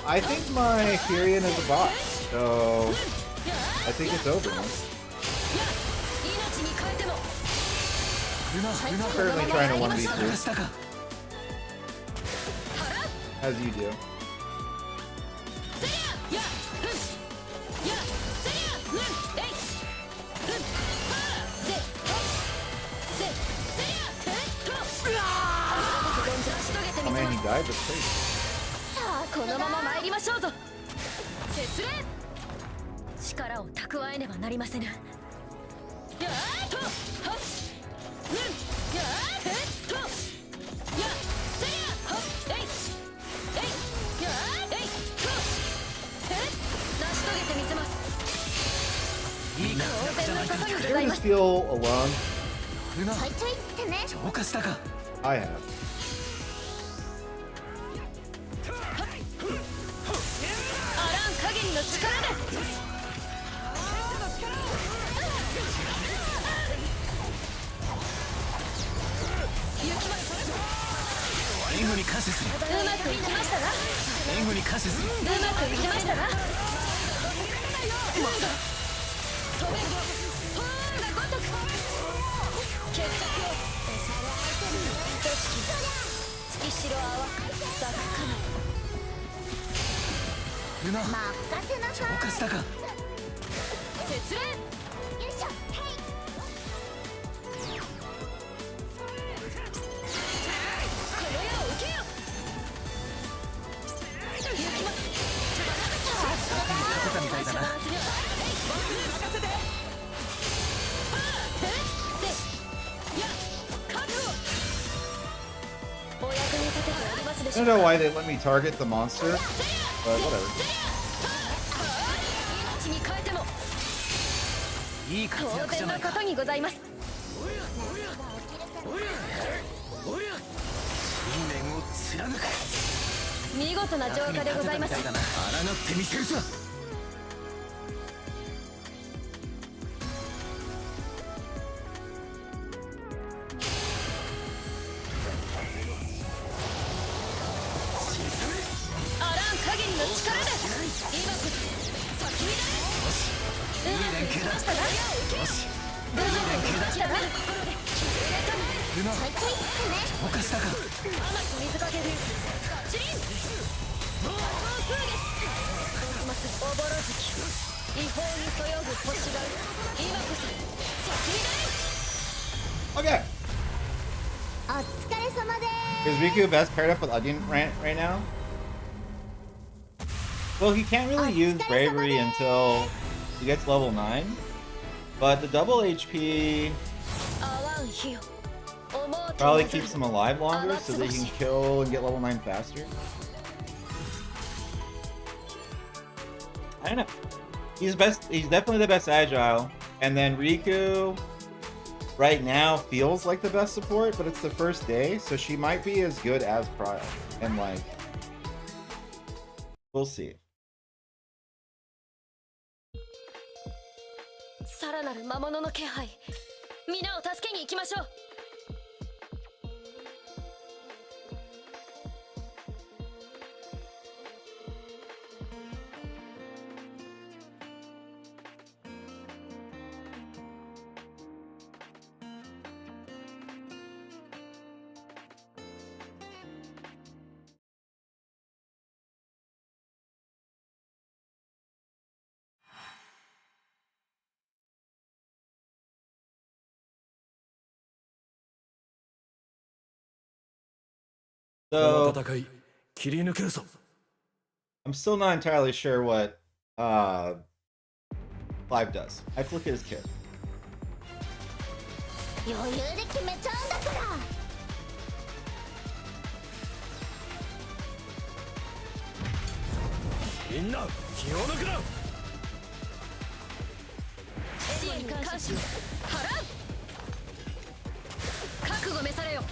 I think my Furion is a bot, so I think it's over, man. 命に変えても Currently trying to 消 1v3, 化したか as you do. ややせやぬえいはせせせやと成し遂げて Oh みせ man, ま he す died? That's crazy. さあこのまま参りましょうぞ節連力を蓄えねばなりませぬやーとはっぬんやーへっとやせやはっえいえいやーえいとへっ成し遂げてみせますいい当然のことにご You ざい ever ま just す feel alone? ルナちょいちょいってね。浄化したか I have. あらん限りの力で行きます援護に感謝するうまくいきましたが援護に感謝するうまくいきましたが飛べフォーが如く決着を組織月城泡バカかなルナ任せな浄さい。化したか節連よいしょ。へい。この矢を受けよ行きます立てたみたいだな任せてせや覚悟お役に立てておりますで I しょ don't う know か why they let me target the monster, but whatever. 命に変えてもいい活当躍じゃないか然のことにございます信念を貫く見事な浄化でございます役に立てたみたいだな抗ってみせるぞあらん限りの力で今こそ先に出れうまくいきましたなよしうまくいきましたな心でルナちょいちょいってね。浄化したか甘く水かけるガチリン暴風月ますおぼろ月違法にそよぐ星が今こそ先に出れ Okay. お疲れ様で Is Riku best paired up with Onion right now? Well, he can't really use Bravery until he gets level 9. But the double HP 合わん日よ思うと probably なさ keeps him alive longer so that he can kill and get level 9 faster. I don't know. He's definitely the best agile. And then Riku right now feels like the best support, but it's the first day, so she might be as good as Prial. And like, we'll see. さらなる魔物の気配皆を助けに行きましょう So 戦い切り抜けるぞ。 I'm still not entirely sure what Clive does. I have to look at his kit. 余裕で決めちゃうんだから。みんな気を抜くな。エリアに感謝払う。覚悟召されよ。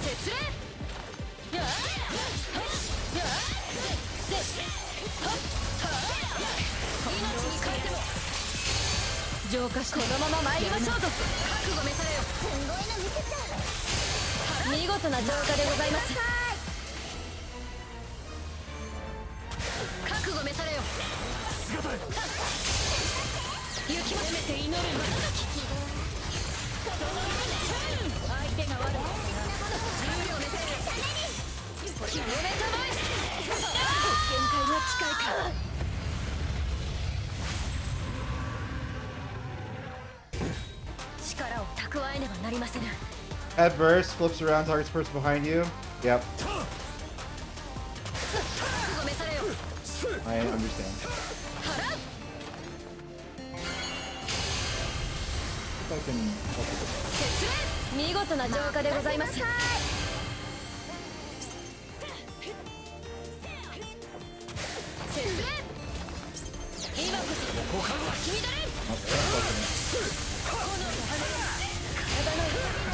節礼。やあやあせはっ命に変えても浄化してこのまま参りましょうぞ。覚悟召されよ。すんごいの見せちゃう。見事な浄化でございます。覚悟召されよ。行きませめて祈るの相手が悪い。重量召せる。決めたまえ。限界の機会か。力を蓄えねばなりませぬ。 At burst, flips around, targets person behind you. Yep, 覚悟召されよ。 I understand. 払う。 If I can help with 節礼。見事な浄化でございます。節礼。今こそ湧き乱れ。 it. Oh,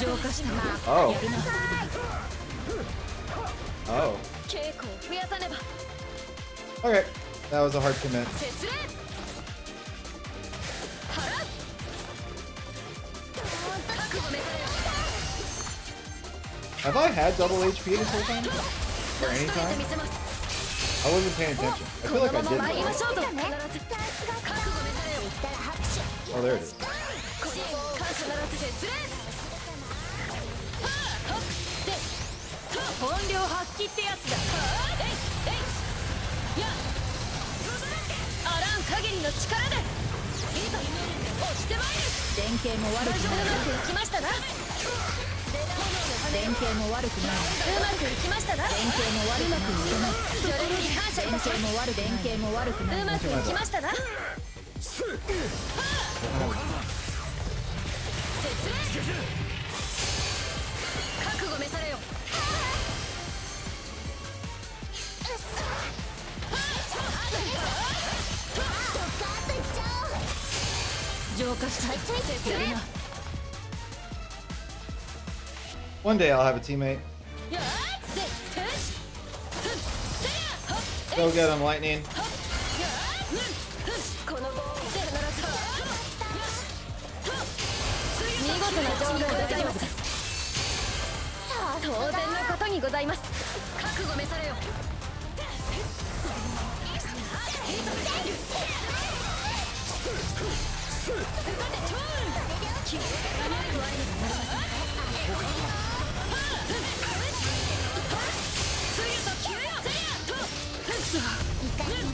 浄化したな。 oh, oh. 稽古を増やさねば。 Okay, that was a hard commit. 節礼。払う。覚悟召されよ。 Have I had double HP this whole time? Or 成し any 遂げて time? みせます。 I wasn't paying attention. I こ feel の like I まま参り did. ましょうぞ。ね。必ず覚悟召されよ。言ったら拍手。 Oh, there it is. これ感謝ならず節礼。はあはっで本領発揮ってやつだ。はあえいえいやあらん限りの力でいざ押してまいる。連携も悪くないうまくいきましたな。連携も悪くないうまくいきましたな。連携も悪くないうそれに感謝いたします。連携も悪くないうまくいきましたな。節礼。覚悟召されよ。浄化した節礼。 One day I'll have a teammate. やあせてしせやはっ Go get him, lightning. やあこの棒を必ず見事な浄化でございます。当然のことにございます。覚悟召されよ。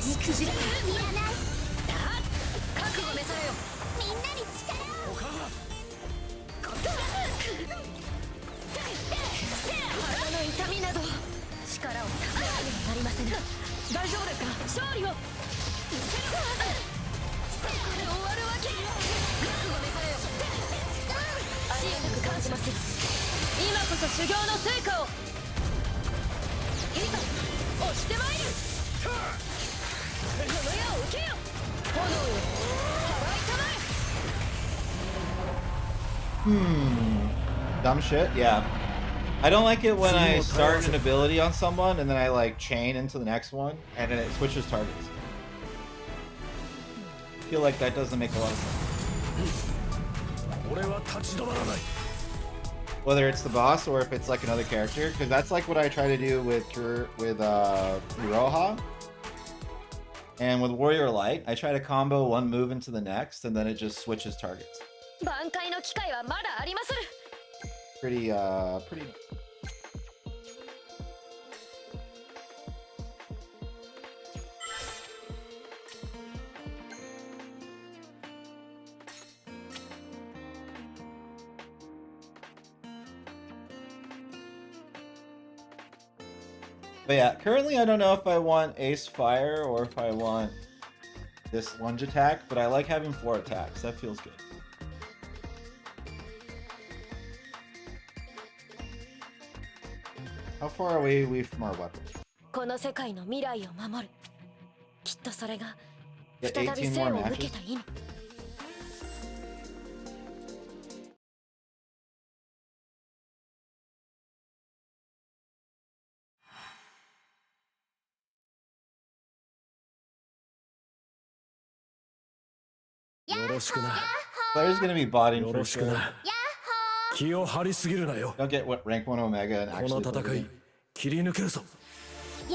肉汁がいらない。覚悟召されよ。みんなに力を。体の痛みなど力を蓄えねばなりませぬ。大丈夫ですか。勝利を見せろ。これで終わるわけ。覚悟召されよ。ありがたく感じます。今こそ修行の成果を。いざ押してまいる。この矢を受けよ。炎よ払いたまえ。 Dumb shit? Yeah. I don't like it when I start an ability on someone and then I like chain into the next one and then it switches targets. I feel like that doesn't make a lot of sense. 俺は立ち止まらない。 Whether it's the boss or if it's like another character, because that's like what I try to do with Iroha. And with Warrior Light, I try to combo one move into the next and then it just switches targets. 挽回の機会はまだありまする。 Pretty But yeah, currently I don't know if I want Ace Fire or if I want this lunge attack, but I like having 4 attacks. That feels good. How far away are we from our weapon? この世界の未来を守る。きっとそれが Get 再び 18 生 more を受け matches? た意味。よろしくな。 Player's gonna be botting よ for ろしく sure. な。気を張りすぎるなよ。 Don't get what rank 1 Omega and こ actually の play the 戦い game. 切り抜けるぞ。よ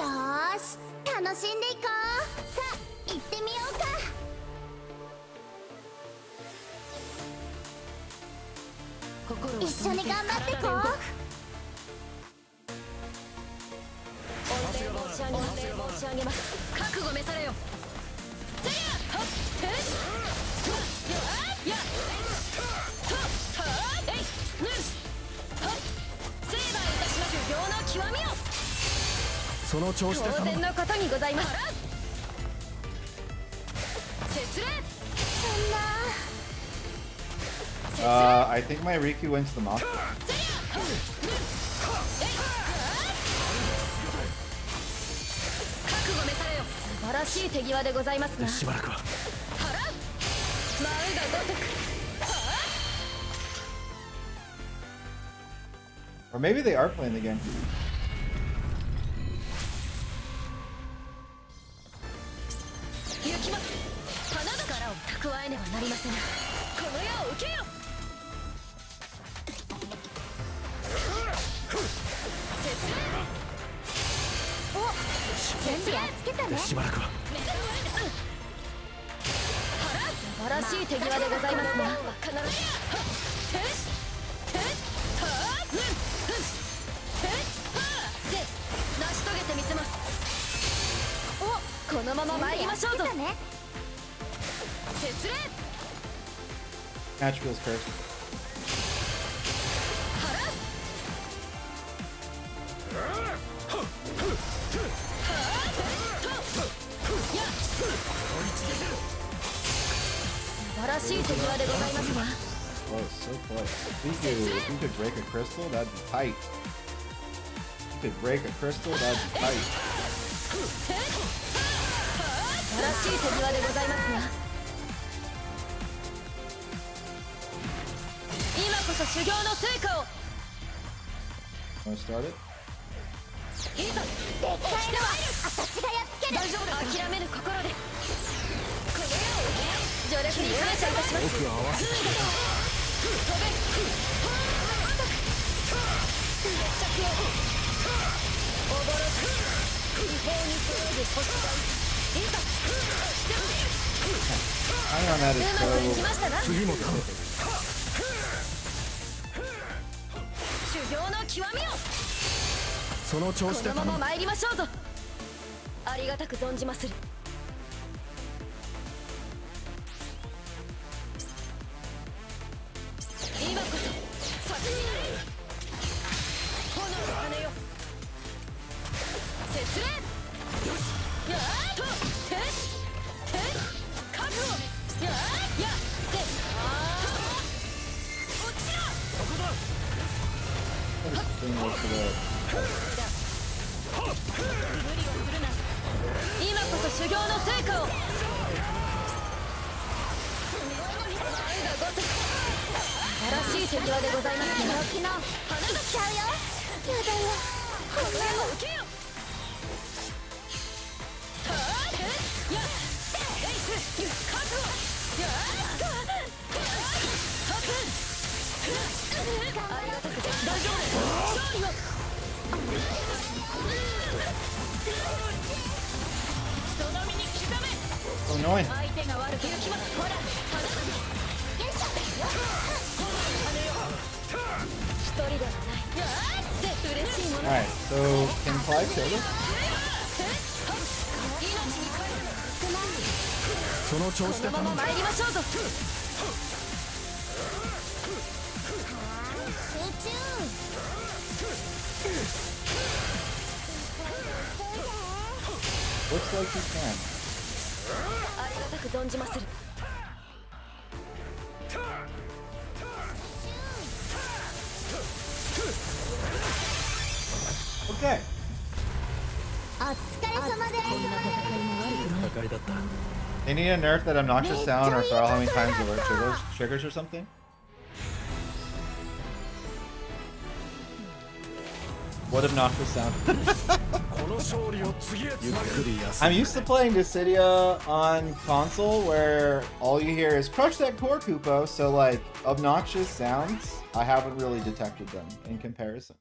ーし楽しんでいこう。さあ行ってみようか。心を一緒に頑張ってこう。御礼申し上げます。御礼申し上げます。覚悟召されよ。せやはってやとはえいぬはっ成敗いたします。修行の極みをその調子で当頼む。然のことにございます。説令 I think my Riku went to the monster. 覚悟召されよ。素晴らしい手際でございますな。しばらくは。払う舞うが如く Or maybe they are playing the game. 行きます。花だからを蓄えねばなりません。この矢を受けよ。説明お全部やっつけたね。しばらくは。素晴らしい手際でございますな。必ずててはぬてはせ成し遂げてみせます。おこのまま参りましょうぞ。説令 Match feels cursed. 素晴らしい手際でございますな。 Close, so close. If you could break a crystal, that'd be tight. If you could break a crystal, that'd be tight. 素晴らしい手際でございますな。今こそ修行の成果を。 Wanna start it? いざでっかいのは私がやっつける。大丈夫です。諦めぬ心でこの矢を受け助力に感謝いたします。僕は合わせてくれた。飛べ決着をおぼろく違法に騒ぐ星がいざ Hang on, that う is まくいき so... ましたな。次も頼む。修行の極みをその調子こで頼む。のまま参りましょうぞ。ありがたく存じまする。今こそ先になれ炎の羽よ。説令よしやーっとて覚悟やーやせ落ちろ。ここだ。 This thing was for the... 今こそ修行の成果を。素晴らしい手際でございますね。昨日花が来ちゃうよ。やだよ。この矢を受けよ。はーてやエイス覚悟やーハプありがたくて大丈夫です。勝利を人並みに刻め。 So annoying. 相手が悪く行きます。ほら花だ。よいしょ羽よ。一人ではない。やーって嬉しいもの。 Alright, so can Clive kill this? その調子でこのま頼む。ま参りましょうぞ。集中。Looks like he can. ありがたく存じまする。 Okay. お疲れ様です。こんな戦いも悪くない。戦いだった They need to nerf that obnoxious sound or throw how many times it works triggers or something. What obnoxious sound? この勝利を次へつなぐ I'm used to playing Dissidia on console where all you hear is crush that core Koopo, so like obnoxious sounds, I haven't really detected them in comparison.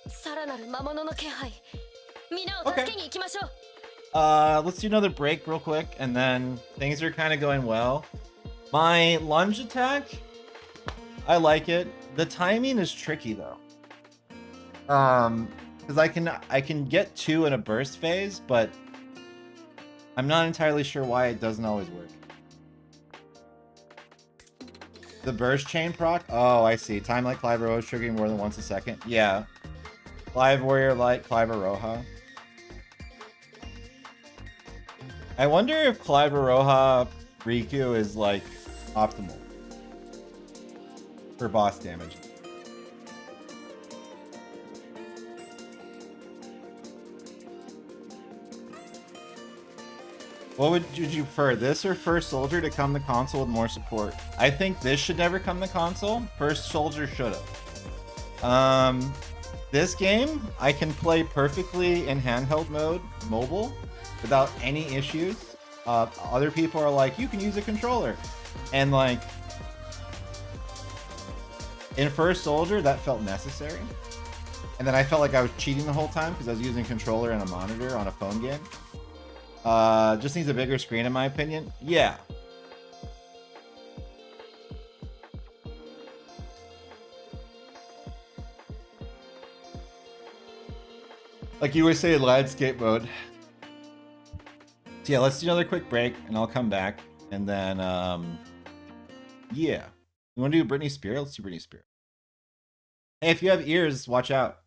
さらなる魔物の気配。皆を助けに行きましょう。 Let's do another break real quick, and then things are kind of going well. My lunge attack, I like it. The timing is tricky though. Because I can get 2 in a burst phase, but I'm not entirely sure why it doesn't always work. The burst chain proc? Oh, I see. Time like Clive Roha is triggering more than once a second. Yeah. Clive Warrior like Clive Roha. I wonder if Clive Roha Riku is like optimal for boss damage. What would you prefer, this or First Soldier to come to console with more support? I think this should never come to console. First Soldier should have. This game I can play perfectly in handheld mode, mobile, without any issues. Other people are like, you can use a controller, and like in First Soldier that felt necessary, and then I felt like I was cheating the whole time because I was using a controller and a monitor on a phone game. Just needs a bigger screen in my opinion. Yeah. Like you always say, landscape mode. So yeah, let's do another quick break and I'll come back. And then, yeah. You want to do Britney Spears? Let's do Britney Spears. Hey, if you have ears, watch out.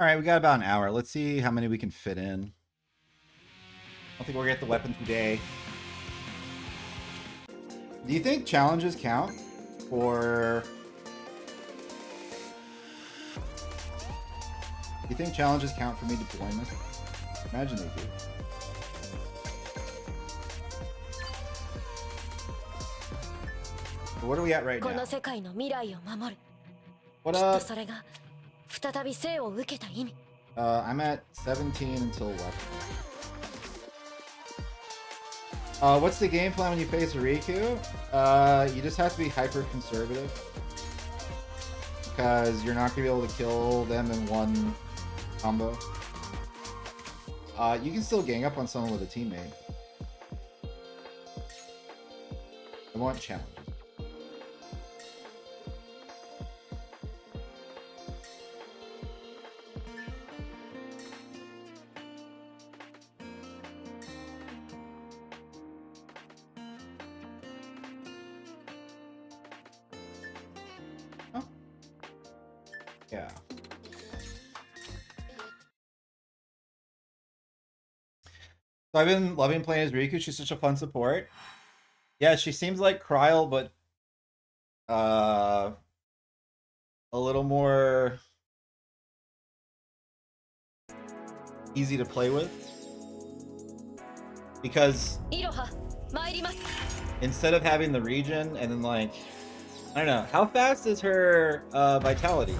All right, we got about an hour. Let's see how many we can fit in. I don't think we're gonna get the weapon today. Do you think challenges count? Or do you think challenges count for me deploying this? Imagine they do. So what are we at right こ now? の世界の未来を守る What きっと up? それが再び生を受けた意味 I'm at 17 until what? What's the game plan when you face Riku? You just have to be hyper conservative. Because you're not going to be able to kill them in one combo. You can still gang up on someone with a teammate. I want challenges. Yeah. So I've been loving playing as Riku. She's such a fun support. Yeah, she seems like Kryl, but a little more easy to play with. Because イロハ参ります instead of having the regen and then like I don't know, how fast is her vitality?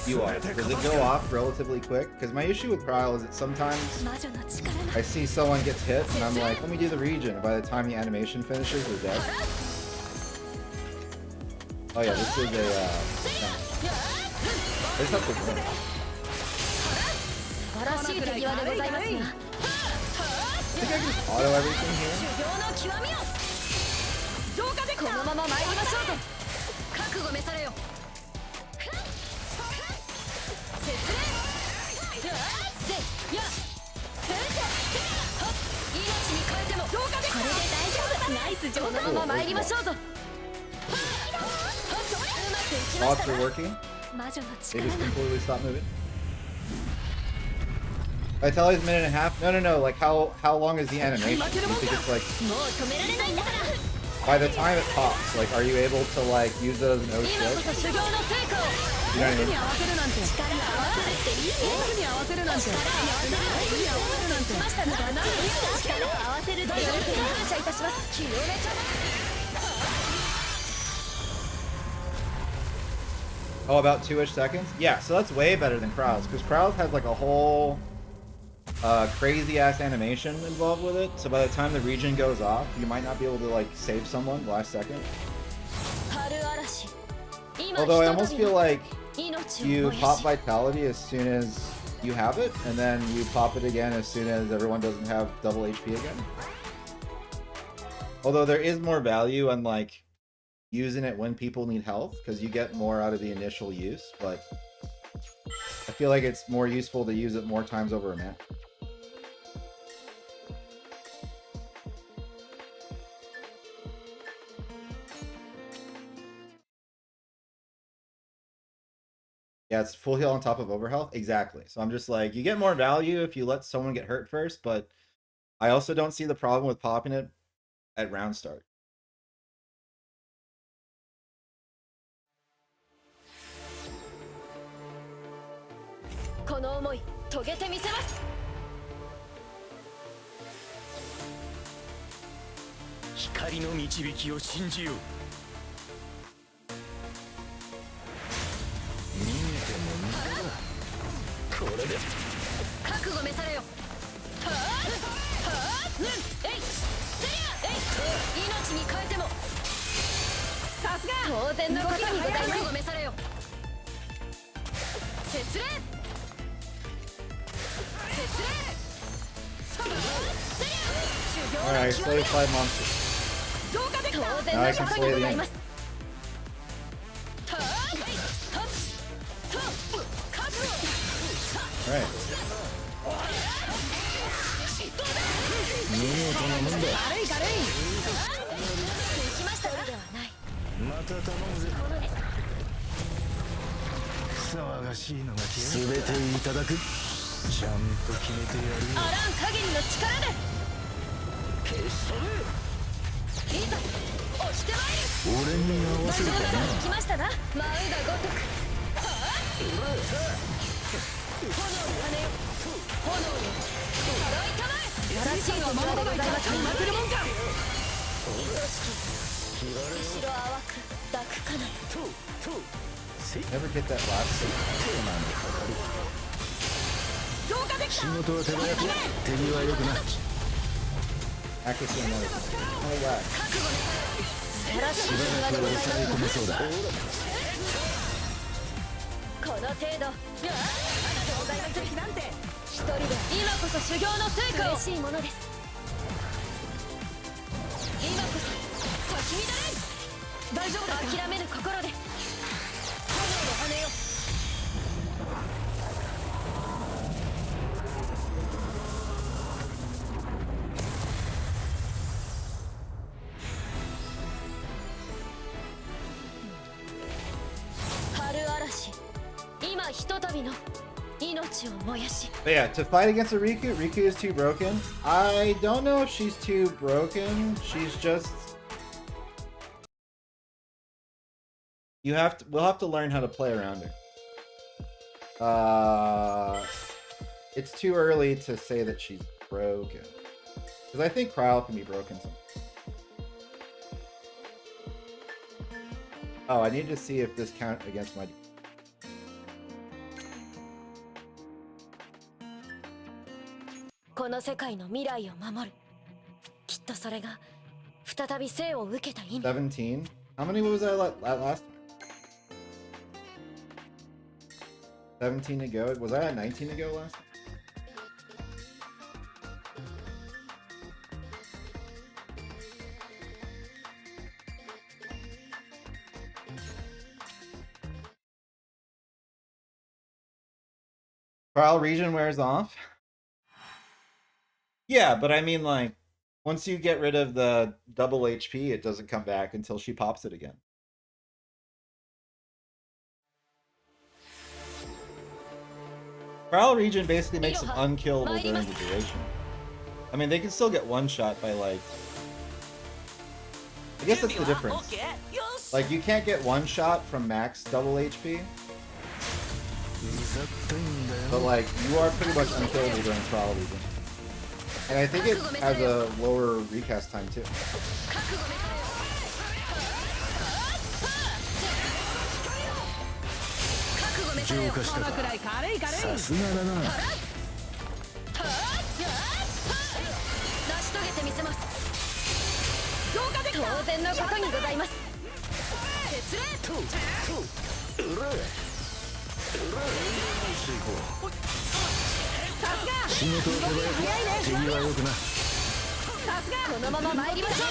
You are. Does it go off relatively quick? Because my issue with Kryl is that sometimes 魔女の力が I see someone gets hit and I'm like, let me do the regen. And by the time the animation finishes, they're dead. Oh yeah, this is a it's not the win. 素晴らしい手際でございますが I think I can just auto everything 修 here. 行の極みを浄化できたこのまま参りましょうぞ覚悟召されよ節令せや命に変えても浄化できたこれで大丈夫だナイス浄化このまま参りましょうぞうまくいきまし Mods た are な working. 魔女の They 力 just が completely stop moving. Vitality's a minute and a half? No. Like how long is the animation? You think it's like もう止められないんだから by the time it pops, like are you able to like use it as an O 今こ shield? そ修行の成果を You know what I mean? 合わせるなんて力に合わせるっていいねに合わせるなんて力に合わせるなんてましたな力を合わせるとよろしく感謝いたします清めちゃ Oh, about 2-ish seconds? Yeah, so that's way better than Krau's, because Krau's has like a whole crazy ass animation involved with it. So by the time the regen goes off, you might not be able to like save someone last second. 春嵐今 Although I almost feel like 命を you 燃や pop し vitality as soon as you have it, and then you pop it again as soon as everyone doesn't have double HP again. Although there is more value on like using it when people need health, because you get more out of the initial use, but I feel like it's more useful to use it more times over a match. Yeah, it's full heal on top of overhealth. Exactly. So I'm just like, you get more value if you let someone get hurt first, but I also don't see the problem with popping it at round start. この思い遂げてみせます光の導きを信じよう逃げても無駄だこれで覚悟召されよはあぬんえいせやえい命に変えてもさすが当然のことにございます覚悟召されよ節令 Alright, slay 5 monsters. Now I can slay the enemy. Alright. 見事なもんだ軽い軽い行きましたではないまた頼むぜ騒がしいのが全ていただく。ちゃんと決めてやるよ。アラン限りの力で消し去れ。いざ押してまいる。俺に合わせるかな。行きましたな。舞うがごとく。炎の羽よ。炎よ。払いたまえ。よろしいところでございます。まくるもんか。愛しき後ろ淡く抱くかな。Never get that last thing. 強化できた。仕事は手早く、手際よくな。 Accuracy on another thing. Oh wow. 素晴らしいしばらく抑え込めそうだ。この程度。一人で今こそ修行の成果を。嬉しいものです。今こそ先乱れ。大丈夫です。諦めぬ心で。炎の羽よ。春嵐。今ひとたびの命を燃やし。 But yeah, to fight against a Riku, Riku is too broken. I don't know if she's too broken. She's just we'll have to learn how to play around her. It's too early to say that she's broken. Because I think Cryle can be broken sometimes. Oh, I need to see if this count against my... この世界の未来を守る。きっとそれが再び生を受けた意味。 17? How many was I last time? 17 to go? Was I at 19 to go last time? Trial region wears off? Yeah, but I mean, like, once you get rid of the double HP, it doesn't come back until she pops it again. Trial region basically makes them unkillable during the duration. I mean, they can still get one shot by, like... I guess that's the difference. Like, you can't get one shot from max double HP. But, like, you are pretty much unkillable during Trial region. And I think it has a lower recast time too. 浄化したか。さすがだな。成し遂げてみせます。当然のことにございます。鉄礼。仕事を手早く、手際よくな。このまま参りましょう。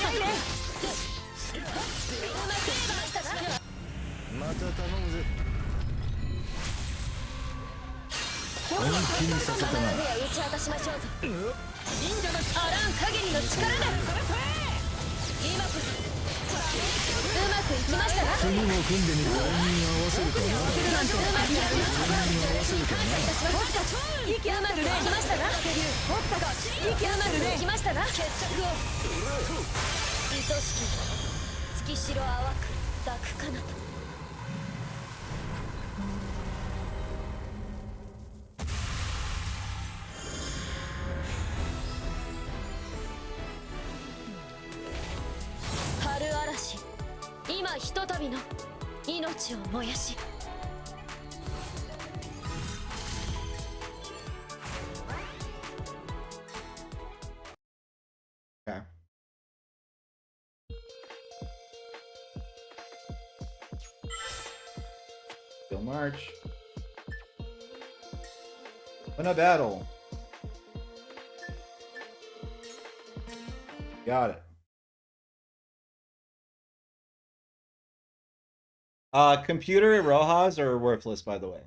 また頼むぜ。本気にさせたな。打ち果たしましょうぞ。忍者のアラン限りの力で。今こそ。うまくいきましたな。次も組んでみる。俺に合わせるかな。息うまくいきましたな。息うまくいきましたな。決着を。愛しき月城淡く抱くかなと。春嵐。今ひとたびの命を燃やし。Okay. Still March. Win a battle. Got it. Computer Rojas are worthless, by the way.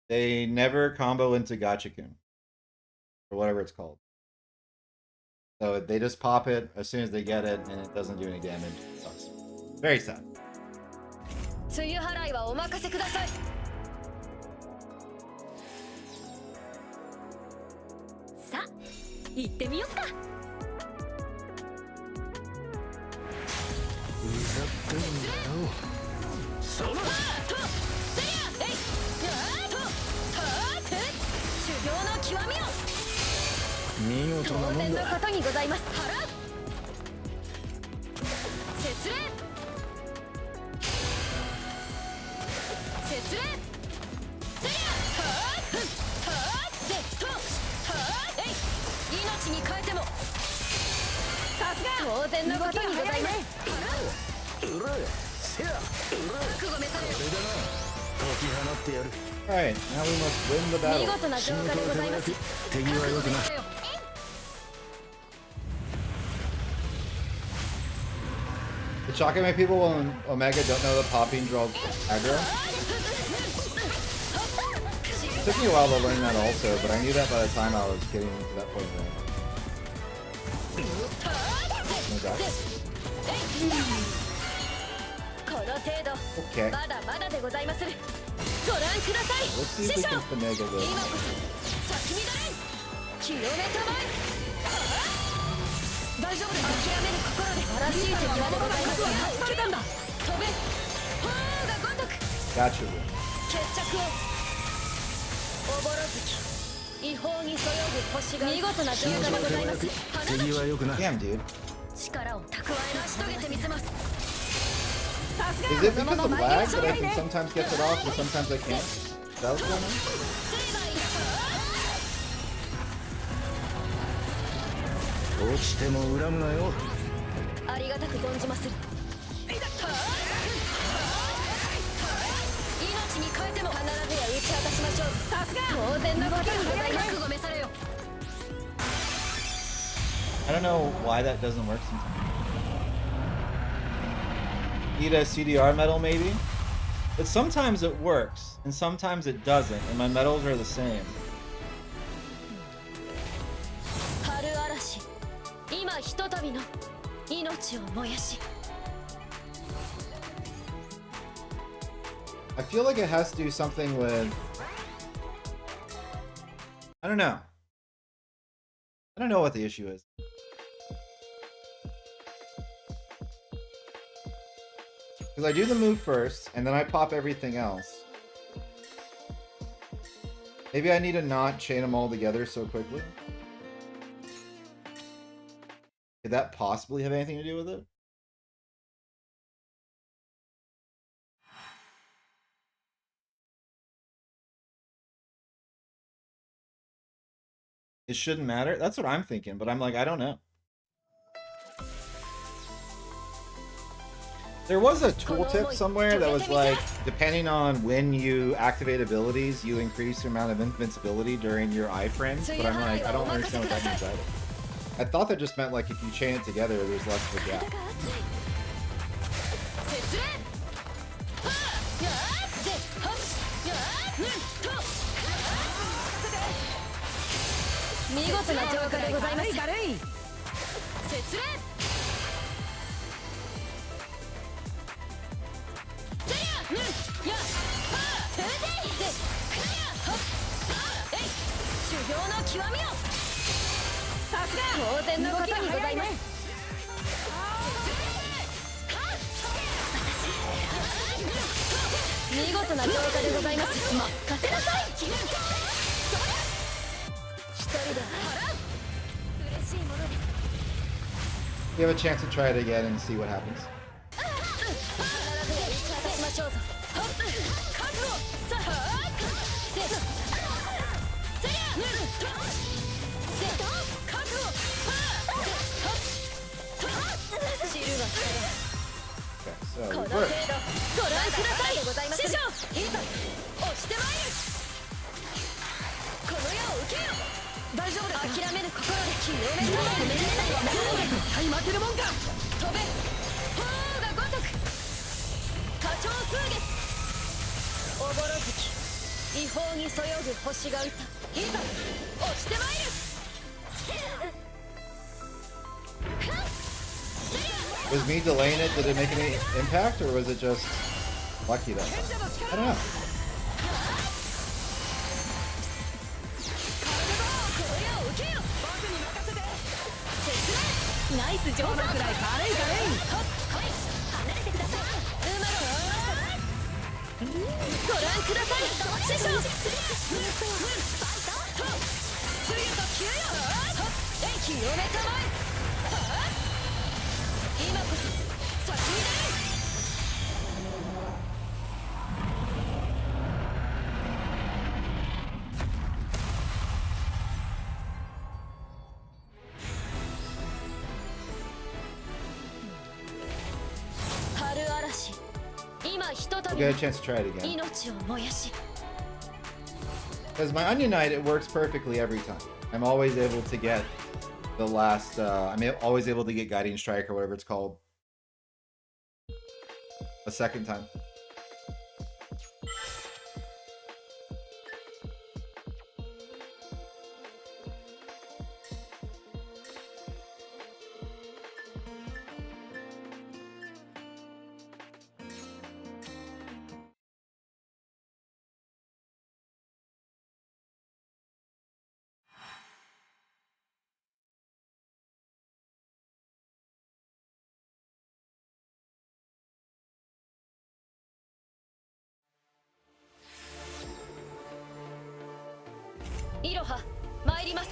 They never combo into Gachikun. Or whatever it's called. So they just pop it as soon as they get it, and it doesn't do any damage. It sucks. Very sad. 梅雨払いはお任せください。行ってみよっか。そのとせりゃえいやーとたーて修行の極みを見事な当然のもんだ。ことにございます。払う節礼節礼せりゃたーふんたーせとたーえい命に変えてもさすが当然のことにございます。払ううらせやうら覚悟めされこれだな。解き放ってやる。 Alright, now we must win the 見 battle. 事な仕浄化で事は手ございます。早く手際よくな。 The Shakame people in Omega don't know that popping draws aggro. It took me a while to learn that also, but I knew that by the time I was getting to that point. No doubt. この程度 Okay. まだまだでございまする。ご覧ください Let's see if 師 we 匠 can finagle 今 this. こそ先乱れんキロメートル前大丈夫です。諦める心で素晴らしい敵はでございますがされたんだ。飛べ鳳凰が如く Gotcha. 決着をおぼろ月違法にそよぐ星が見事な浄化でございます。手際よくな。 Damn, dude. 力を蓄え成し遂げてみせます。 Is it because of lag that I can sometimes get it off and sometimes I can't? Is that what's going on? 落ちても恨むなよ。ありがたく存じまする。命に変えても必ずや打ち果たしましょう。さすが当然のことにございます。覚悟めされよ。 I don't know why that doesn't work sometimes. Need a CDR medal maybe? But sometimes it works, and sometimes it doesn't, and my medals are the same. 春嵐、今ひとたびの命を燃やし。 I feel like it has to do something with... I don't know. I don't know what the issue is. Because I do the move first, and then I pop everything else. Maybe I need to not chain them all together so quickly. Could that possibly have anything to do with it? It shouldn't matter? That's what I'm thinking, but I'm like, I don't know. There was a tooltip somewhere that was like, depending on when you activate abilities, you increase the amount of invincibility during your iframes, but I'm like, I don't understand what that means either. I thought that just meant like if you chain it together, there's less of a gap. 節礼はあやーせはっやーぬんと見事な浄化でございます。節礼せやぬんやはあてぜいせくやはっはあえい修行の極みをさすが当然のことにございます。 見事な浄化でございます。任せなさい。一人で払う。嬉しいものです。 You have a chance to try it again and see what happens. 必ずや打ち果たしましょうぞ。はっ覚悟さあせせやぬとせと覚悟はっと汁が垂れ Okay, こ so の程度 reverse. ご覧くださいでございます。師匠いざ押してまいる。この矢を受けよ。大丈夫です。諦めぬ心で清めたらめでないわ。対負けるもんか。飛べ鳳凰が如く花鳥風月おぼろ月違法にそよぐ星が歌いざ押してまいる。 Was me delaying it, did it make any impact, or was it just lucky that time? I don't know. この矢を受けよ。僕に任せてナイスジョーのくらい軽い軽い。離れてください。ご覧ください師匠。次と急よ。清めたまえ。今こそ先に出る。春嵐、今ひとた We'll び get a chance to try it again. 命を燃やし。 Because my Onion Knight, it works perfectly every time. I'm always able to get the last, always able to get Guiding Strike or whatever it's called a second time.「いろは参ります」。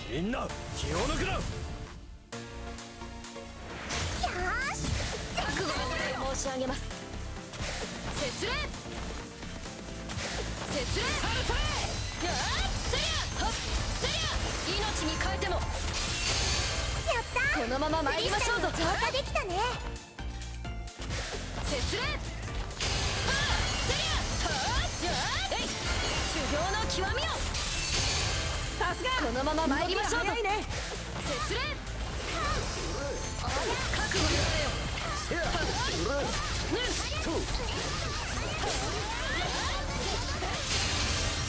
みんな気を抜くな。覚悟のお礼申し上げます。節礼節礼。やあセリアはっセリア。命に変えても。やったー。このまま参りましょうぞ。浄化できたね。節礼。はあセリアはあやあえい修行の極みを。さすが。このまま参りましょうぞ。節礼。覚悟の礼を。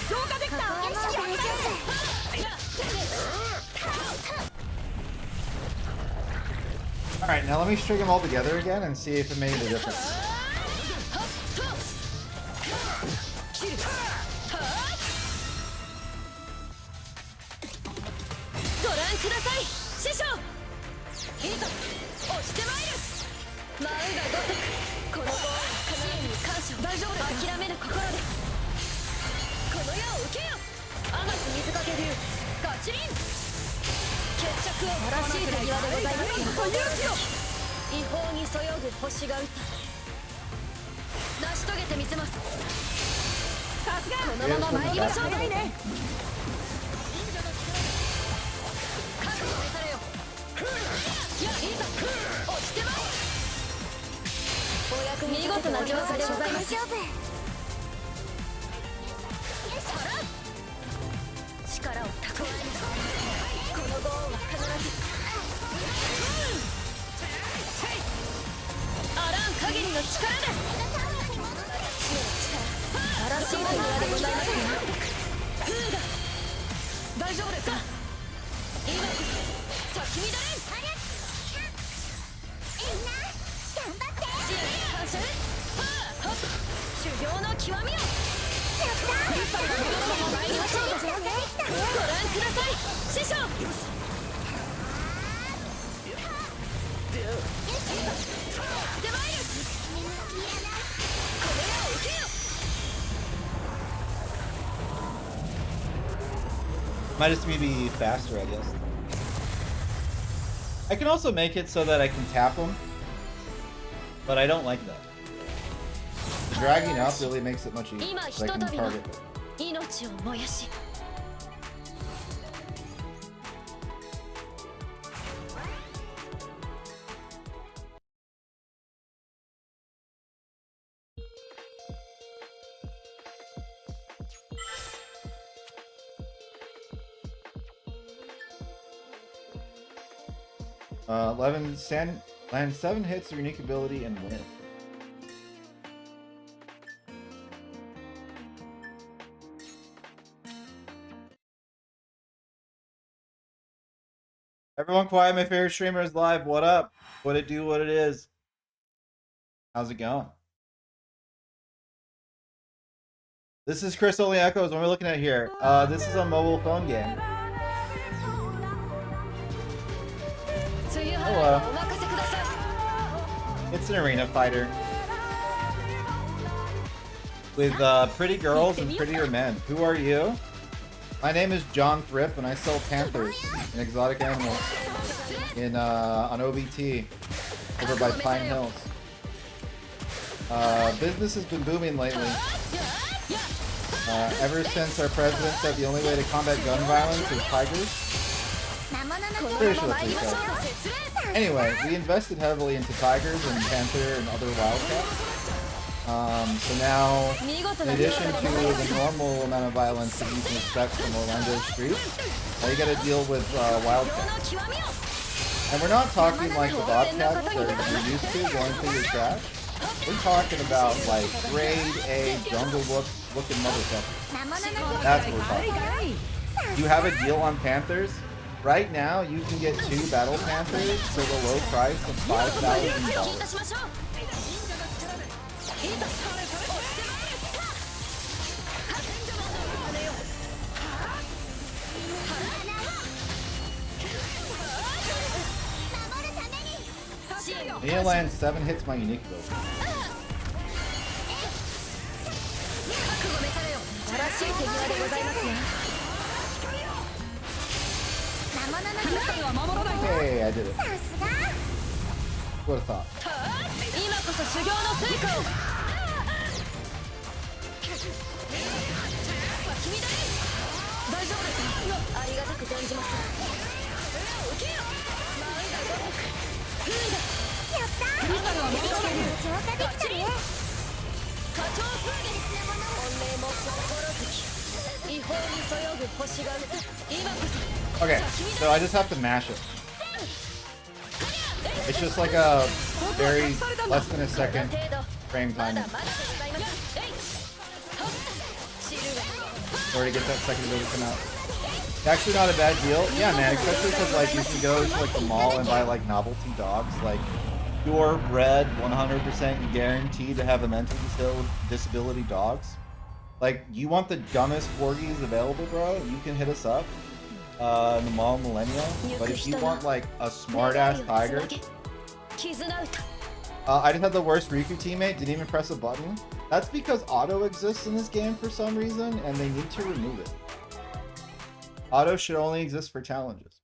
浄化できた。大丈夫。 Alright, now let me string them all together again and see if it made a difference. ご覧ください師匠。いざ押してまいる。舞うが如くこの棒は必ずに感謝。大丈夫です。諦めぬ心でこの矢を受けよ。天津水かけ流ガチリン。決着を正しい手際でございます。違法にそよぐ星が打った成し遂げてみせます。さすが。このまま参りましょうぞ。覚悟されよ。やいざ押してまい。お役見事な上手でございます。大丈夫。力を蓄える。この棒は必ずあらん限りの力で。嵐の力でございます。風が大丈夫ですか。今こそ先に出れ。みんな頑張って。視野に反射。修行の極みを。やったー。参りましょう。浄化できたね。ご覧ください師匠。出まいる。これらを受けよ。 Might just me be faster, I guess. I can also make it so that I can tap them, but I don't like that. The dragging up really makes it much easier, so I can target it. 命を燃やし。Land 7 hits, unique ability, and win. Everyone quiet, my favorite streamer is live. What up? What it do, what it is. How's it going? This is Chris Only Echoes. What are we looking at here? This is a mobile phone game. Hello. It's an arena fighter. With pretty girls and prettier men. Who are you? My name is John Thrip, and I sell panthers and exotic animals in on OBT over by Pine Hills. Business has been booming lately. Ever since our president said the only way to combat gun violence is tigers. Pretty sure that's what he said. Anyway, we invested heavily into tigers and panther and other wildcats. So now, in addition to the normal amount of violence that you can expect from Orlando streets, you gotta deal with wildcats. And we're not talking like the bobcats that you're used to going through your trash. We're talking about like grade A jungle looking motherfuckers. That's what we're talking about. You have a deal on panthers? Right now, you can get 2 battle panthers for the low price of $5,000. I need to land 7 hits my unique build. Hey, I did it. What a thought. Okay, so I just have to mash it. It's just like a very less than a second frame time. Or to get that second ability to come out. It's actually not a bad deal. Yeah, man, especially because like you can go to like the mall and buy like novelty dogs, like purebred, 100% guaranteed to have a mental disability dogs. Like, you want the dumbest corgis available, bro? You can hit us up in the mall Millennial. But if you want like a smart ass tiger, I just had the worst Riku teammate. Didn't even press a button. That's because auto exists in this game for some reason, and they need to remove it. Auto should only exist for challenges.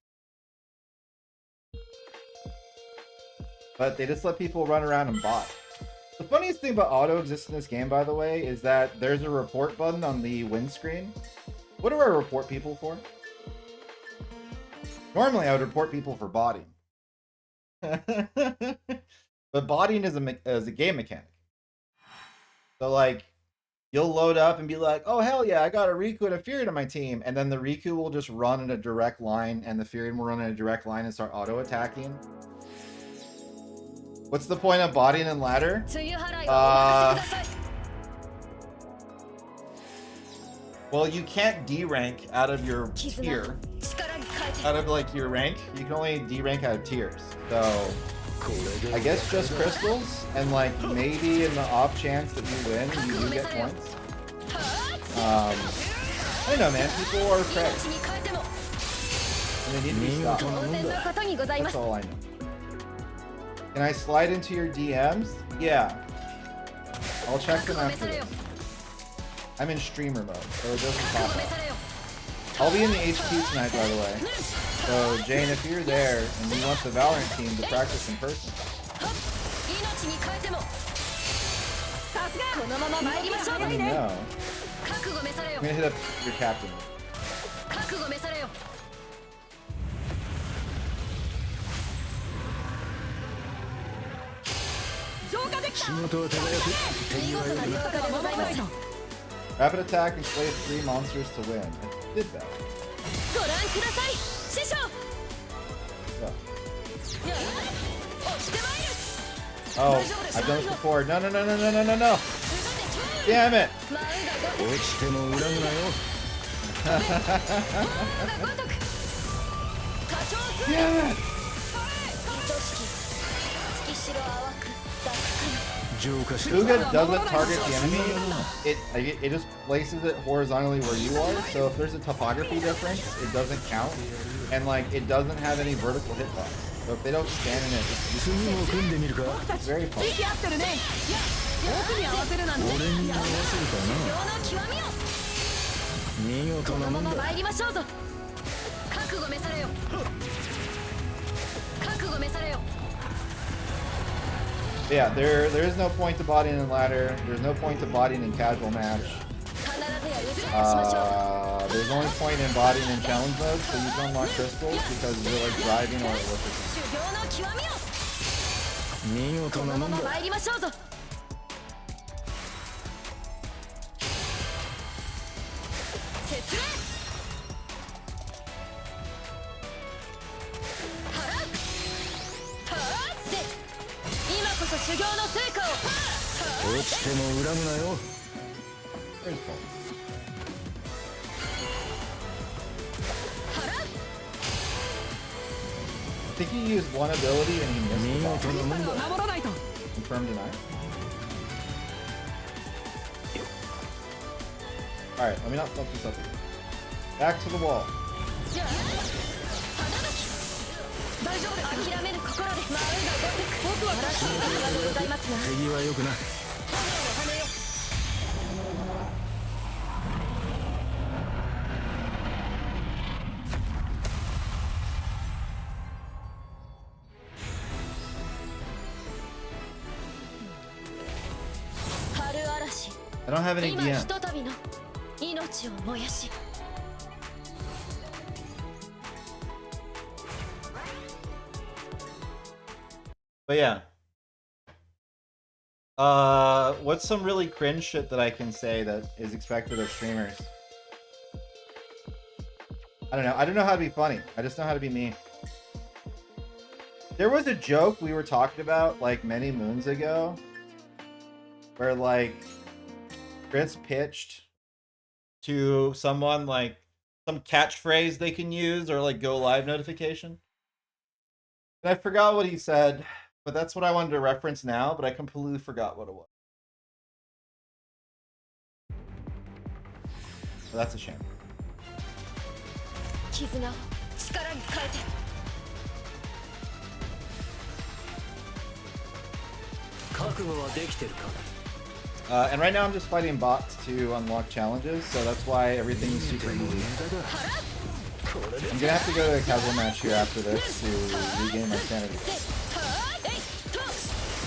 But they just let people run around and bot. The funniest thing about auto exists in this game, by the way, is that there's a report button on the win screen. What do I report people for? Normally, I would report people for botting. But botting is a game mechanic. So, like, you'll load up and be like, oh, hell yeah, I got a Riku and a Furion on my team. And then the Riku will just run in a direct line, and the Furion will run in a direct line and start auto-attacking. What's the point of botting and ladder? Well, you can't D-rank out of your tier. Out of, like, your rank. You can only D-rank out of tiers. So, I guess just crystals, and, like, maybe in the off chance that you win, you do get points. I don't know, man. People are crazy. And they need to be stopped. That's all I know. Can I slide into your DMs? Yeah. I'll check them after this. I'm in streamer mode, so it doesn't pop up. I'll be in the HQ tonight, by the way. So, Jane, if you're there and you want the Valorant team to practice in person. Let me know. I'm gonna hit up your captain. Rapid attack and slay 3 monsters to win. I did that. Oh, I've done this before. No, no, no, no, no, no, no, no. Damn it. Damn it. Fuga doesn't target the enemy. It just places it horizontally where you are. So if there's a topography difference, it doesn't count, and like it doesn't have any vertical hitbox. So if they don't stand in it, it's very fun. 息合ってるね。僕に合わせるなんて。俺に合わせるかな。修行の極みを。見事このままなもんだ。参りましょうぞ。覚悟召されよ。覚悟召されよ。 Yeah, there is no point to bodying in ladder. There's no point to bodying in casual match. 必ずや譲りなしましょうぞ。 There's only point in bodying in challenge mode, so you can unlock crystals because you're like driving or working. 修行の極みを。見このま事なもんだ。ま参りましょうぞ。説明。払う。たーせ。今こそ修行の成果を。落ちても恨むなよ。 Very cool. 払う。 I think he used one ability and he missed 見 the boss. 事なもんだ。守らないと。 Confirm deny. Alright, let me not fuck this up again. Back to the wall. 大丈夫です。諦めぬ心で。舞うがごとく。僕は正しいはずでございますが。手際よくな。炎の羽よ。春嵐。 I don't have any 今 DM. ひとたびの命を燃やし。 But yeah. What's some really cringe shit that I can say that is expected of streamers? I don't know. I don't know how to be funny. I just know how to be me. There was a joke we were talking about like many moons ago where like Chris pitched to someone like some catchphrase they can use or like go live notification. And I forgot what he said, but that's what I wanted to reference now, but I completely forgot what it was. So that's a shame. 絆を力に変えて。 覚悟はできてるか。 And right now I'm just fighting bots to unlock challenges, so that's why everything is super easy. I'm gonna have to go to a casual match here after this to regain my sanity.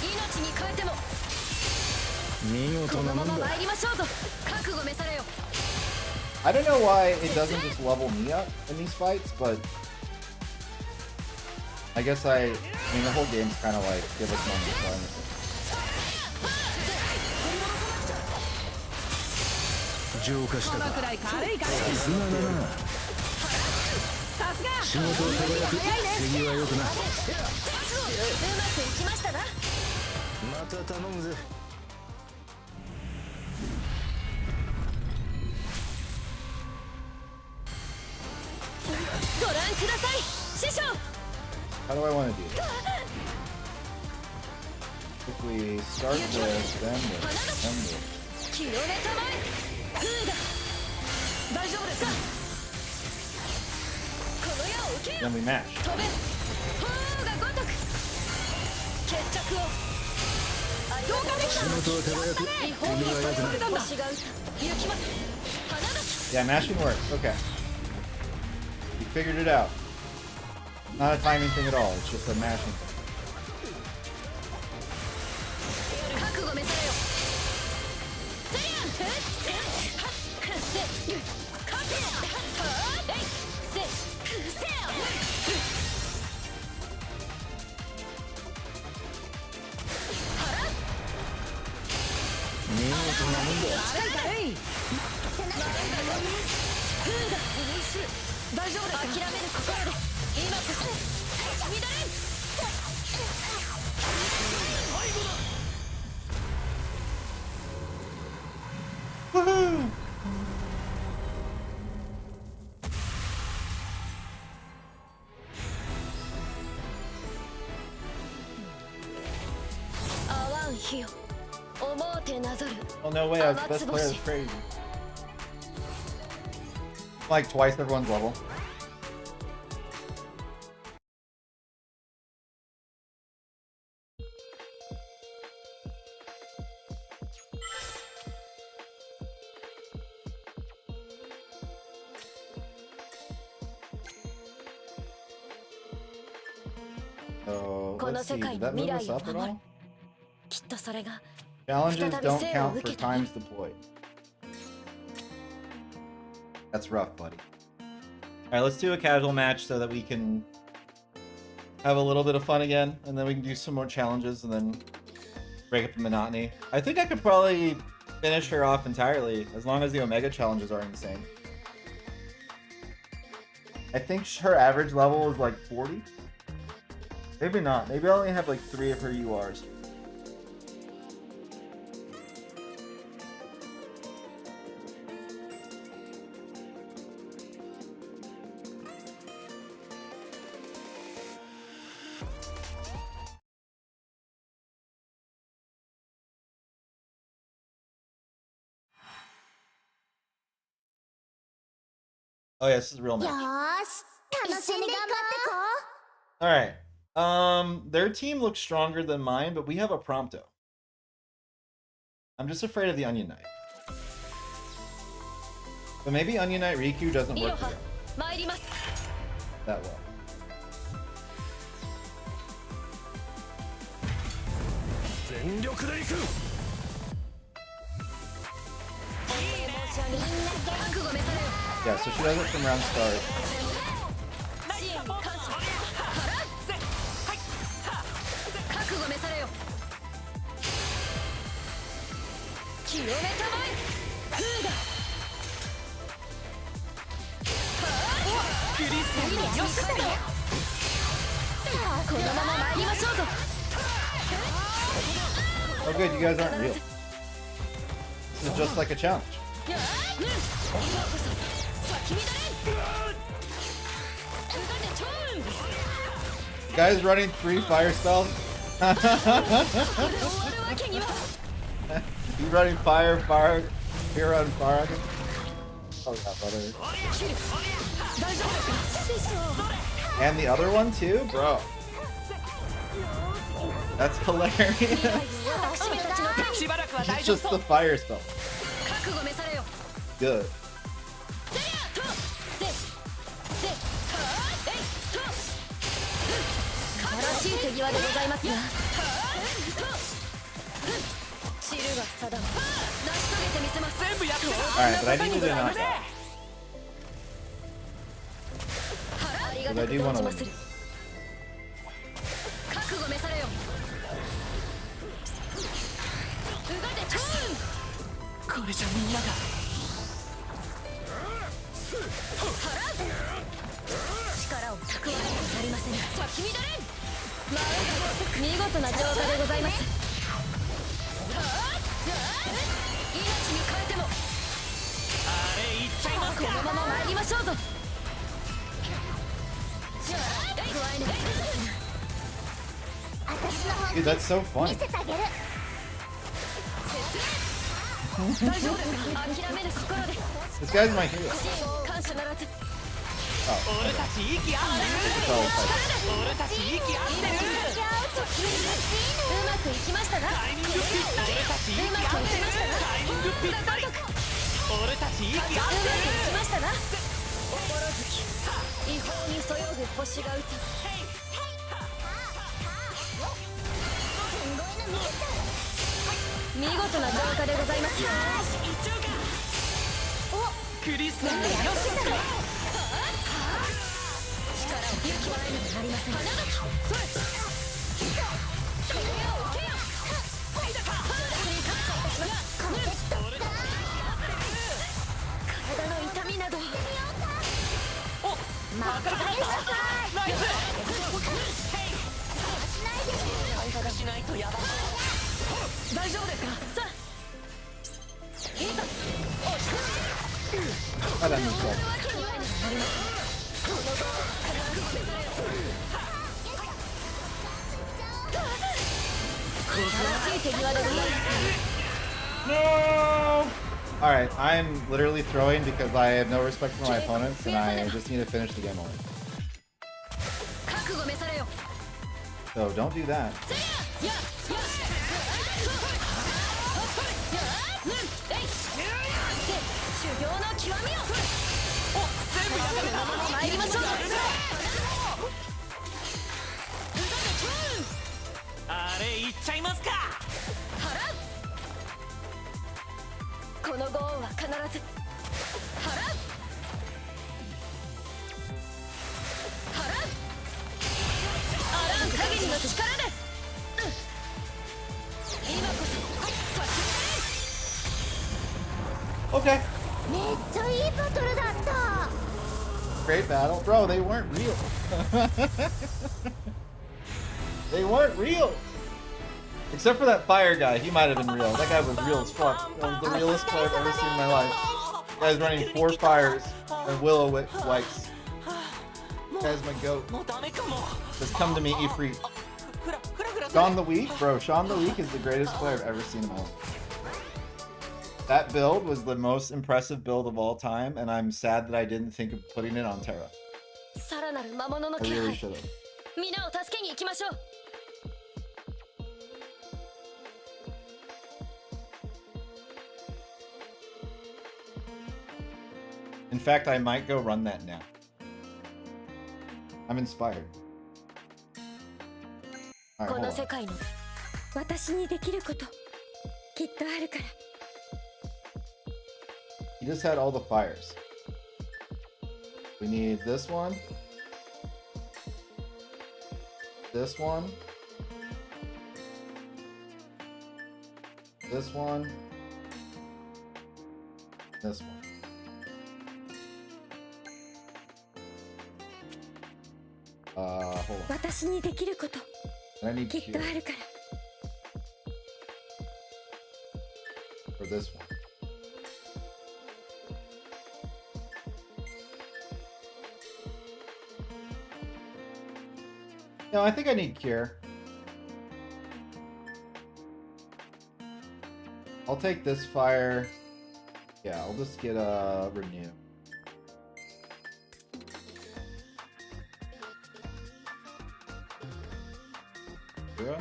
命に変えても。見このまま事なもんだ。参りましょうぞ。覚悟召されよ。 I don't know why it doesn't just level me up in these fights, but I guess I mean the whole game's kind of like give us moments, so I understand. 浄化したか。くらい軽いか。さすがだな。さすが。仕事を手早く。手際よくな。うまくいきましたな。また頼むぜ。ご覧ください、師匠。 How do I want to do this? If we start with them with them with 清めたまえ。フーガ。大丈夫ですか。この矢を受けよ。 then we mash. 飛べ。フーガごとく。決着を。どうかできた。仕事を手早く。違法にされたんだ。星が行きます。花咲。 Yeah, mashing works. Okay. You figured it out. Not a timing thing at all. It's just a mashing thing. 覚悟召されよ。せやん。せ。かせ。は。せ。せや。見事なもんだ。軽い。大丈夫です。諦める心で。今こそ。乱れ。 Woohoo! もうてなぞる Oh no way, I was the best player. That's crazy. Like twice everyone's level. So この let's see, 世界 did の that 未 move 来 us を up at 守る all? きっとそれが Challenges再び don't 生を count 受 for けた times deployed. That's rough, buddy. Alright, let's do a casual match so that we can have a little bit of fun again, and then we can do some more challenges and then break up the monotony. I think I could probably finish her off entirely, as long as the Omega challenges are insane. I think her average level is like 40. Maybe not. Maybe I only have like 3 of her URs. Oh yeah, this is a real よ match. ーし楽しんで頑張ってこ All right. Their team looks stronger than mine, but we have a Prompto. I'm just afraid of the Onion Knight. But maybe Onion Knight Riku doesn't いろ work は together 参ります that well. 全力で行く。申し上げます覚悟召されよ Yeah, so she does it from round start. 支援感謝覚悟召されよ清めたまえフーダクリスタルよしさあこのまま参りましょうぞ Oh good, you guys aren't real. This is just like a challenge. 今こそ先乱れん歌でチョーン You guys running 3 fire spells? 終わるわけには You running fire, fire, fear on fire? Oh yeah, brother. 大丈夫ですか And the other one too? Bro. That's hilarious. 私たちの手にしばらくは It's 大丈 just 夫 the fire spell. 覚悟召されよ Good. せやとせせはえいと素晴らしい手際でございますが知るが定む成し遂げてみせます全部やってる Alright, but I need to do an outlaw. ありが Because た I く do 存 want じ to ま win. する覚悟召されようがでチョーンこれじゃみんなが力を蓄えなくなりません先乱れん見事な浄化でございます命に変えてもあれいっちゃいますこのまま参りましょうぞ加えね私の本 Dude, that's so 見 funny. せてあげる大丈夫です諦めぬ心で This guy's my hero. 感謝ならず俺たち息合ってる Probably fight. 俺たち息合ってるうまくいきましたなタイミングぴったり俺たち息合ってるタイミングぴったり俺たち息合ってるうまくいきましたなおぼろ月違法にそよぐ星が歌うすんごいの見えちゃう見事な浄化でございますよし行っちゃうかクリスタルよし力を加えなくなりません花垣それ体の痛みなどお任せたナイス回復しないとやばそう大丈夫ですかさあいいぞ Not on yourself. 加えなくなりません素晴らしい手際でございます No! Alright, I'm literally throwing because I have no respect for my opponents and I just need to finish the game already. 覚悟召されよ So don't do that. やや修行の極みを参りましょうあれいっちゃいますか。払うこのご恩は必ず払う払うあらん限りの力で今こそ先 Okay. めっちゃいいバトルだった。 Great battle. Bro, they weren't real. They weren't real. Except for that fire guy. He might have been real. That guy was real as fuck. That was the realest player I've ever seen in my life. Guy's running 4 fires and willow wipes. Guy's my goat. もうダメかも。 Just come to me, Ifrit. ふらふらふら。 Sean the Weak? Bro, Sean the Weak is the greatest player I've ever seen in my life. That build was the most impressive build of all time, and I'm sad that I didn't think of putting it on Terra. さらなる魔物の I 気 really 配 should have. 皆を助けに行きましょう In fact, I might go run that now. I'm inspired. こ Alright, の hold 世 on. 界に私にできることきっとあるから He just had all the fires. We need this one. This one. This one. This one. Hold on. 私にできること And I need きっと cure あるから for this one. No, I think I need cure. I'll take this fire. Yeah, I'll just get a renew. Zero?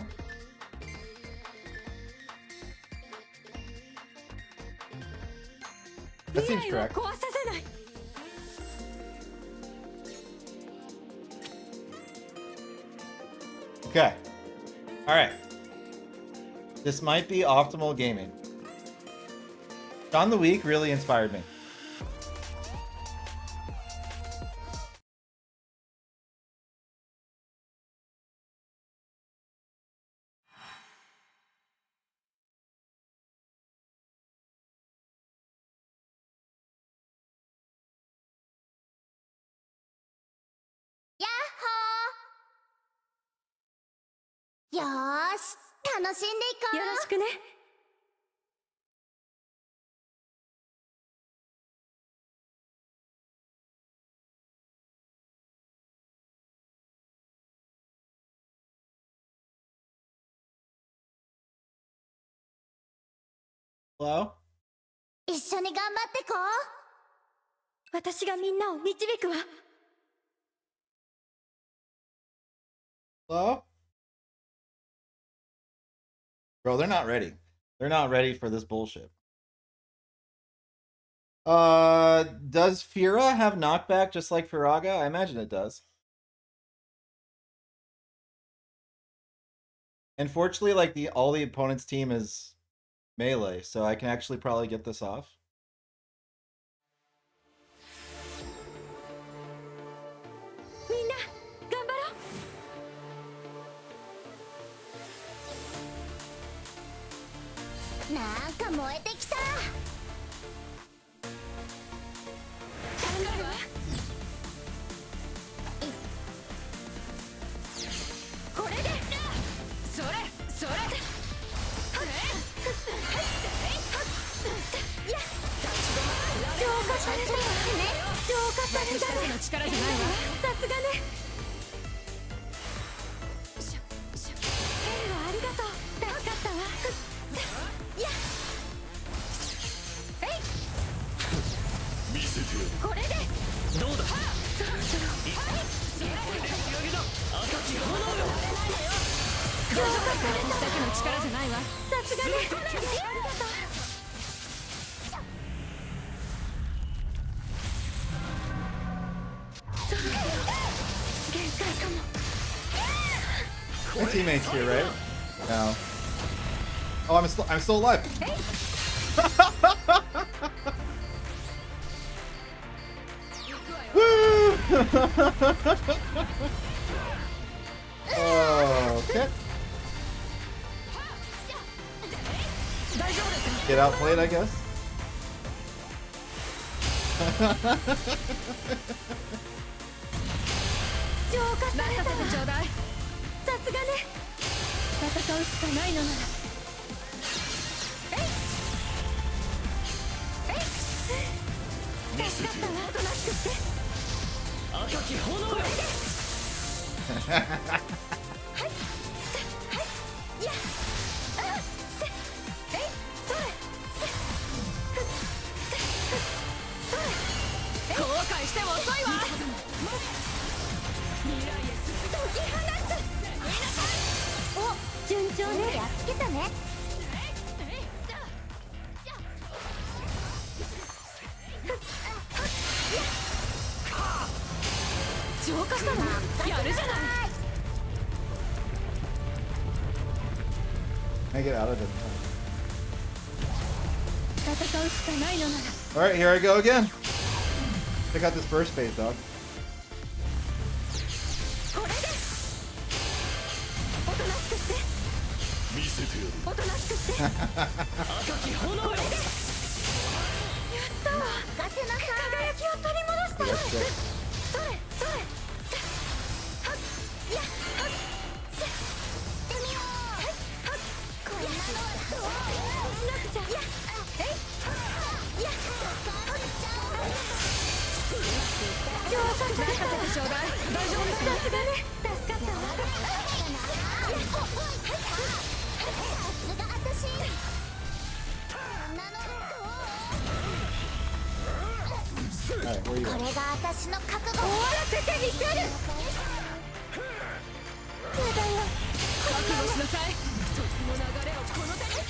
That seems 未来を correct. 壊させない Okay. Alright. This might be optimal gaming. Sean the Weak really inspired me. Yahoo! よーし、楽しんでいこう。よろしくね Hello? 一緒に頑張ってこう。私がみんなを導くわ Hello? Bro, they're not ready. They're not ready for this bullshit. Does Fira have knockback just like Firaga? I imagine it does. Unfortunately, like all the opponent's team is melee, so I can actually probably get this off. Mina, なんか燃えてきた。これでそれそれ浄化されたわね浄化されたわの力じゃないわさすがねヘルはありがとう助かったわやっ大丈夫ですだけの力じゃないわ。さすがね。ありがとう。限界かも。 My teammates here, right? No. Oh, I'm still alive. Woo! Okay. 大丈夫です。 Get outplayed, I guess. 浄化されたわ。任せてちょうだい。さすがね。戦うしかないのなら。助かったわ。おとなしくって。赤き炎よ。やっせえいそれせ後悔しても遅いわ。解き放つ。お、順調ね。やっつけたね。浄化したのやるじゃない。 Can I get out of it? 戦うしかないのなら。 Alright, here I go again. Check out this burst phase, dog. これでおとなしくして。見せてやる。おとなしくして。やっ赤き炎よ。たわ。任せなさい。輝きを取り戻したわ。 That's it. それそれせはっやはっせってみよう。はいはっこんなのはどうしなくちゃ。やえいやはっ浄化されたわ。任せてちょうだい。大丈夫ですさすがね。助かったわ。さすが私。こんなのどう。 Alright, where are you こ at? れが私の覚悟。終わらせてみせる。やだよ。覚悟しなさい。時の流れをこの手に。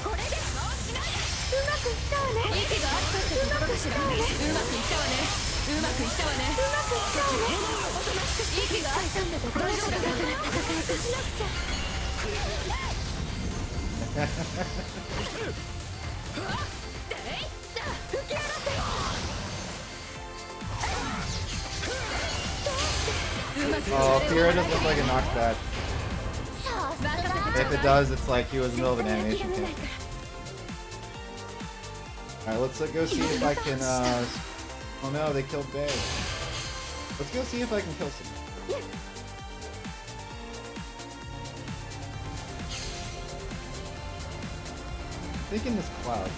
これで回しない。うまくいったわね。息があったってところかしら。うまくいったわね。うまくいったわね。うまくいったわね。おとなしくして。息があったんだところかしら。戦いとしなくちゃ。 Oh, Kira doesn't look like it knocks back. If it does, it's like he was in the middle of an animation camp. Alright, let's go see if I can, oh no, they killed Bay. Let's go see if I can kill someone. I'm thinking this cloud.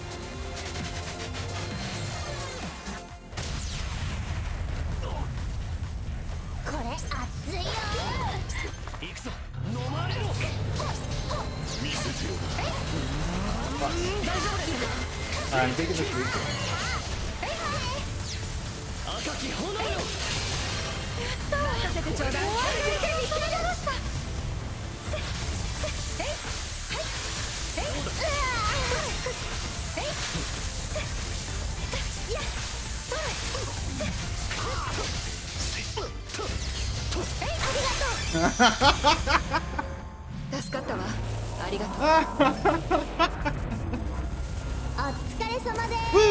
これ熱いよ。行くぞ。飲まれろ。見せてやる。 Alright, I'm taking this week. 赤き炎よ。任せてちょうだい。助かったわ。ありがとう。お疲れ様です。 Woo!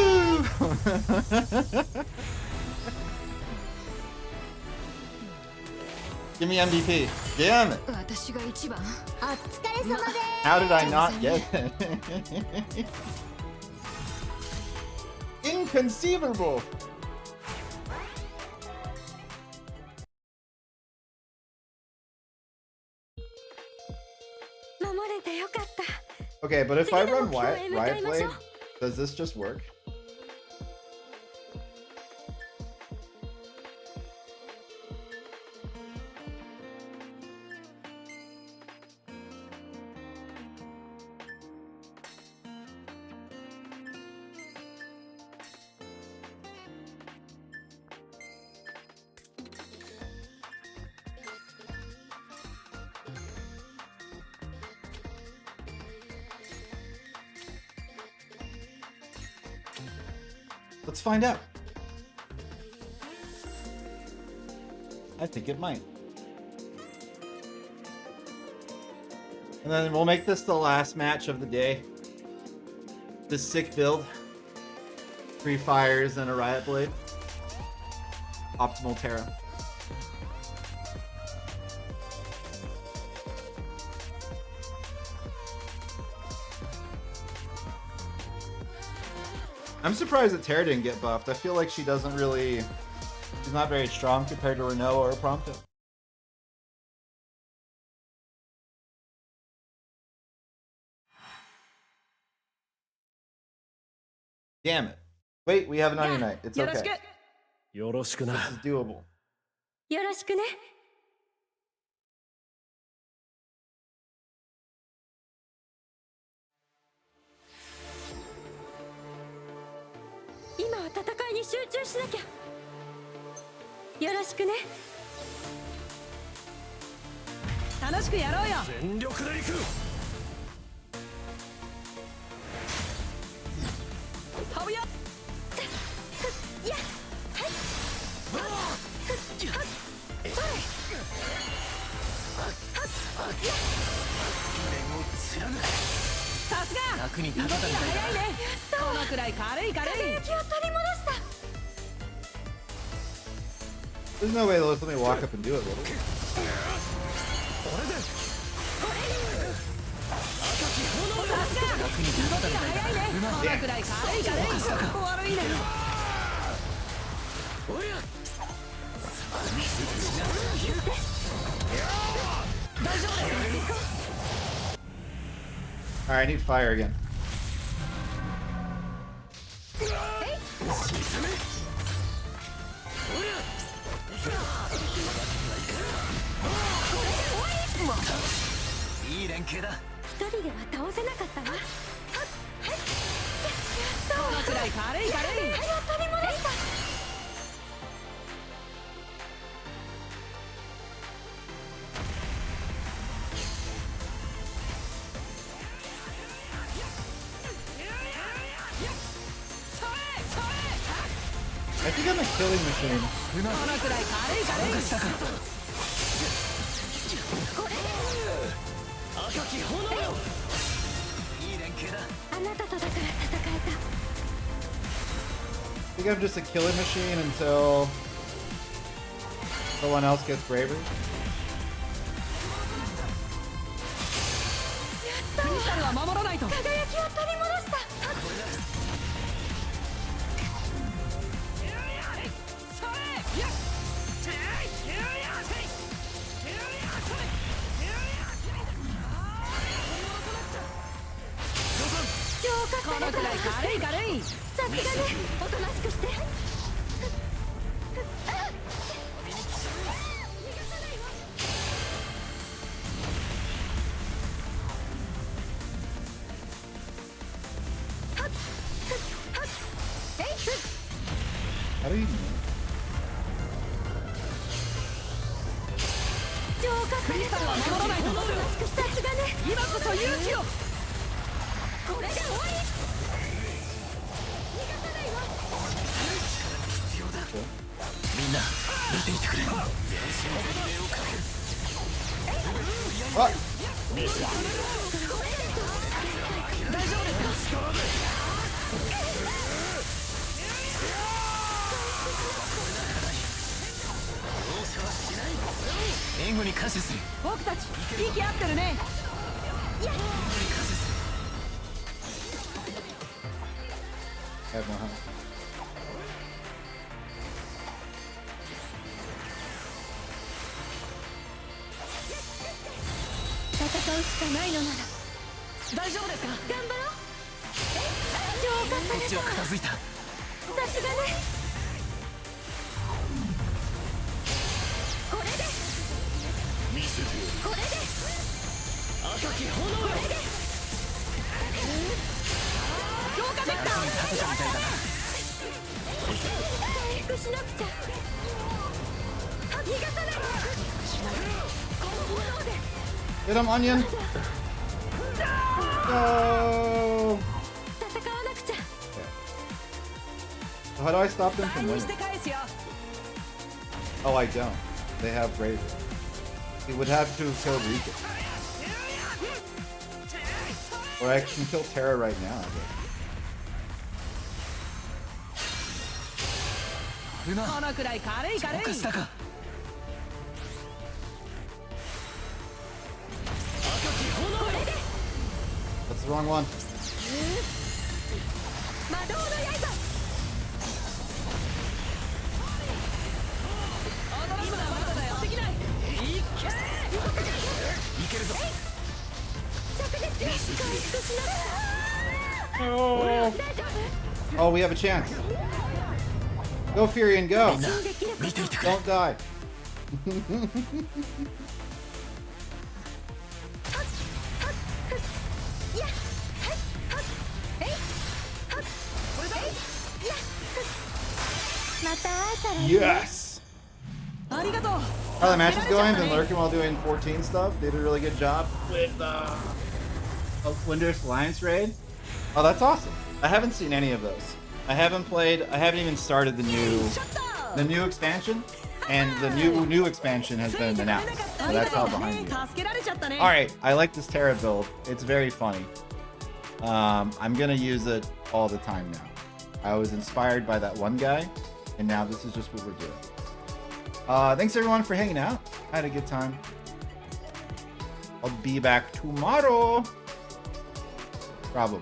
Give me MVP. Damn it. 私が一番。お疲れ様です。 How did I not get it? Inconceivable. 守れてよかった。 Okay, but if I run Riot Riot Blade, Blade, does this just work? Let's find out. I think it might. And then we'll make this the last match of the day. This sick build. 3 fires and a riot blade. Optimal Terra. I'm surprised that Terra didn't get buffed. I feel like she doesn't really... She's not very strong compared to Renault or Prompto. Damn it. Wait, we have an Onion Knight. It's okay. よろしくな。 This is doable. よろしくね。今は戦いに集中しなきゃ。よろしくね。楽しくやろうよ。全力で行く。飛ぶよ。いや、はい。さすが。楽に立たたみたいだ早いね。このくらい軽い軽い。輝きを取り戻した。 There's no way they'll let me walk up and do it, will they? 楽に立たたみたいだ早いね。このくらい軽い軽い。かっこ悪いね。 Alright, I need fire again.いい連携だ。一人では倒せなかったわ。はい。このくらい軽い軽い。取り戻した。 I think I'm a killing machine. このくらい軽い軽い。赤き炎よ。いい連携だ。あなたとだから戦え I think I'm just a killing machine until someone else gets bravery. た。クリスタルは守らないと。輝きを取り戻した。 このくらい軽い軽い。さすがね。おとなしくして。How do you know? 浄化されたは守らないと。おとなしくさすがね。今こそ勇気を。これで終わり。 みんな見ていてくれ。 What? 大丈夫ですか。援護に感謝する。僕たち息合ってるね。 I have no help. 戦うしかないのなら。大丈夫ですか。頑張ろう。浄化された。こっちは片付いた。さすがね。これで。見せてよ。これで。赤き炎よ。これで。浄化できた。立てたみたいだな。回復しなくちゃ。逃がさない。この炎で。 Hit him, Onion! Go! 戦わなくちゃ。Oh, How do I stop them from に winning? して返すよ Oh, I don't. They have bravery. He would have to kill Rika. Or I can kill Terra right now, I guess. ルナこのくらい軽い軽い消化したか That's the wrong one. 魔導の刃今はまだだよできないいけいけるぞ灼熱回復しながら Oh. 大丈夫 Oh, we have a chance. Go, Furion, go. できること 見ていてくれ Don't die. いやはいはっえいはっこれだいやまた会えたら Yes. ありがとう How the match is going? Been lurking while doing 14 stuff. Did a really good job with Windurst Alliance raid. Oh, that's awesome. I haven't seen any of those. I haven't even started the new expansion, and the new expansion has been announced. So that's how behind you. 助けられちゃったね All right, I like this Terra build. It's very funny. I'm gonna use it all the time now. I was inspired by that one guy, and now this is just what we're doing. Thanks everyone for hanging out. I had a good time. I'll be back tomorrow. Probably.